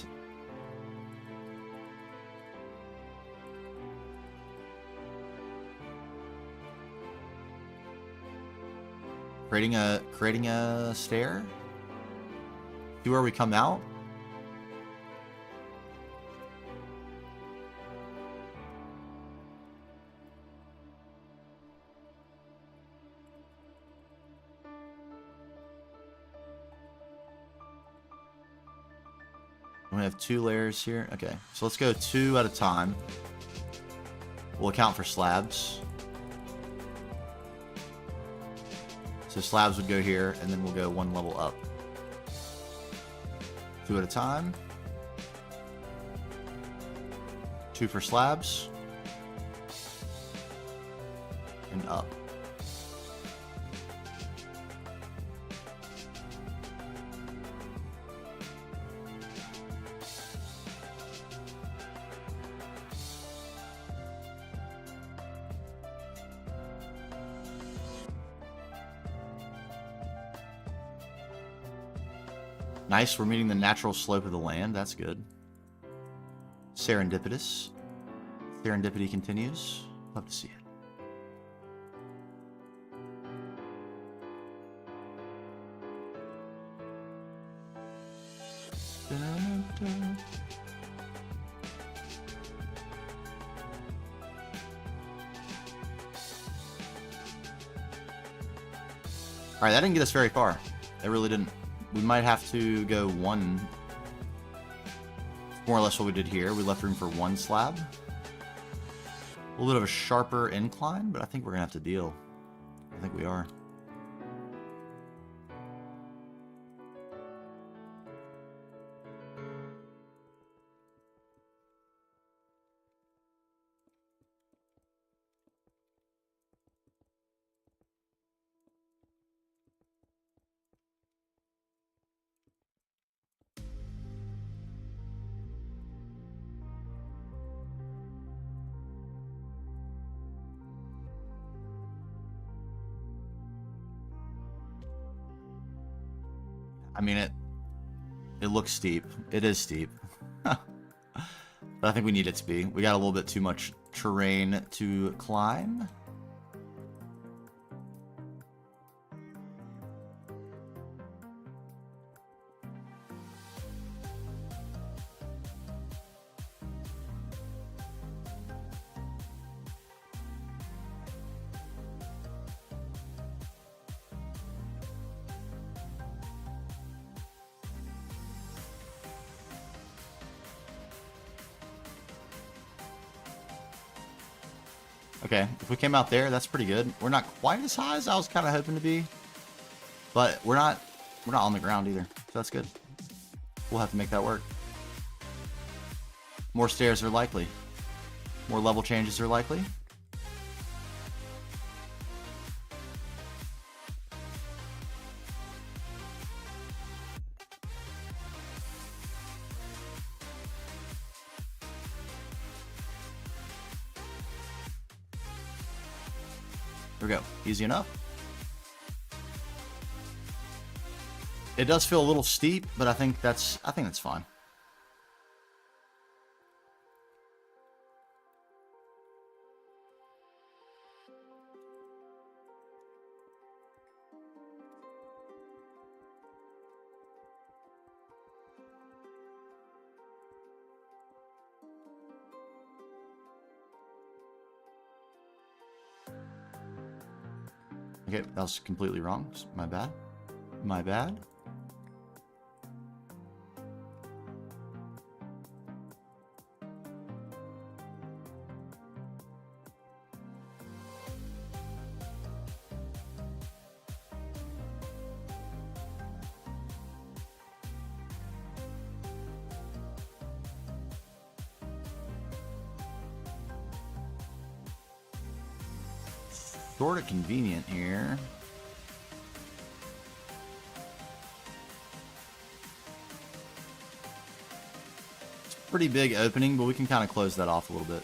[SPEAKER 2] creating a stair. See where we come out. We have 2 layers here. Okay, so let's go 2 at a time. We'll account for slabs. So slabs would go here, and then we'll go 1 level up. 2 at a time. 2 for slabs. And up. Nice, we're meeting the natural slope of the land. That's good. Serendipitous. Serendipity continues. Love to see it. Dun-dun. Alright, that didn't get us very far. It really didn't. We might have to go 1, more or less what we did here. We left room for 1 slab. A little bit of a sharper incline, but I think we're going to have to deal. I think we are. I mean, it looks steep. It is steep. But I think we need it to be. We got a little bit too much terrain to climb. Okay, if we came out there, that's pretty good. We're not quite as high as I was kind of hoping to be, but we're not on the ground either, so that's good. We'll have to make that work. More stairs are likely. More level changes are likely. There we go. Easy enough. It does feel a little steep, but I think that's fine. Okay, that was completely wrong. My bad. My bad. Sort of convenient here. It's a pretty big opening, but we can kind of close that off a little bit.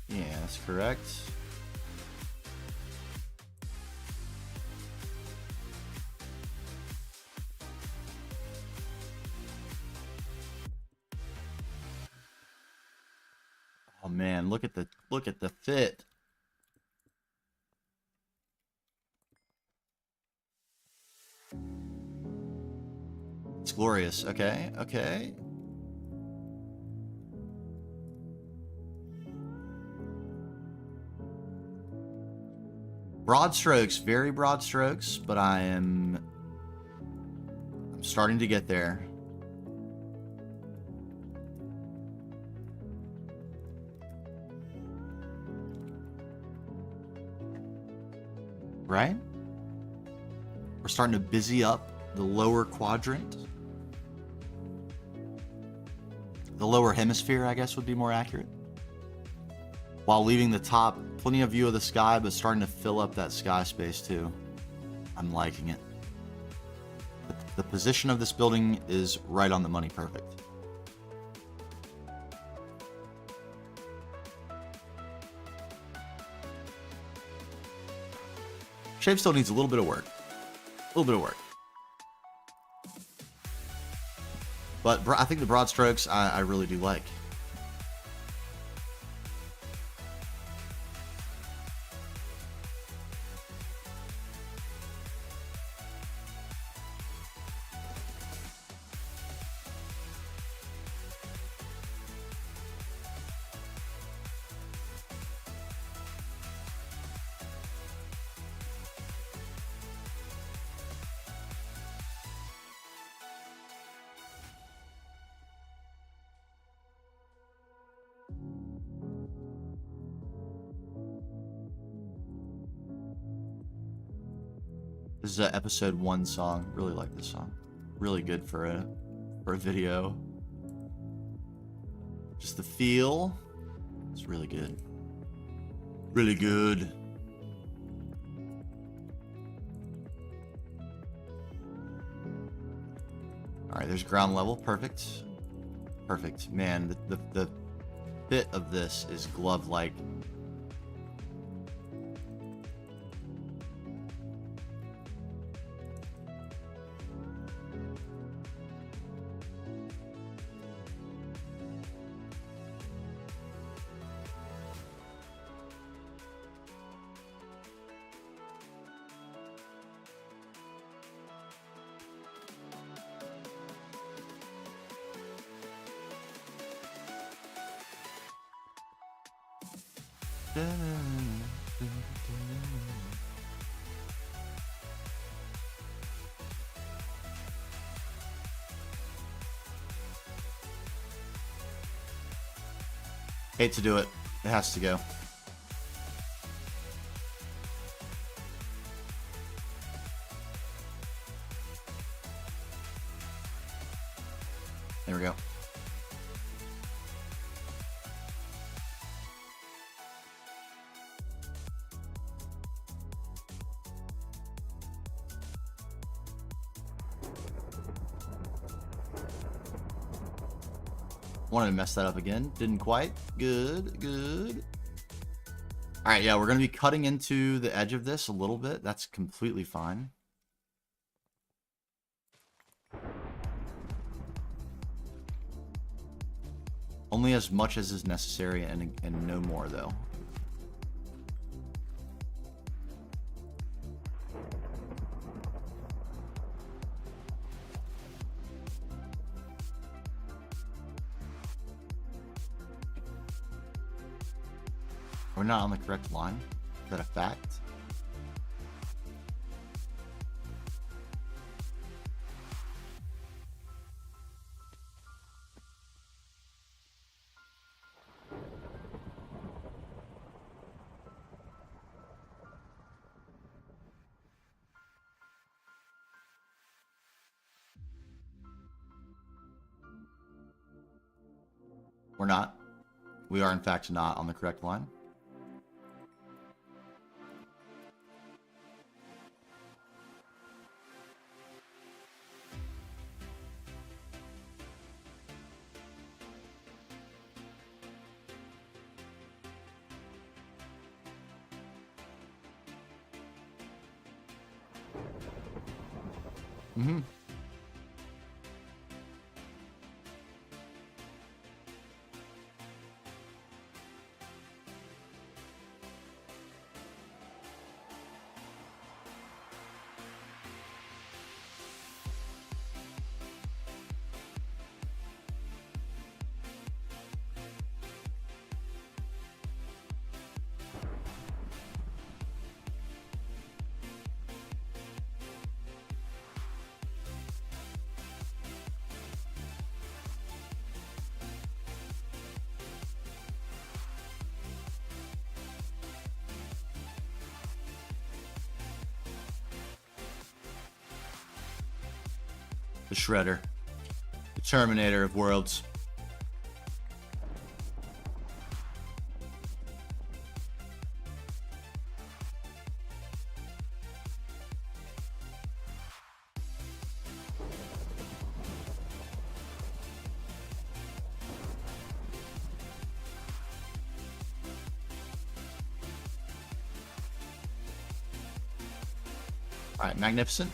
[SPEAKER 2] Yeah, that's correct. Oh man, look at the fit. It's glorious. Okay, okay. Broad strokes, very broad strokes, but I'm starting to get there. Right? We're starting to busy up the lower quadrant. The lower hemisphere, I guess, would be more accurate. While leaving the top, plenty of view of the sky, but starting to fill up that sky space too. I'm liking it. But the position of this building is right on the money, perfect. Shape still needs a little bit of work. A little bit of work. But I think the broad strokes I really do like. This is an episode 1 song. Really like this song. Really good for a video. Just the feel. It's really good. Really good. Alright, there's ground level. Perfect. Perfect. Man, the fit of this is glove-like. Hate to do it. It has to go. There we go. Wanted to mess that up again. Didn't quite. Good, good. All right, yeah, we're going to be cutting into the edge of this a little bit. That's completely fine. Only as much as is necessary and no more, though. We're not on the correct line. Is that a fact? We're not. We are, in fact, not on the correct line. Mm-hmm. The Shredder. The Terminator of worlds. All right, magnificent.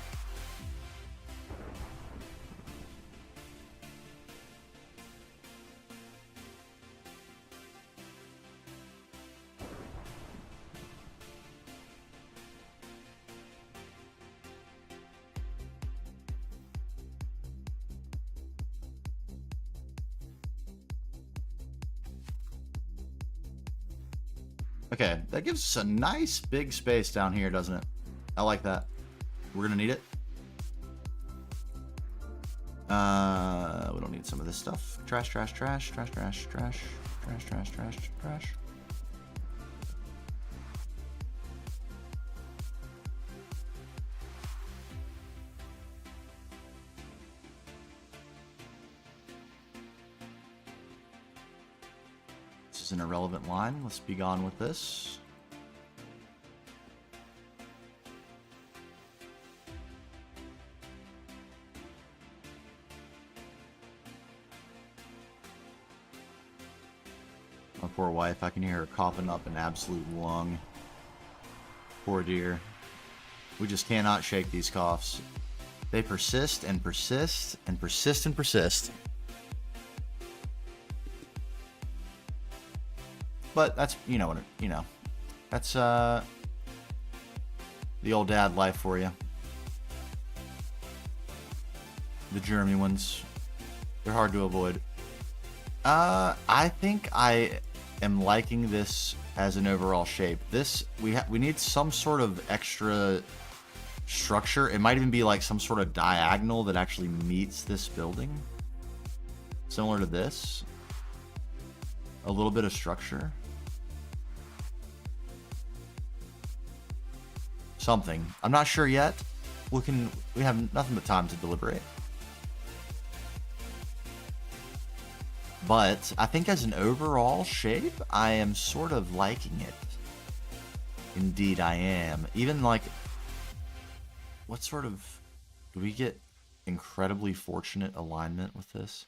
[SPEAKER 2] Okay, that gives us a nice big space down here, doesn't it? I like that. We're gonna need it. We don't need some of this stuff. Trash, trash, trash, trash, trash, trash, trash, trash, trash, trash. This is an irrelevant line. Let's be gone with this. My poor wife, I can hear her coughing up an absolute lung. Poor dear. We just cannot shake these coughs. They persist and persist and persist and persist. But that's, you know, that's the old dad life for you. The germy ones, they're hard to avoid. I think I am liking this as an overall shape. This, we need some sort of extra structure. It might even be like some sort of diagonal that actually meets this building. Similar to this. A little bit of structure. Something. I'm not sure yet. We have nothing but time to deliberate. But I think as an overall shape, I am sort of liking it. Indeed, I am. Even like, what sort of, do we get incredibly fortunate alignment with this?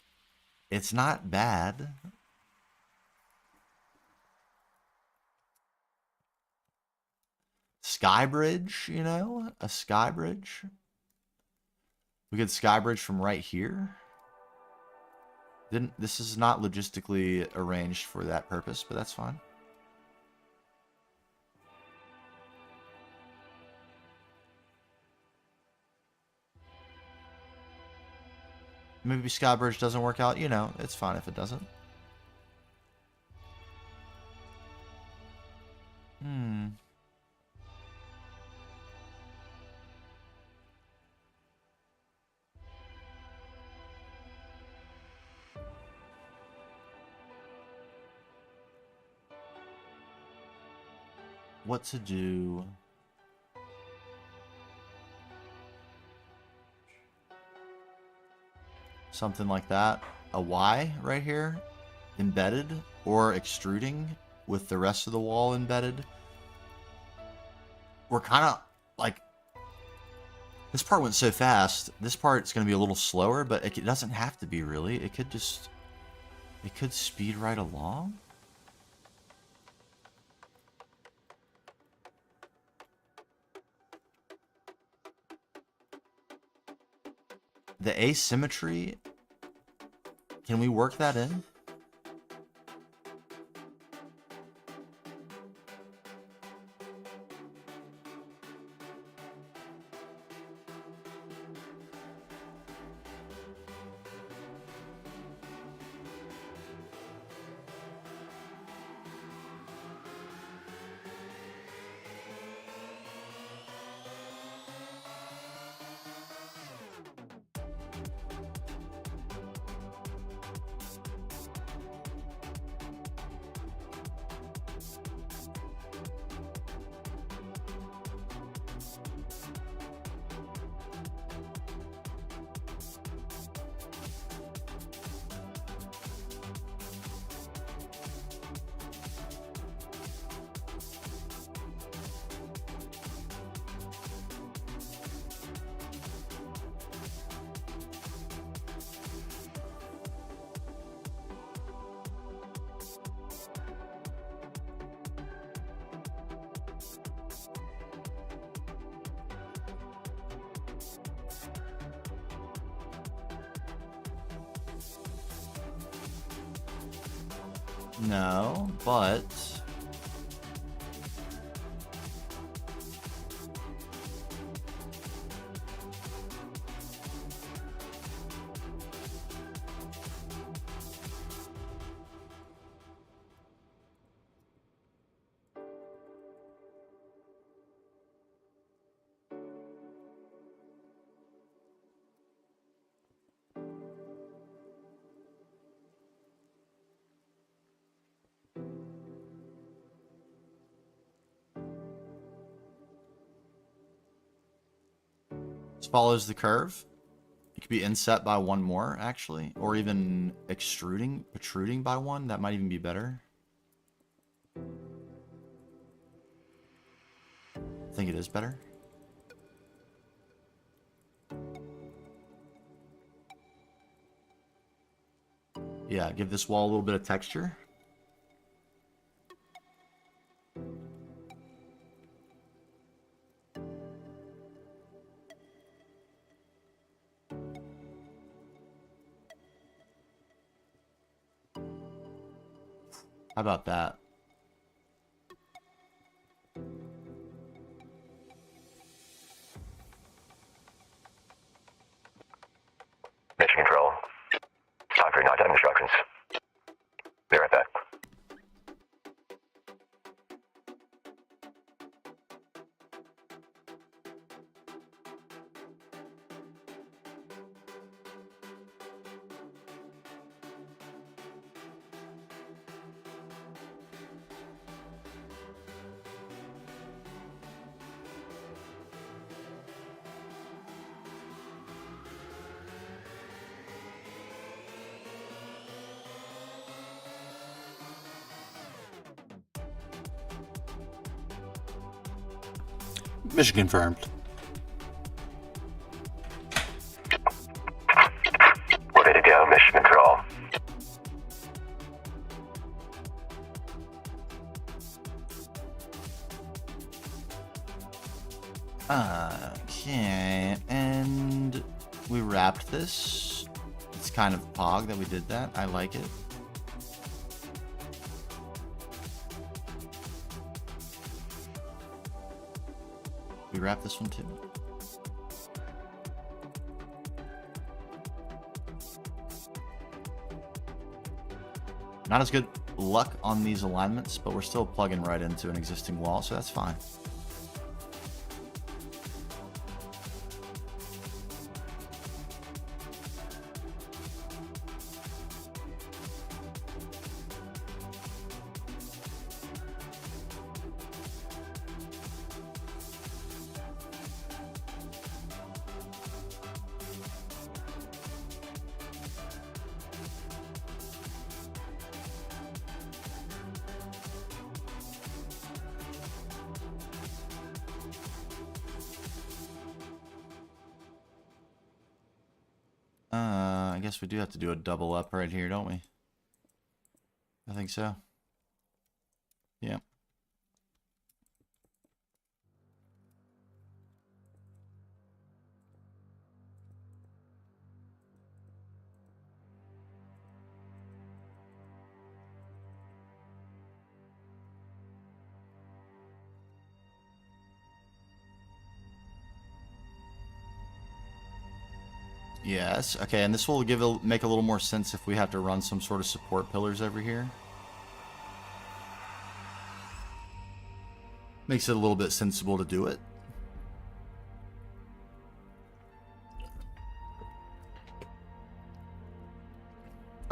[SPEAKER 2] It's not bad. Sky bridge, you know? A sky bridge. We could sky bridge from right here. This is not logistically arranged for that purpose, but that's fine. Maybe sky bridge doesn't work out. You know, it's fine if it doesn't. What to do? Something like that. A Y right here, embedded, or extruding with the rest of the wall embedded. We're kind of like, this part went so fast. This part's going to be a little slower, but it doesn't have to be really. It could just, it could speed right along. The asymmetry, can we work that in? No, but this follows the curve. It could be inset by one more, actually, or even protruding by one. That might even be better. I think it is better. Yeah, give this wall a little bit of texture. How about that?
[SPEAKER 5] Mission control. Time for your nighttime instructions. Be right back.
[SPEAKER 6] Mission confirmed.
[SPEAKER 5] Ready to go, mission control.
[SPEAKER 2] Okay, and we wrapped this. It's kind of pog that we did that. I like it. We wrapped this one too. Not as good luck on these alignments, but we're still plugging right into an existing wall, so that's fine. I guess we do have to do a double up right here, don't we? I think so. Yeah. Yes. Okay, and this will make a little more sense if we have to run some sort of support pillars over here. Makes it a little bit sensible to do it.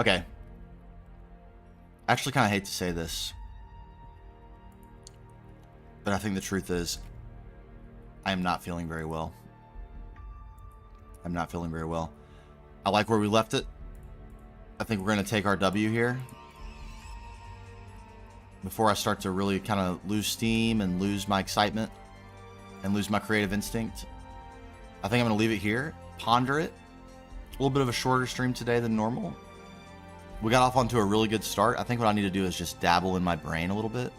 [SPEAKER 2] Okay. I actually kind of hate to say this, but I think the truth is I am not feeling very well. I'm not feeling very well. I like where we left it. I think we're going to take our W here. Before I start to really kind of lose steam and lose my excitement and lose my creative instinct, I think I'm going to leave it here, ponder it. A little bit of a shorter stream today than normal. We got off onto a really good start. I think what I need to do is just dabble in my brain a little bit.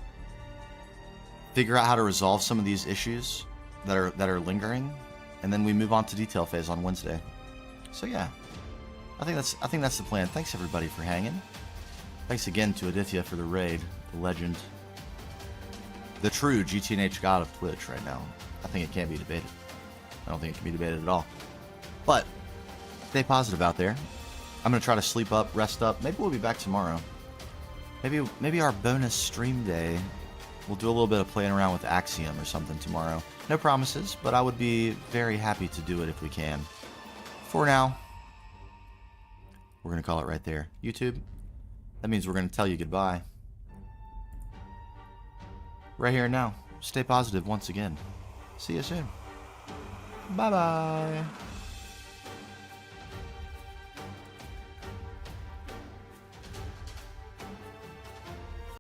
[SPEAKER 2] Figure out how to resolve some of these issues that are lingering. And then we move on to detail phase on Wednesday. So yeah, I think that's the plan. Thanks everybody for hanging. Thanks again to Aditya for the raid, the legend, the true GTNH god of Twitch right now. I think it can't be debated. I don't think it can be debated at all. But stay positive out there. I'm gonna try to sleep up, rest up. Maybe we'll be back tomorrow. Maybe our bonus stream day, we'll do a little bit of playing around with Axiom or something tomorrow. No promises, but I would be very happy to do it if we can. For now, we're going to call it right there. YouTube, that means we're going to tell you goodbye. Right here and now. Stay positive once again. See you soon. Bye-bye.